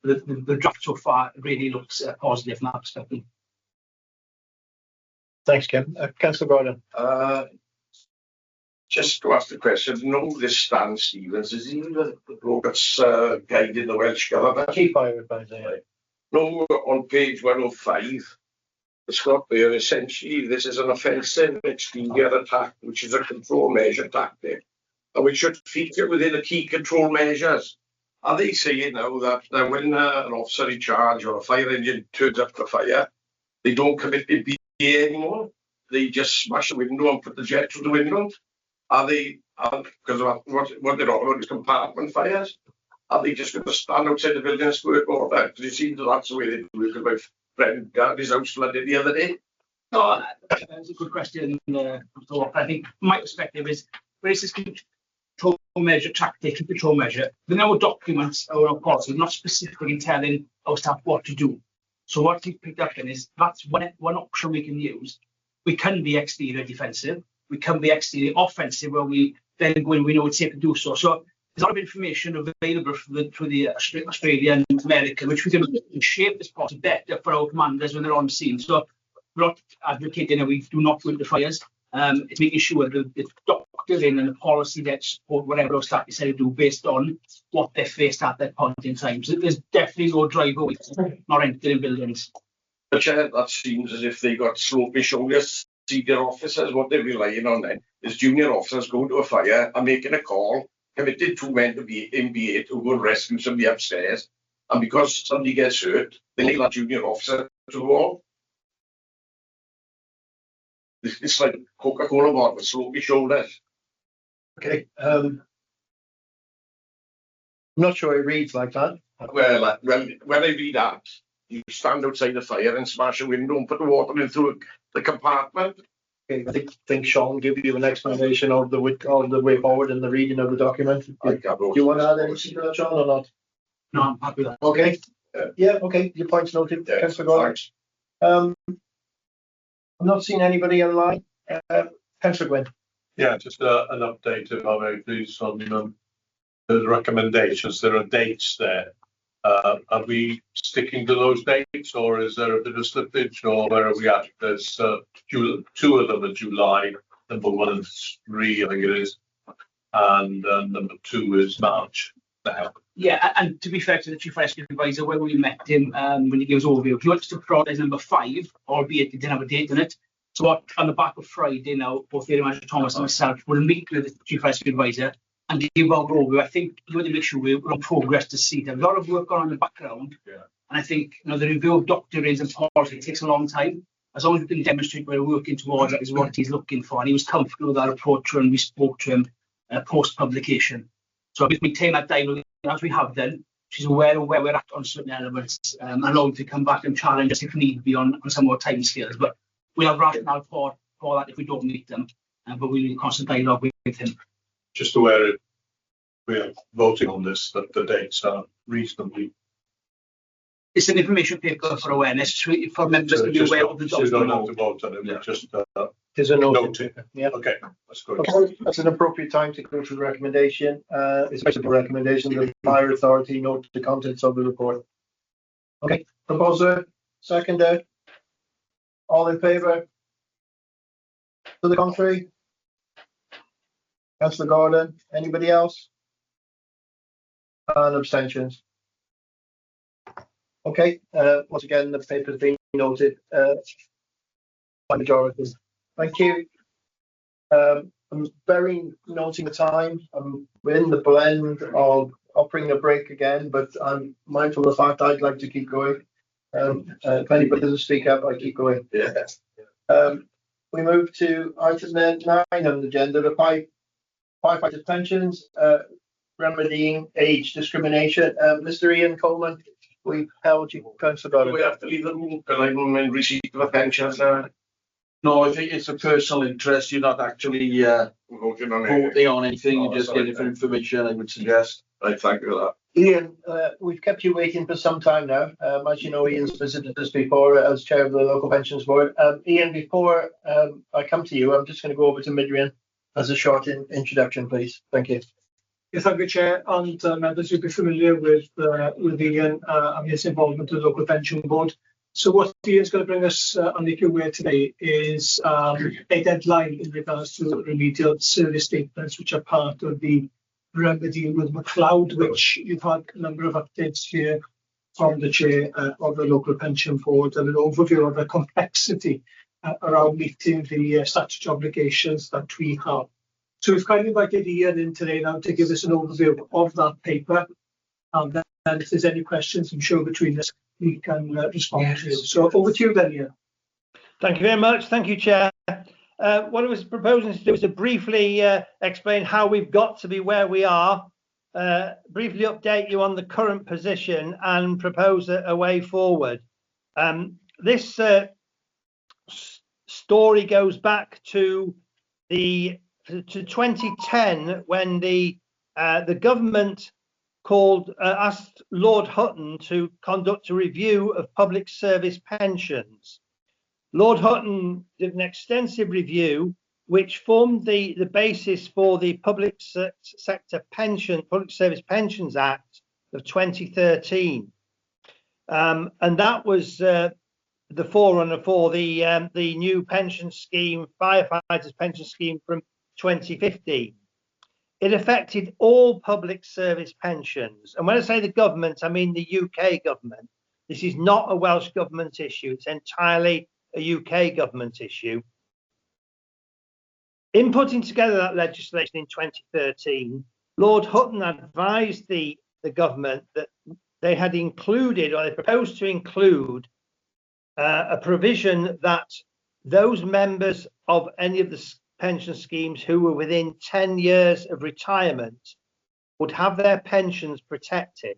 The draft so far really looks positive from that perspective. Thanks, Kim. Councillor Gordon. Just to ask the question, no, this Stan Stevens, is he the bloke that's guiding the Welsh Government? Chief Fire Advisor, yeah. No, on page 105, it's got there, essentially, this is an offensive exterior attack, which is a control measure tactic, and which should feature within the key control measures. Are they saying now that when an officer in charge or a fire engine turns up the fire, they don't commit the BA anymore? They just smash the window and put the jet through the window? Are they, because what they're talking about is compartment fires, are they just going to stand outside the building and squirt water? Because it seems that's the way they do it, because my friend got his house flooded the other day. No, that's a good question. I think my perspective is, where is this control measure, tactic, control measure? There are no documents or no policy, not specific in telling our staff what to do. So what we picked up in is that's one option we can use. We can be exterior defensive. We can be exterior offensive, where we then go in, we know it's safe to do so. So there's a lot of information available through the Australia and America, which we can shape this process better for our commanders when they're on scene. So we're not advocating that we do not go into fires. It's making sure that the doctrine and the policy that support whatever our staff decide to do based on what they faced at that point in time. So there's definitely no drive away, not entering buildings. But Chair, that seems as if they got slopey shoulders. Senior officers, what they're relying on then is junior officers going to a fire and making a call, committed two men to be in B8 to go and rescue somebody upstairs, and because somebody gets hurt, they nail that junior officer to the wall. It's like Coca-Cola bottle with slopey shoulders. Okay. I'm not sure it reads like that. Well, when I read that, you stand outside the fire and smash a window and put the water in through the compartment. Okay, I think Sean give you an explanation of the way forward in the reading of the document. Do you want to add anything to that, Sean, or not? No, I'm happy with that. Okay. Yeah, okay. Your point's noted. Councillor Gordon. I'm not seeing anybody online. Councillor Gwynn. Yeah, just an update, if I may, please, on the recommendations. There are dates there. Are we sticking to those dates, or is there a bit of slippage, or where are we at? There's two of them are July, number 1 and 3, I think it is, and number 2 is March. Yeah, and to be fair to the Chief Rescue Advisor, when we met him, when he gave us overview, he wants to prioritize number 5, albeit he didn't have a date on it. So what, on the back of Friday now, both Area Manager Thomas and myself will meet with the Chief Rescue Advisor and give our overview. I think we want to make sure we're on progress to see. There's a lot of work on in the background, and I think the review of doctrines and policy takes a long time. As long as we can demonstrate we're working towards that is what he's looking for, and he was comfortable with our approach when we spoke to him post-publication. So we maintain that dialogue as we have done. She's aware of where we're at on certain elements, allowed to come back and challenge us if need be on some more time scales. But we'll have rationale for that if we don't meet them, but we'll be in constant dialogue with him. Just aware we're voting on this, that the dates are reasonably. It's an information paper for awareness for members to be aware of the document. So you don't have to vote on it, yeah. Just there's a note. Yeah. Okay, that's good. Okay. That's an appropriate time to go through the recommendation. Especially the recommendation that the Fire Authority note the contents of the report. Okay, proposer, seconder. All in favour? To the contrary? Councillor Gordon, anybody else? And abstentions. Okay, once again, the paper's been noted by majority. Thank you. I'm very noting the time. We're in the blend of offering a break again, but I'm mindful of the fact I'd like to keep going. If anybody doesn't speak up, I keep going. Yeah. We move to item 9 on the agenda, the firefighters' pensions, remedying age discrimination. Mr. Ian Coleman, we've held you, Councillor Gordon. We have to leave the room, can I in receipt of a pension, No, I think it's a personal interest. You're not actually voting on anything. You're just getting for information, I would suggest. Right, thank you for that. Ian, we've kept you waiting for some time now. As you know, Ian's visited us before as chair of the local pensions board. Ian, before I come to you, I'm just going to go over to Midrian as a short introduction, please. Thank you. Yes, thank you, Chair, and members, you'll be familiar with Ian and his involvement with the local pension board. So what Ian's going to bring us on the way today is a deadline in regards to remedial service statements, which are part of the remedy with MAWW, which you've had a number of updates here from the chair of the local pension board and an overview of the complexity around meeting the statutory obligations that we have. So we've kindly invited Ian in today now to give us an overview of that paper. And then if there's any questions, I'm sure between us we can respond to. So over to you then, Ian. Thank you very much. Thank you, Chair. What I was proposing to do is to briefly explain how we've got to be where we are, briefly update you on the current position and propose a way forward. This story goes back to 2010 when the government asked Lord Hutton to conduct a review of public service pensions. Lord Hutton did an extensive review which formed the basis for the Public Service Pensions Act of 2013. And that was the forerunner for the new pension scheme, firefighters pension scheme from 2015. It affected all public service pensions. And when I say the government, I mean the UK government. This is not a Welsh government issue. It's entirely a UK government issue. In putting together that legislation in 2013, Lord Hutton advised the government that they had included, or they proposed to include, a provision that those members of any of the pension schemes who were within 10 years of retirement would have their pensions protected.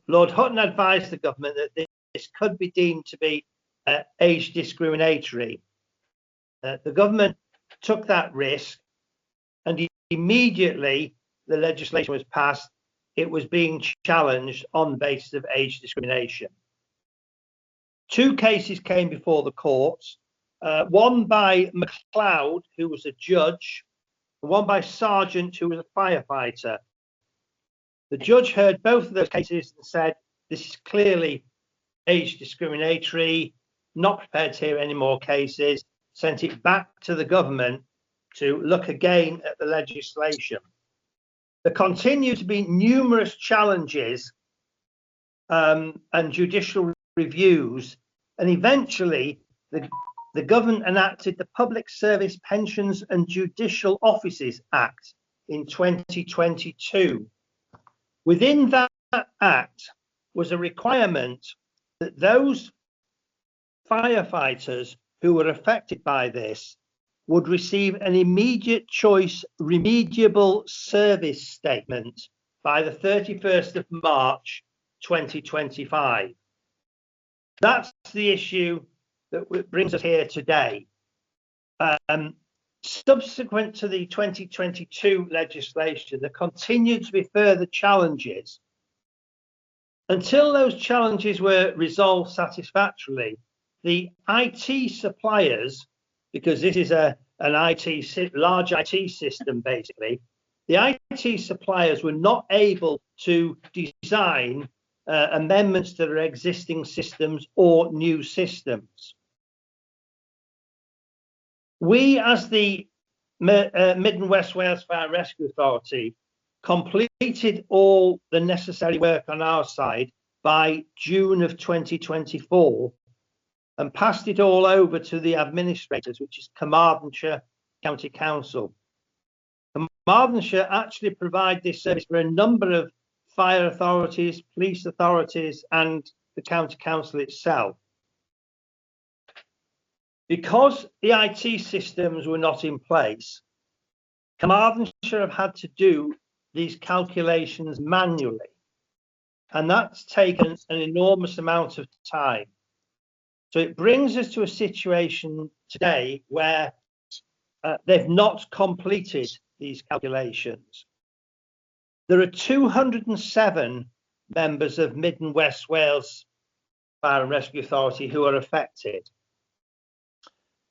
Lord Hutton advised the government that this could be deemed to be age discriminatory. The government took that risk, and immediately the legislation was passed. It was being challenged on the basis of age discrimination. Two cases came before the courts, one by MacLeod, who was a judge, and one by Sargent, who was a firefighter. The judge heard both of those cases and said, this is clearly age discriminatory, not prepared to hear any more cases, sent it back to the government to look again at the legislation. There continue to be numerous challenges and judicial reviews, and eventually the government enacted the Public Service Pensions and Judicial Offices Act in 2022. Within that act was a requirement that those firefighters who were affected by this would receive an immediate choice remediable service statement by the 31st of March 2025. That's the issue that brings us here today. Subsequent to the 2022 legislation, there continued to be further challenges. Until those challenges were resolved satisfactorily, the IT suppliers, because this is a large IT system basically, the IT suppliers were not able to design amendments to their existing systems or new systems. We, as the Mid and West Wales Fire Rescue Authority, completed all the necessary work on our side by June of 2024 and passed it all over to the administrators, which is Carmarthenshire County Council. Carmarthenshire actually provide this service for a number of fire authorities, police authorities, and the county council itself. Because the IT systems were not in place, Carmarthenshire have had to do these calculations manually, and that's taken an enormous amount of time. So it brings us to a situation today where they've not completed these calculations. There are 207 members of Mid and West Wales Fire and Rescue Authority who are affected.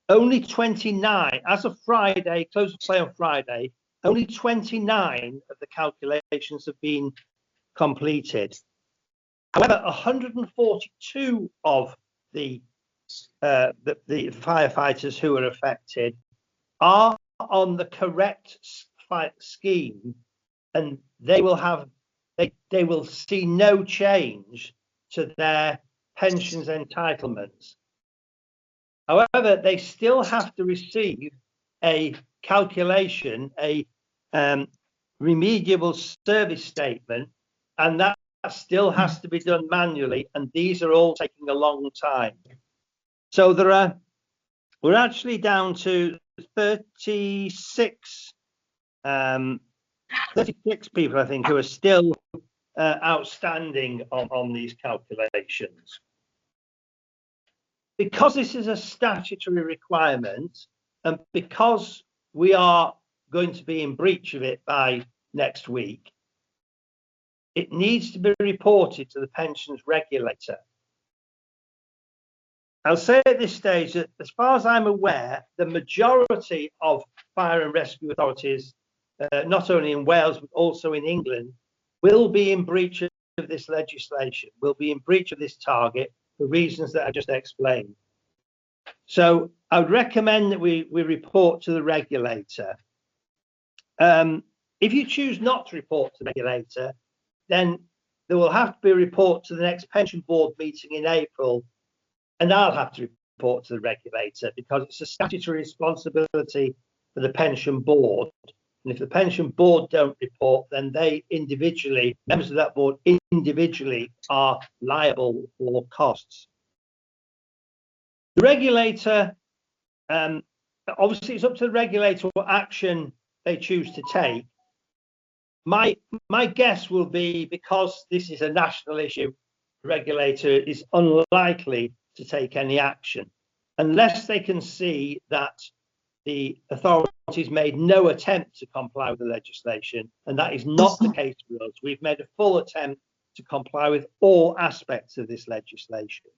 Only 29, as of Friday, close of play on Friday, only 29 of the calculations have been completed. However, 142 of the firefighters who are affected are on the correct scheme, and they will see no change to their pensions entitlements. However, they still have to receive a calculation, a remediable service statement, and that still has to be done manually, and these are all taking a long time. So we're actually down to 36 people, I think, who are still outstanding on these calculations. Because this is a statutory requirement, and because we are going to be in breach of it by next week, it needs to be reported to the pensions regulator. I'll say at this stage that, as far as I'm aware, the majority of fire and rescue authorities, not only in Wales but also in England, will be in breach of this legislation, will be in breach of this target for reasons that I just explained. So I would recommend that we report to the regulator. If you choose not to report to the regulator, then there will have to be a report to the next pension board meeting in April, and I'll have to report to the regulator because it's a statutory responsibility for the pension board. And if the pension board don't report, then they individually, members of that board individually, are liable for costs. The regulator, obviously it's up to the regulator what action they choose to take. My guess will be, because this is a national issue, the regulator is unlikely to take any action unless they can see that the authorities made no attempt to comply with the legislation, and that is not the case for us. We've made a full attempt to comply with all aspects of this legislation.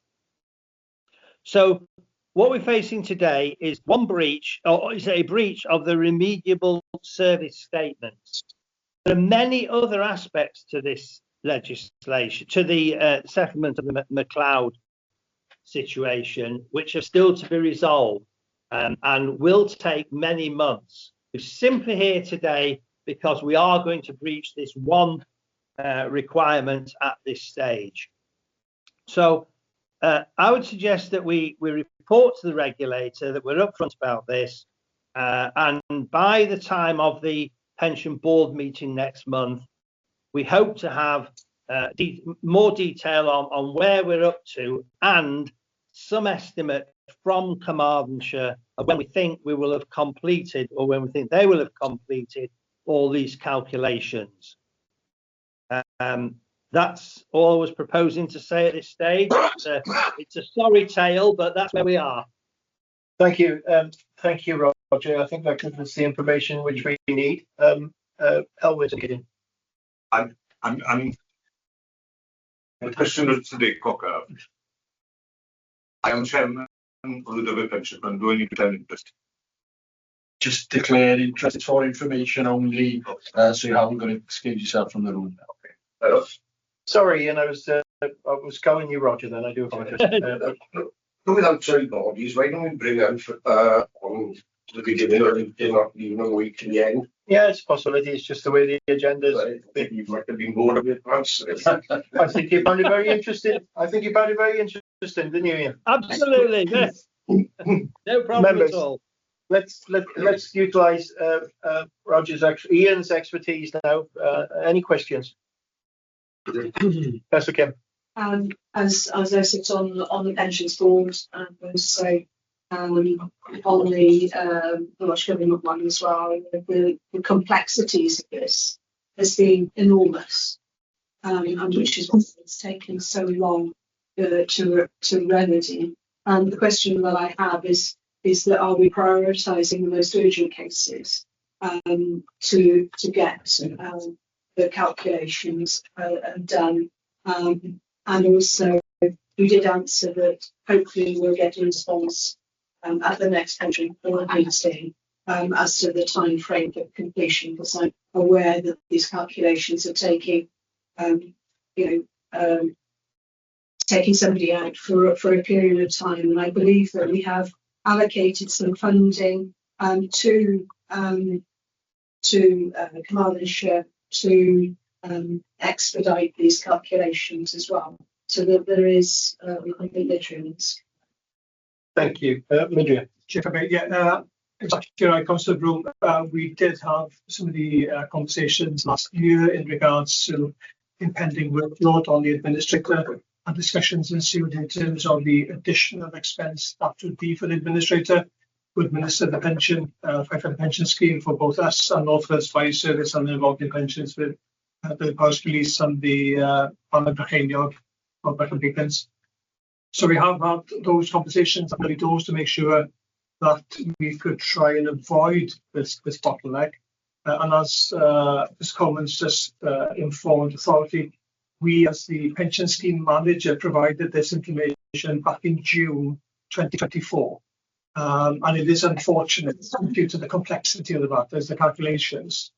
So what we're facing today is one breach, or is a breach of the remediable service statements. There are many other aspects to this legislation, to the settlement of the MAWW situation, which are still to be resolved and will take many months. We're simply here today because we are going to breach this one requirement at this stage. So I would suggest that we report to the regulator that we're upfront about this, and by the time of the pension board meeting next month, we hope to have more detail on where we're up to and some estimate from Carmarthenshire of when we think we will have completed, or when we think they will have completed, all these calculations. That's all I was proposing to say at this stage. It's a sorry tale, but that's where we are. Thank you, Roger. I think that gives us the information which we need. Elwood again. I'm the question today, Cocker. I am chairman of the Dyfed Pension Fund. Do I need to declare interest? Just declare interest. It's for information only, so you haven't got to excuse yourself from the room. Okay. Sorry, Ian, I was calling you Roger then. I do apologise. Without trade bodies, why don't we bring out on the beginning or even a week to the end? Yeah, it's a possibility. It's just the way the agenda is. You might have been bored of it once. I think you found it very interesting. Didn't you, Ian? Absolutely, yes. No problem Members, at all. Let's utilise Ian's expertise now. Any questions? Professor Kim. As I sit on the pensions board, and so on the Welsh Government one as well. The complexities of this has been enormous, and which is why it's taken so long to remedy. And the question that I have is that are we prioritising the most urgent cases to get the calculations done, and also we did answer that hopefully we'll get a response at the next pension board meeting as to the time frame for completion, because I'm aware that these calculations are taking taking somebody out for a period of time, and I believe that we have allocated some funding to Carmarthenshire to expedite these calculations as well, so that there is complete literals. Thank you, Madria. Exactly right, Councillor Broom. We did have some of the conversations last year in regards to impending workload on the administrator, and discussions ensued in terms of the additional expense that would be for the administrator to administer the pension, firefighter pension scheme for both us and North Wales Fire Service, and involved in pensions with the Powers Police and the MAWW of Brecon Beacons. So we have had those conversations early doors to make sure that we could try and avoid this bottleneck. And as Ms. Coleman's just informed authority, we as the pension scheme manager provided this information back in June 2024. And it is unfortunate due to the complexity of the matters, the calculations,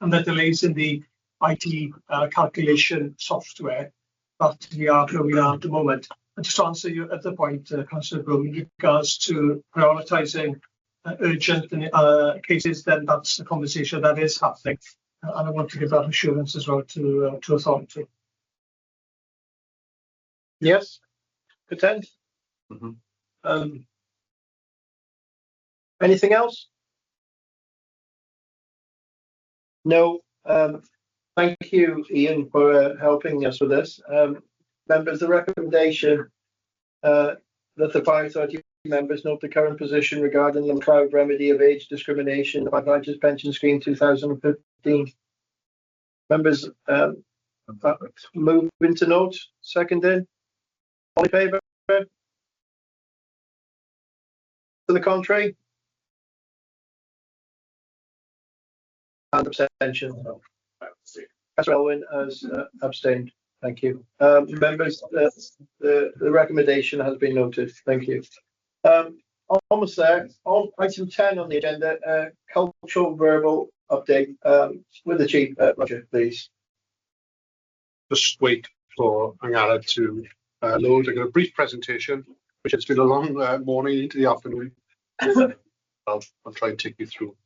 and the delays in the IT calculation software that we are where we are at the moment. And just to answer you at the point, Councillor Broom, in regards to prioritising urgent cases, then that's the conversation that is happening. And I want to give that assurance as well to authority. Yes, content. Anything else? No. Thank you, Ian, for helping us with this. Members, the recommendation that the Fire Authority members note the current position regarding the MAWW remedy of age discrimination of Advantage Pension Scheme 2015. Members, move into note. Seconded. All in favour? To the contrary? And abstention. Councillor Elwyn has abstained. Thank you. Members, the recommendation has been noted. Thank you. Almost there. On item 10 on the agenda, cultural verbal update with the Chief. Roger, please. Just wait for Angara to load. I got a brief presentation, which has been a long morning into the afternoon. I'll try and take you through.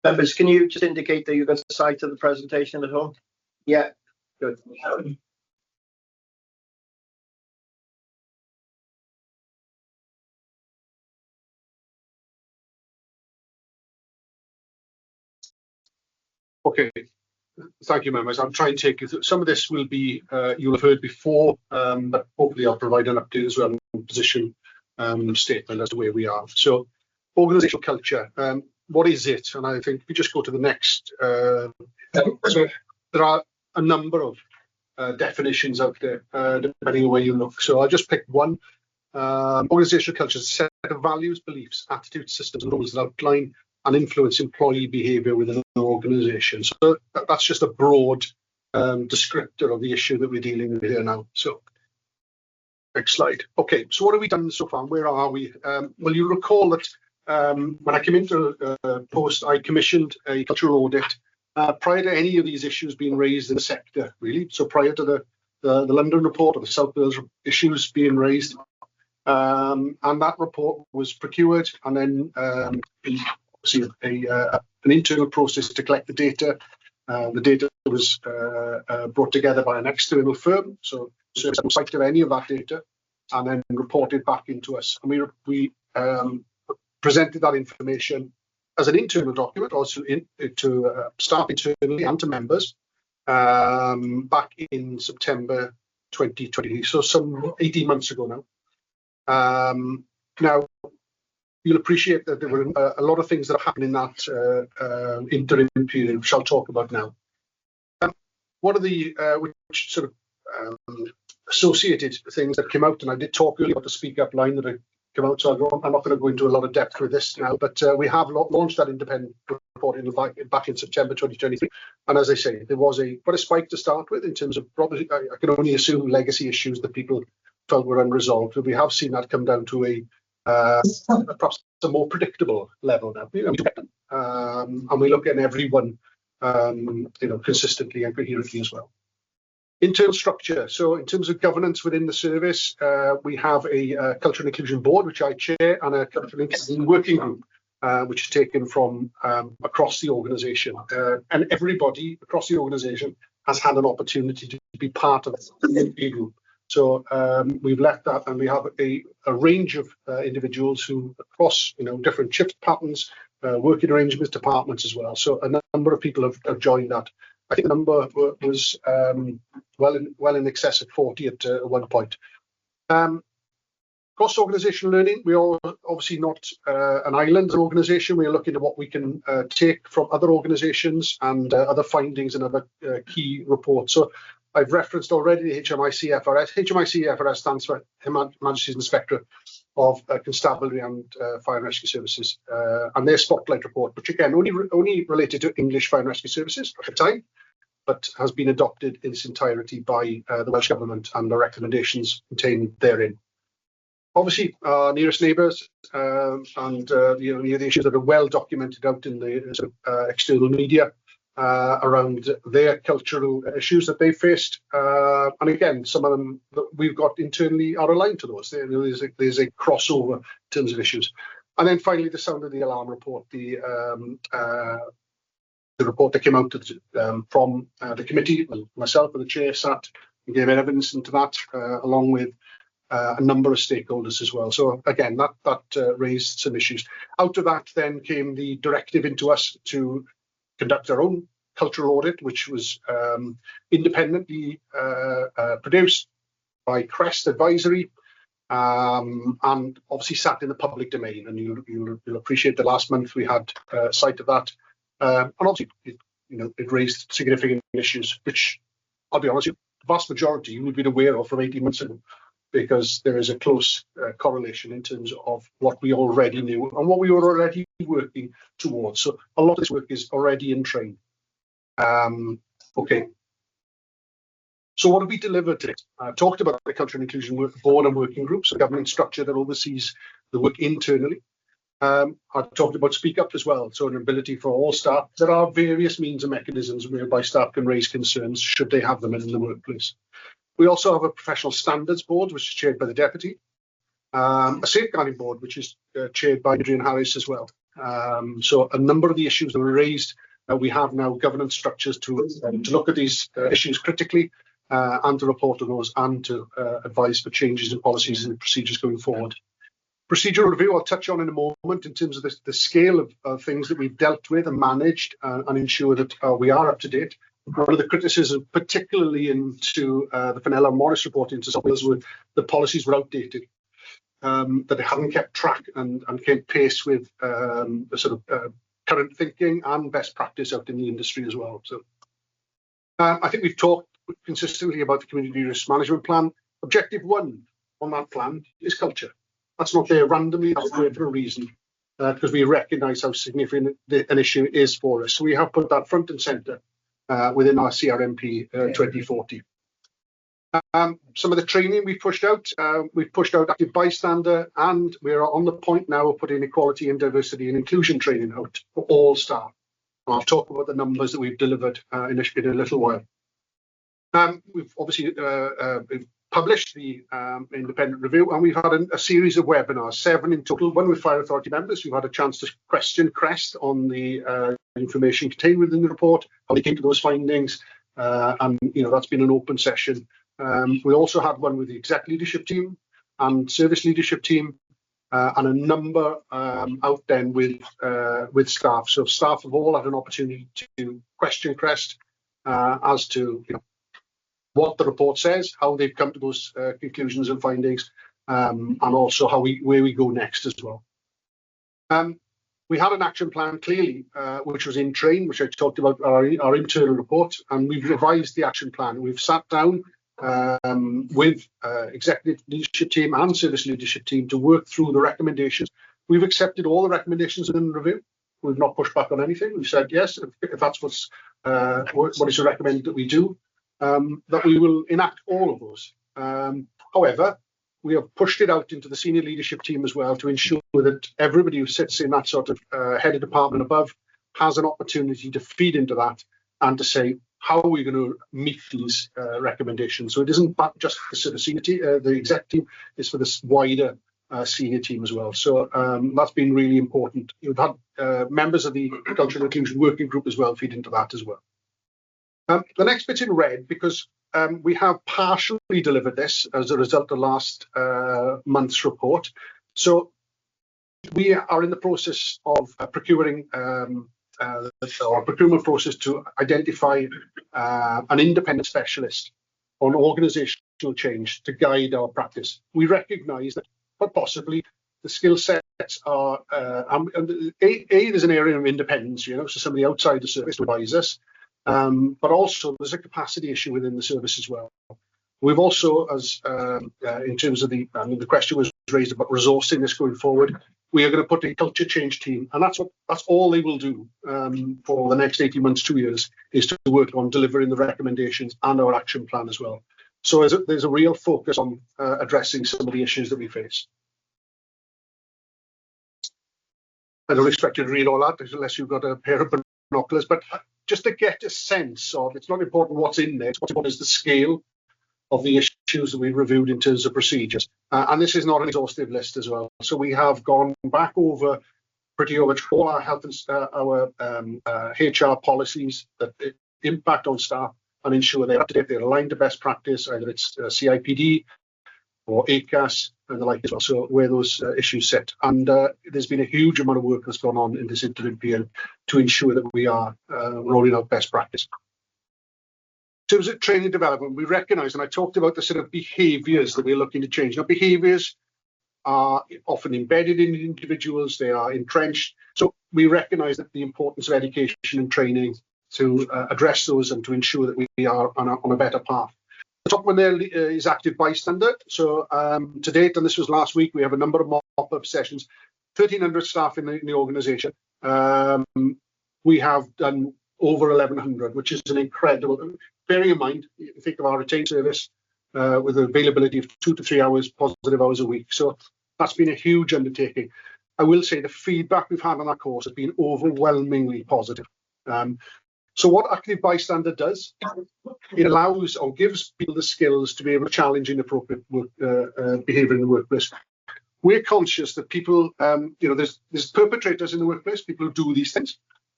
Members, can you just indicate that you've got sight of the presentation at home? Yeah, good. Okay, thank you, members. I'll try and take you through. Some of this will be you'll have heard before, but hopefully I'll provide an update as well on position statement as to where we are. So, organisational culture. What is it? And I think if we just go to the next. So there are a number of definitions out there, depending on where you look. So I'll just pick one. Organisational culture is a set of values, beliefs, attitudes, systems, and rules that outline and influence employee behaviour within an organisation. So that's just a broad descriptor of the issue that we're dealing with here now. So next slide. Okay, so what have we done so far? Where are we? Well, you recall that when I came into post, I commissioned a cultural audit prior to any of these issues being raised in the sector, really. So prior to the London report or the South Wales issues being raised. And that report was procured, and then an internal process to collect the data. The data was brought together by an external firm, so service had sight of any of that data, and then reported back into us. And we presented that information as an internal document, also to staff internally and to members back in September 2020, so some 18 months ago now. Now, you'll appreciate that there were a lot of things that happened in that interim period, which I'll talk about now. One of the which sort of associated things that came out, and I did talk earlier about the Speak Up line that had come out, so I'm not going to go into a lot of depth with this now, but we have launched that independent reporting back in September 2023, and as I say, there was quite a spike to start with in terms of probably, I can only assume, legacy issues that people felt were unresolved, but we have seen that come down to perhaps a more predictable level now, and we look at everyone consistently and coherently as well. Internal structure. So in terms of governance within the service, we have a Culture and Inclusion Board, which I chair, and a Culture and Inclusion Working Group, which is taken from across the organisation. And everybody across the organisation has had an opportunity to be part of the group. So we've left that, and we have a range of individuals who across different shift patterns, working arrangements, departments as well. So a number of people have joined that. I think the number was well in excess of 40 at one point. Cross-organisational learning, we are obviously not an island organisation. We are looking at what we can take from other organisations and other findings and other key reports. So I've referenced already the HMI-CFRS. HMI-CFRS stands for Her Majesty's Inspectorate of Constabulary and Fire and Rescue Services, and their Spotlight report, which again only related to English Fire and Rescue Services at the time, but has been adopted in its entirety by the Welsh Government and the recommendations contained therein. Obviously, our nearest neighbours and the issues that are well documented out in the external media around their cultural issues that they faced, and again, some of them that we've got internally are aligned to those. There's a crossover in terms of issues. And then finally, the sound of the alarm report, the report that came out from the committee. Well, myself and the chair sat and gave evidence into that, along with a number of stakeholders as well. So again, that raised some issues. Out of that then came the directive into us to conduct our own cultural audit, which was independently produced by Crest Advisory, and obviously sat in the public domain. And you'll appreciate that last month we had sight of that, and obviously it raised significant issues, which I'll be honest, the vast majority you would be aware of from 18 months ago, because there is a close correlation in terms of what we already knew and what we were already working towards. So a lot of this work is already in train. Okay. So what have we delivered today? I've talked about the Culture and Inclusion Board and Working Groups, a government structure that oversees the work internally. I've talked about Speak Up as well, so an ability for all staff. There are various means and mechanisms whereby staff can raise concerns should they have them in the workplace. We also have a Professional Standards Board, which is chaired by the Deputy, a Safeguarding Board, which is chaired by Adrian Harris as well. So a number of the issues that were raised, we have now governance structures to look at these issues critically, and to report on those, and to advise for changes in policies and procedures going forward. Procedural review I'll touch on in a moment in terms of the scale of things that we've dealt with and managed, and ensure that we are up to date. One of the criticisms, particularly into the Fenella Morris report into some was the policies were outdated, that they hadn't kept track and kept pace with the sort of current thinking and best practice out in the industry as well. So I think we've talked consistently about the Community Risk Management Plan. Objective 1 on that plan is culture. That's not there randomly, that's there for a reason, because we recognise how significant an issue is for us. So we have put that front and centre within our CRMP 2040. Some of the training we've pushed out active bystander, and we're on the point now of putting equality and diversity and inclusion training out for all staff. And I'll talk about the numbers that we've delivered in a little while. We've obviously published the independent review, and we've had a series of webinars, 7 in total, one with Fire Authority members who've had a chance to question Crest on the information contained within the report, how they came to those findings, and that's been an open session. We also had one with the exec leadership team and service leadership team, and a number out then with staff. So staff have all had an opportunity to question Crest as to what the report says, how they've come to those conclusions and findings, and also where we go next as well. We had an action plan clearly, which was in train, which I talked about our internal report, and we've revised the action plan. We've sat down with executive leadership team and service leadership team to work through the recommendations. We've accepted all the recommendations in the review. We've not pushed back on anything. We've said yes, if that's what is recommended that we do, that we will enact all of those. However, we have pushed it out into the senior leadership team as well to ensure that everybody who sits in that sort of head of department above has an opportunity to feed into that and to say, how are we going to meet these recommendations? So it isn't just the sort of senior team, the exec team, it's for this wider senior team as well. So that's been really important. You've had members of the Cultural Inclusion Working Group as well feed into that as well. The next bit's in red because we have partially delivered this as a result of last month's report. So we are in the process of procuring our procurement process to identify an independent specialist on organisational change to guide our practice. We recognise that, but possibly the skill sets are there's an area of independence, so somebody outside the service to advise us. But also there's a capacity issue within the service as well. We've also, as in terms of the question was raised about resourcing this going forward, we are going to put a culture change team, and that's all they will do for the next 18 months, 2 years, is to work on delivering the recommendations and our action plan as well. So there's a real focus on addressing some of the issues that we face. I don't expect you to read all that unless you've got a pair of binoculars, but just to get a sense of, it's not important what's in there, what's important is the scale of the issues that we've reviewed in terms of procedures. And this is not an exhaustive list as well. So we have gone back over pretty much all our health and our HR policies that impact on staff and ensure they're up to date, they're aligned to best practice, either it's CIPD or ACAS and the like as well, so where those issues sit. And there's been a huge amount of work that's gone on in this interim period to ensure that we are rolling out best practice. In terms of training development, we recognise, and I talked about the sort of behaviours that we're looking to change. Now, behaviours are often embedded in individuals, they are entrenched. So we recognise that the importance of education and training to address those and to ensure that we are on a better path. The top one there is active bystander. So to date, and this was last week, we have a number of mop-up sessions, 1,300 staff in the organisation. We have done over 1,100, which is an incredible, bearing in mind, you think of our retained service with an availability of 2 to 3 hours, positive hours a week. So that's been a huge undertaking. I will say the feedback we've had on that course has been overwhelmingly positive. So what active bystander does, it allows or gives people the skills to be able to challenge inappropriate behaviour in the workplace. We're conscious that people, there's perpetrators in the workplace, people who do these things,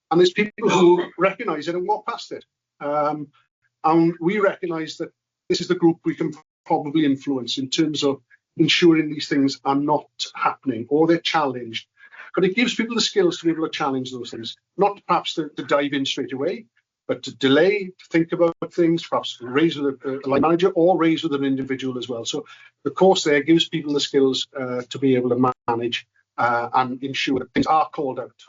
and there's people who recognise it and walk past it. And we recognise that this is the group we can probably influence in terms of ensuring these things are not happening or they're challenged. But it gives people the skills to be able to challenge those things, not perhaps to dive in straight away, but to delay, to think about things, perhaps raise with a line manager or raise with an individual as well. So the course there gives people the skills to be able to manage and ensure that things are called out.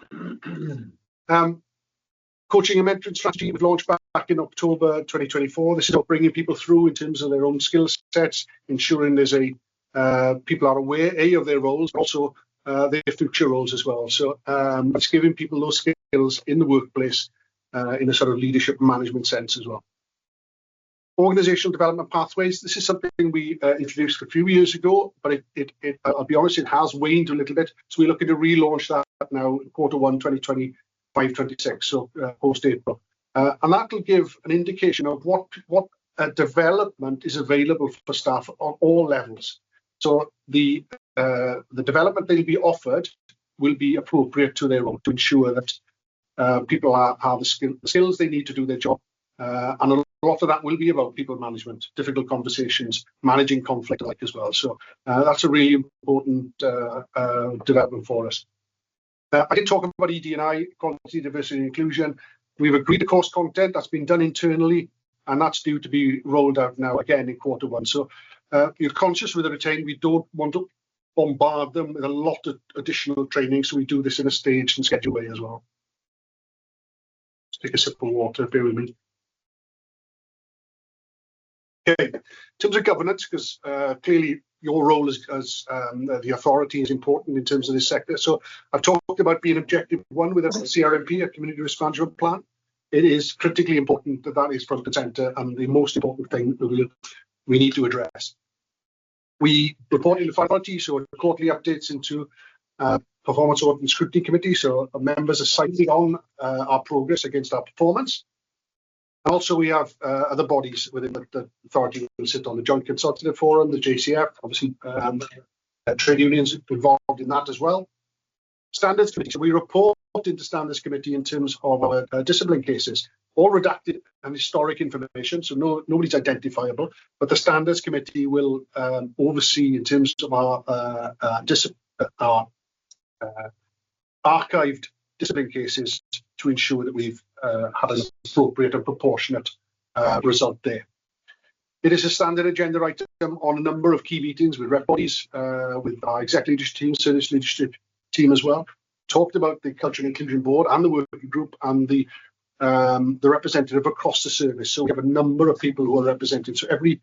Coaching and mentoring strategy was launched back in October 2024. This is about bringing people through in terms of their own skill sets, ensuring there's people are aware of their roles, but also their future roles as well. So it's giving people those skills in the workplace in a sort of leadership and management sense as well. Organisational development pathways. This is something we introduced a few years ago, but I'll be honest, it has waned a little bit. So we're looking to relaunch that now in Q1 2025-26, so post-April. And that will give an indication of what development is available for staff on all levels. So the development they'll be offered will be appropriate to their role to ensure that people have the skills they need to do their job. And a lot of that will be about people management, difficult conversations, managing conflict like as well. So that's a really important development for us. I did talk about ED&I, quality, diversity and inclusion. We've agreed the course content that's been done internally, and that's due to be rolled out now again in Q1. So you're conscious with the retain, we don't want to bombard them with a lot of additional training, so we do this in a staged and scheduled way as well. Let's take a sip of water, bear with me. Okay, in terms of governance, because clearly your role as the authority is important in terms of this sector. So I've talked about being objective one with a CRMP, a community risk management plan. It is critically important that that is front and centre and the most important thing that we need to address. We report in the authority, so quarterly updates into performance audit and scrutiny committee. So members are citing on our progress against our performance. And also we have other bodies within the authority who sit on the Joint Consultative Forum, the JCF, obviously trade unions involved in that as well. Standards committee, so we report into standards committee in terms of our discipline cases, all redacted and historic information, so nobody's identifiable, but the standards committee will oversee in terms of our archived discipline cases to ensure that we've had an appropriate and proportionate result there. It is a standard agenda item on a number of key meetings with rep bodies, with our executive leadership team, service leadership team as well. Talked about the Culture and Inclusion Board and the working group and the representative across the service. So we have a number of people who are represented. So every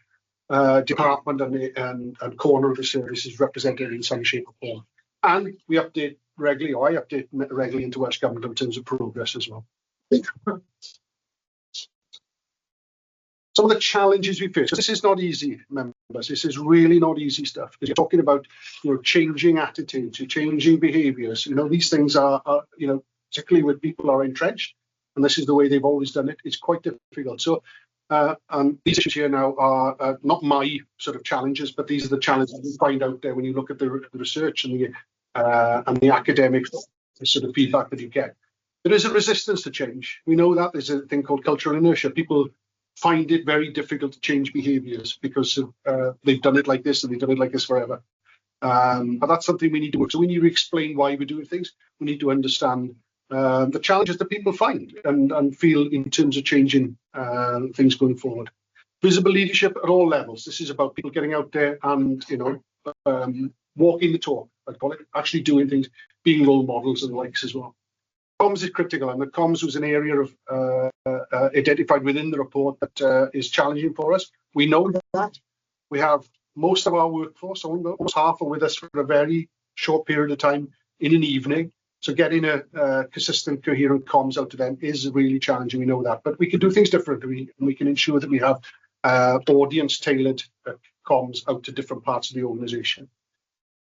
department and corner of the service is represented in some shape or form. And we update regularly, or I update regularly into Welsh Government in terms of progress as well. Some of the challenges we face. This is not easy, members. This is really not easy stuff, because you're talking about, changing attitudes, you're changing behaviours. These things are, particularly when people are entrenched, and this is the way they've always done it. It's quite difficult. So, and these issues here now are not my sort of challenges, but these are the challenges you find out there when you look at the research and the academic sort of feedback that you get. There is a resistance to change. We know that there's a thing called cultural inertia. People find it very difficult to change behaviours because they've done it like this and they've done it like this forever. But that's something we need to work. So we need to explain why we're doing things. We need to understand the challenges that people find and feel in terms of changing things going forward. Visible leadership at all levels. This is about people getting out there and, walking the talk, I call it, actually doing things, being role models and the likes as well. Comms is critical, and the comms was an area of identified within the report that is challenging for us. We know that. We have most of our workforce, almost half are with us for a very short period of time in an evening. So getting a consistent, coherent comms out to them is really challenging. We know that, but we can do things differently, and we can ensure that we have audience-tailored comms out to different parts of the organisation.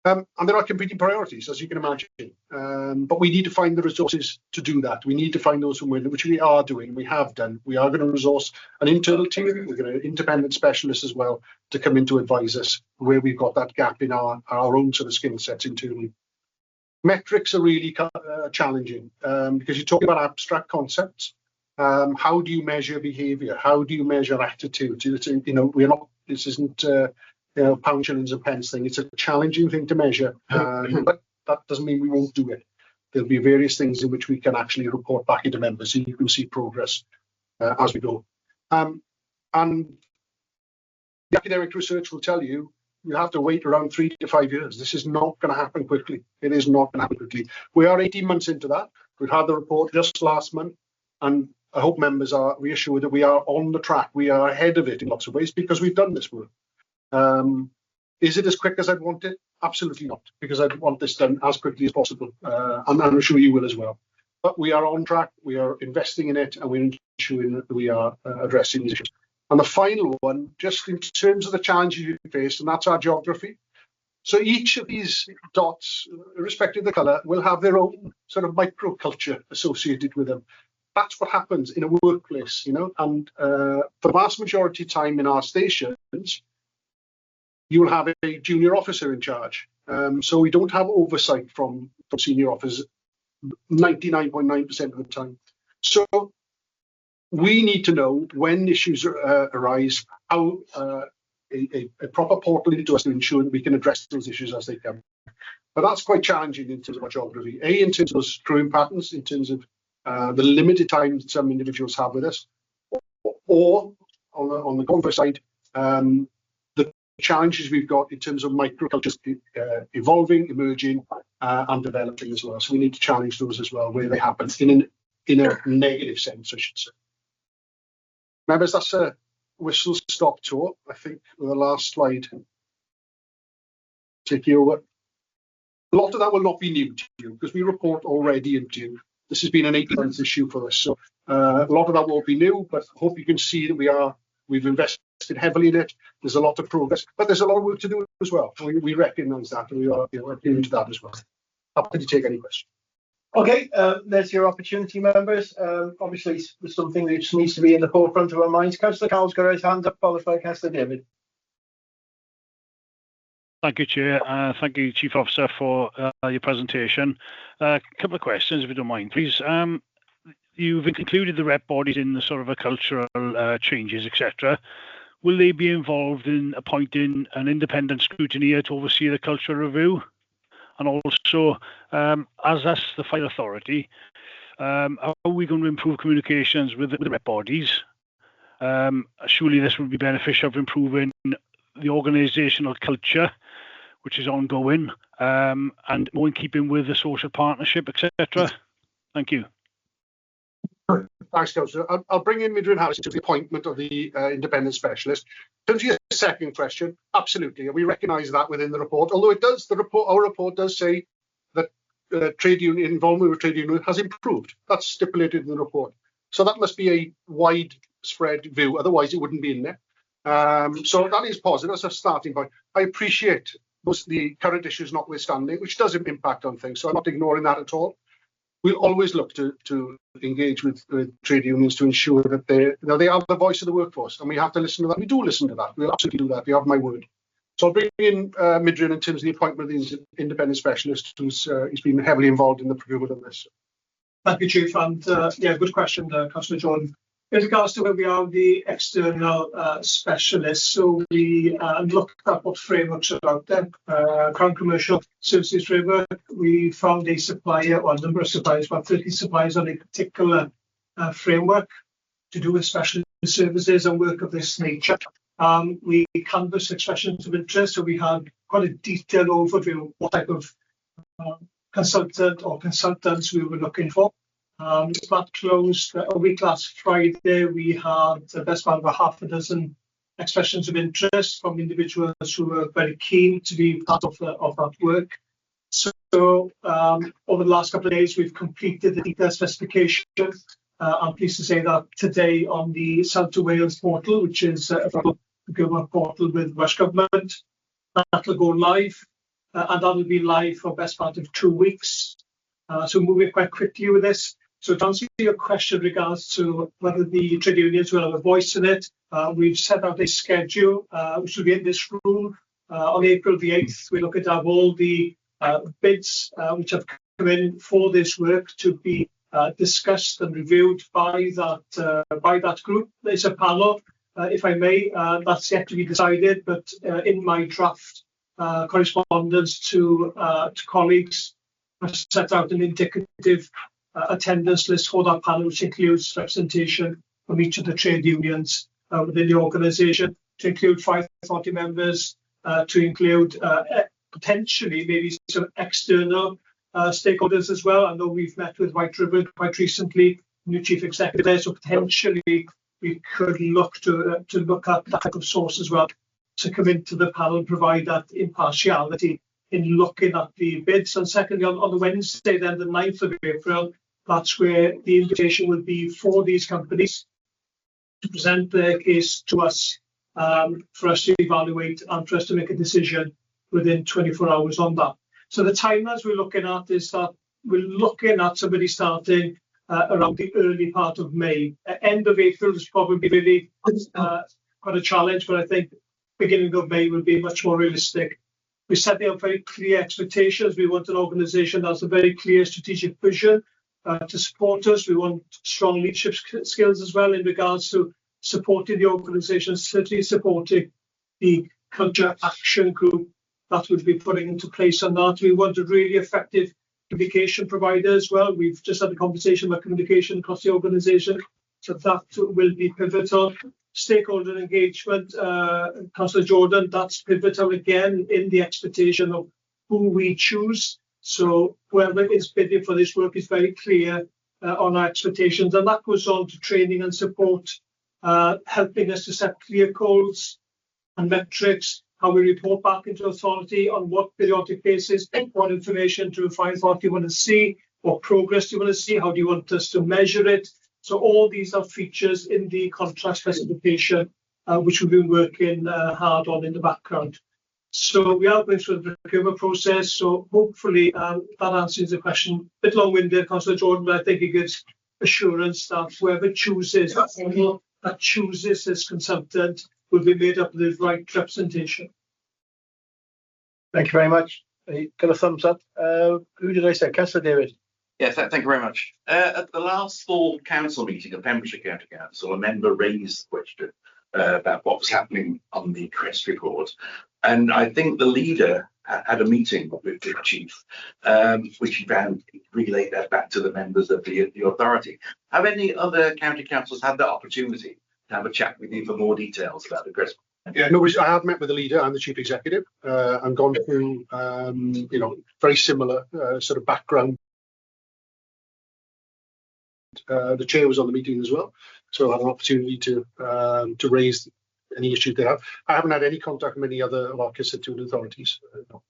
And there are competing priorities, as you can imagine. But we need to find the resources to do that. We need to find those from within, which we are doing. We have done. We are going to resource an internal team. We're going to independent specialists as well to come in to advise us where we've got that gap in our own sort of skill sets internally. Metrics are really challenging because you're talking about abstract concepts. How do you measure behaviour? How do you measure attitude? We're not. This isn't. Pound, shillings and pence thing. It's a challenging thing to measure, but that doesn't mean we won't do it. There'll be various things in which we can actually report back into members so you can see progress as we go. And the academic research will tell you have to wait around 3 to 5 years. This is not going to happen quickly. It is not going to happen quickly. We are 18 months into that. We've had the report just last month, and I hope members are reassured that we are on the track. We are ahead of it in lots of ways because we've done this work. Is it as quick as I'd want it? Absolutely not, because I'd want this done as quickly as possible, and I'm sure you will as well. But we are on track, we are investing in it, and we're ensuring that we are addressing these issues. And the final one, just in terms of the challenges you face, and that's our geography. So each of these dots, irrespective of the colour, will have their own sort of microculture associated with them. That's what happens in a workplace, and for the vast majority of time in our stations, you will have a junior officer in charge. So we don't have oversight from senior officers 99.9% of the time. So we need to know when issues arise, how a proper portal into us to ensure that we can address those issues as they come. But that's quite challenging in terms of our geography. In terms of those crewing patterns, in terms of the limited time that some individuals have with us, or on the converse side, challenges we've got in terms of microcultures evolving, emerging, and developing as well. So we need to challenge those as well where they happen in a negative sense, I should say. Members, that's a whistle-stop tour. I think the last slide take you over. A lot of that will not be new to you because we report already into you. This has been an 8-month issue for us, so a lot of that won't be new. But I hope you can see that we've invested heavily in it. There's a lot of progress, but there's a lot of work to do as well. We recognise that, and we are appealing to that as well. Happy to take any questions. Okay, there's your opportunity, members. Obviously, it's something that just needs to be in the forefront of our minds. Councillor Cowell's got his hand up, followed by Councillor David. Thank you, Chair. Thank you, Chief Officer, for your presentation. A couple of questions, if you don't mind, please. You've included the rep bodies in the sort of a cultural changes, etc. Will they be involved in appointing an independent scrutineer to oversee the cultural review? And also, as us, the fire authority, how are we going to improve communications with the rep bodies? Surely this would be beneficial for improving the organisational culture, which is ongoing, and more in keeping with the social partnership, etc. Thank you. Thanks, Councillor. I'll bring in Midrin Harris to the appointment of the independent specialist. In terms of your second question, absolutely, we recognise that within the report. Although our report does say that trade union involvement with trade union has improved. That's stipulated in the report. So that must be a widespread view. Otherwise, it wouldn't be in there. So that is positive. That's a starting point. I appreciate the current issues notwithstanding, which does impact on things. So I'm not ignoring that at all. We'll always look to engage with trade unions to ensure that they are the voice of the workforce, and we have to listen to that. We do listen to that. We'll absolutely do that. You have my word. So I'll bring in Midrin in terms of the appointment of the independent specialist who's been heavily involved in the procurement of this. Thank you, Chief. And yeah, good question, Councillor Jordan. In regards to where we are, the external specialists, so we looked at what frameworks are out there. Current commercial services framework, we found a supplier, or a number of suppliers, about 30 suppliers on a particular framework to do with specialist services and work of this nature. We canvassed expressions of interest, so we had quite a detailed overview of what type of consultant or consultants we were looking for. That closed a week last Friday. We had the best part of a half a dozen expressions of interest from individuals who were very keen to be part of that work. So over the last couple of days, we've completed the detailed specification. I'm pleased to say that today on the South to Wales portal, which is a procurement portal with Welsh Government, that will go live, and that will be live for the best part of 2 weeks. So moving quite quickly with this. So to answer your question in regards to whether the trade unions will have a voice in it, we've set out a schedule, which will be in this room. On April the 8th, we look at all the bids which have come in for this work to be discussed and reviewed by that group. There's a panel, if I may, that's yet to be decided, but in my draft correspondence to colleagues, I've set out an indicative attendance list for that panel, which includes representation from each of the trade unions within the organisation, to include 5 authority members, to include potentially maybe some external stakeholders as well. I know we've met with White River quite recently, new chief executive there, so potentially we could look to look at that type of source as well to come into the panel and provide that impartiality in looking at the bids. And secondly, on the Wednesday, then the 9th of April, that's where the invitation will be for these companies to present their case to us, for us to evaluate and for us to make a decision within 24 hours on that. So the timelines we're looking at is that we're looking at somebody starting around the early part of May. End of April is probably really quite a challenge, but I think beginning of May will be much more realistic. We're setting up very clear expectations. We want an organisation that has a very clear strategic vision to support us. We want strong leadership skills as well in regards to supporting the organisation, certainly supporting the culture action group that we'll be putting into place on that. We want a really effective communication provider as well. We've just had a conversation about communication across the organisation, so that will be pivotal. stakeholder engagement, Councillor Jordan, that's pivotal again in the expectation of who we choose. So whoever is bidding for this work is very clear on our expectations, and that goes on to training and support, helping us to set clear goals and metrics, how we report back into authority on what periodic basis, what information to fire authority you want to see, what progress do you want to see, how do you want us to measure it. So all these are features in the contract specification, which we've been working hard on in the background. So we are going through the procurement process. So hopefully that answers the question. A bit long-winded, Councillor Jordan, but I think it gives assurance that whoever chooses, that chooses this consultant will be made up of the right representation. Thank you very much. Got a thumbs up. Who did I say? Councillor David. Yes, thank you very much. At the last full council meeting of Pembrokeshire County Council, a member raised the question about what was happening on the CREST report. And I think the leader had a meeting with the chief, which he found relayed that back to the members of the authority. Have any other county councils had the opportunity to have a chat with you for more details about the CREST? Yeah, no, I have met with the leader and the chief executive and gone through, very similar sort of background. The chair was on the meeting as well, so I had an opportunity to raise any issues they have. I haven't had any contact with any other of our constituent authorities. No.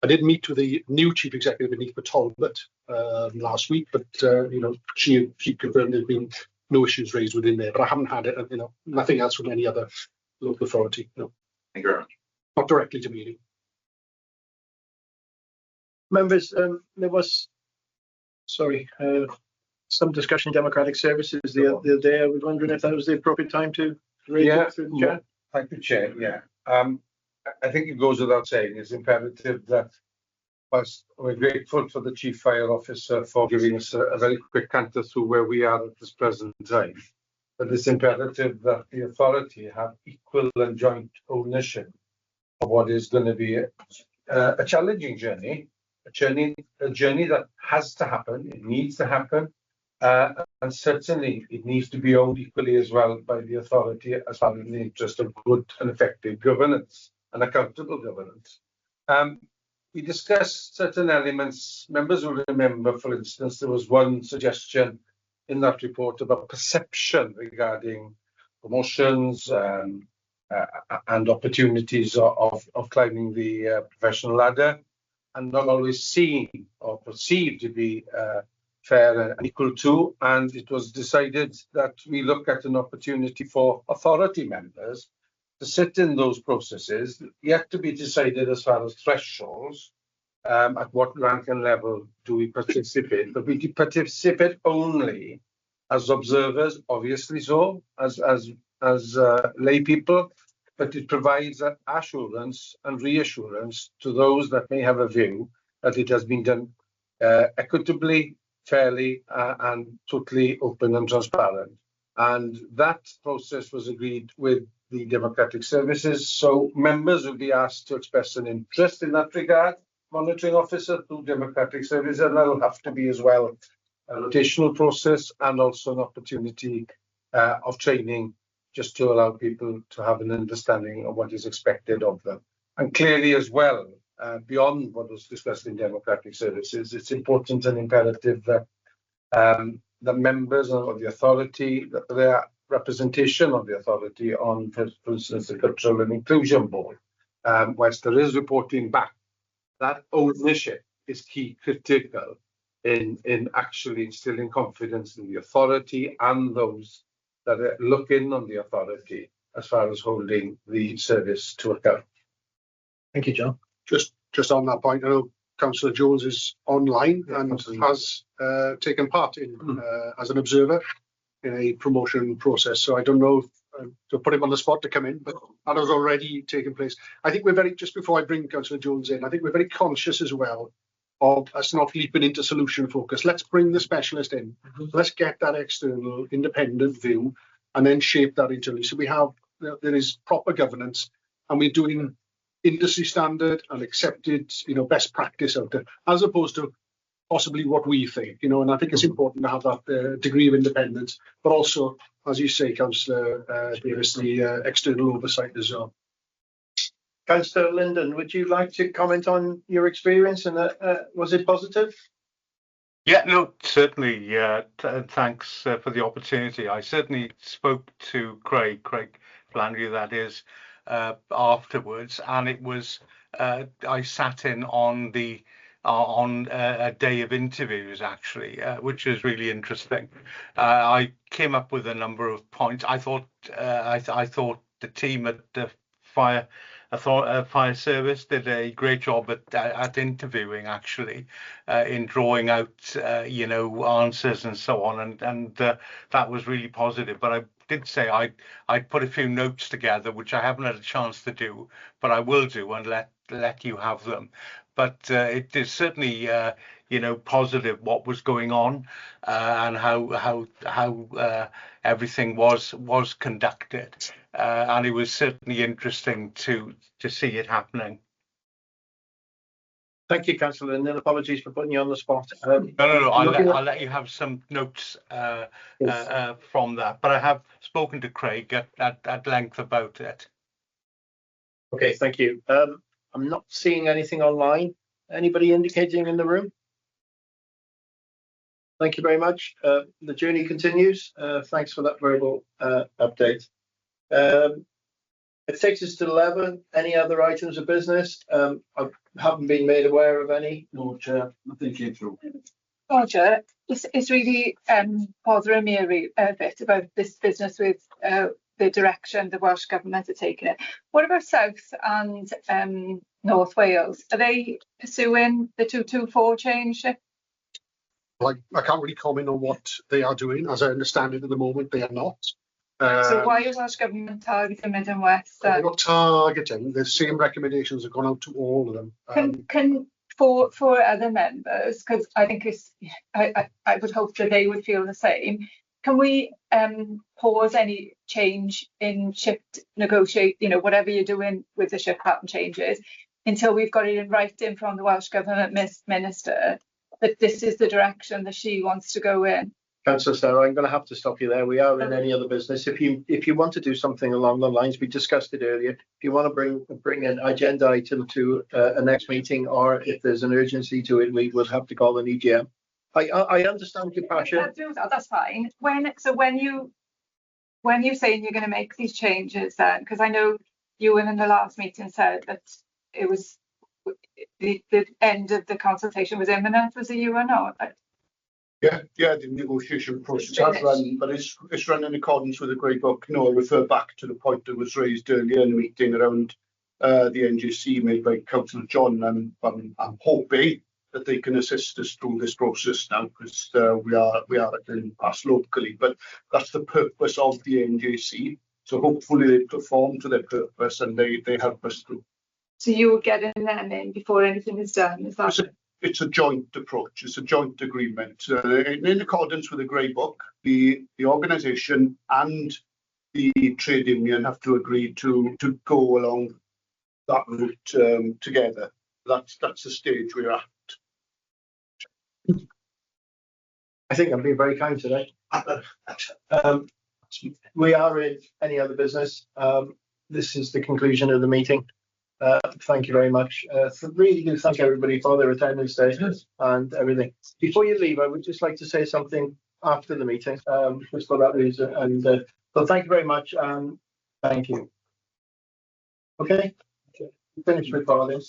I did meet with the new chief executive, Anita Talbot, last week, but she confirmed there's been no issues raised within there. But I haven't had it, nothing else from any other local authority. No. Thank you very much. Not directly to me. Members, there was, some discussion in democratic services the other day. I was wondering if that was the appropriate time to raise it through the chair. Thank you, Chair. Yeah. I think it goes without saying it's imperative that whilst we're grateful for the Chief Fire Officer for giving us a very quick canter through where we are at this present time, but it's imperative that the authority have equal and joint ownership of what is going to be a challenging journey, a journey that has to happen, it needs to happen, and certainly it needs to be owned equally as well by the authority as well in the interest of good and effective governance and accountable governance. We discussed certain elements. Members will remember, for instance, there was one suggestion in that report about perception regarding promotions and opportunities of climbing the professional ladder, and not always seen or perceived to be fair and equal to. And it was decided that we look at an opportunity for authority members to sit in those processes, yet to be decided as far as thresholds, at what rank and level do we participate. But we participate only as observers, obviously so, as lay people, but it provides that assurance and reassurance to those that may have a view that it has been done equitably, fairly, and totally open and transparent. And that process was agreed with the democratic services. So members will be asked to express an interest in that regard, monitoring officer through democratic services, and that will have to be as well a rotational process and also an opportunity of training, just to allow people to have an understanding of what is expected of them. And clearly as well, beyond what was discussed in democratic services, it's important and imperative that the members of the authority, their representation of the authority on, for instance, the Cultural and Inclusion Board, whilst there is reporting back, that ownership is key, critical in actually instilling confidence in the authority and those that are looking on the authority as far as holding the service to account. Thank you, John. Just on that point, I know Councillor Jones is online and has taken part in as an observer in a promotion process. So I don't know to put him on the spot to come in, but that has already taken place. I think we're very, just before I bring Councillor Jones in, I think we're very conscious as well of us not leaping into solution focus. Let's bring the specialist in. Let's get that external independent view and then shape that internally. So we have, there is proper governance, and we're doing industry standard and accepted, best practice out there, as opposed to possibly what we think, and I think it's important to have that degree of independence, but also, as you say, Councillor Davis, the external oversight as well. Councillor Linden, would you like to comment on your experience and was it positive? Yeah, no, certainly. Thanks for the opportunity. I certainly spoke to Craig Blandry, that is, afterwards, and it was I sat in on a day of interviews actually, which was really interesting. I came up with a number of points. I thought the team at the fire service did a great job at interviewing actually, in drawing out answers and so on, and that was really positive. But I did say I'd put a few notes together, which I haven't had a chance to do, but I will do and let you have them. But it is certainly positive what was going on, and how everything was conducted, and it was certainly interesting to see it happening. Thank you, Councillor, and then apologies for putting you on the spot. No. I'll let you have some notes from that, but I have spoken to Craig at length about it. Okay, thank you. I'm not seeing anything online. Anybody indicating in the room? Thank you very much. The journey continues. Thanks for that verbal update. It takes us to 11. Any other items of business? I haven't been made aware of any. No, Chair, nothing came through. Roger, it's really bothering me a bit about this business with the direction the Welsh Government are taking it. What about South and North Wales? Are they pursuing the 224 change? I can't really comment on what they are doing. As I understand it at the moment, they are not. So why is Welsh Government targeting Mid and West? They're not targeting. The same recommendations have gone out to all of them. Can for other members, because I think I would hope that they would feel the same. Can we pause any change in shift negotiate, whatever you're doing with the shift pattern changes, until we've got it in writing from the Welsh Government Minister that this is the direction that she wants to go in? Councillor Sarah, I'm going to have to stop you there. We are in any other business. If you want to do something along the lines, we discussed it earlier. If you want to bring an agenda item to a next meeting, or if there's an urgency to it, we will have to call an EGM. I understand your passion. That's fine. When you're saying you're going to make these changes, then, because I know you in the last meeting said that it was the end of the consultation was imminent. Was it you or not? Yeah, the negotiation process has run, but it's run in accordance with the Grey Book. No, I refer back to the point that was raised earlier in the meeting around the NGC made by Councillor John. I'm hoping that they can assist us through this process now, because we are at an impasse locally. But that's the purpose of the NGC. So hopefully they perform to their purpose and they help us through. So you will get them in before anything is done. Is that? It's a joint approach. It's a joint agreement. In accordance with the Grey Book, the organisation and the trade union have to agree to go along that route together. That's the stage we're at. I think I'm being very kind today. We are in any other business. This is the conclusion of the meeting. Thank you very much. Really do thank everybody for their attendance today and everything. Before you leave, I would just like to say something after the meeting, just for that reason. And so thank you very much. Thank you. Okay, finished recording.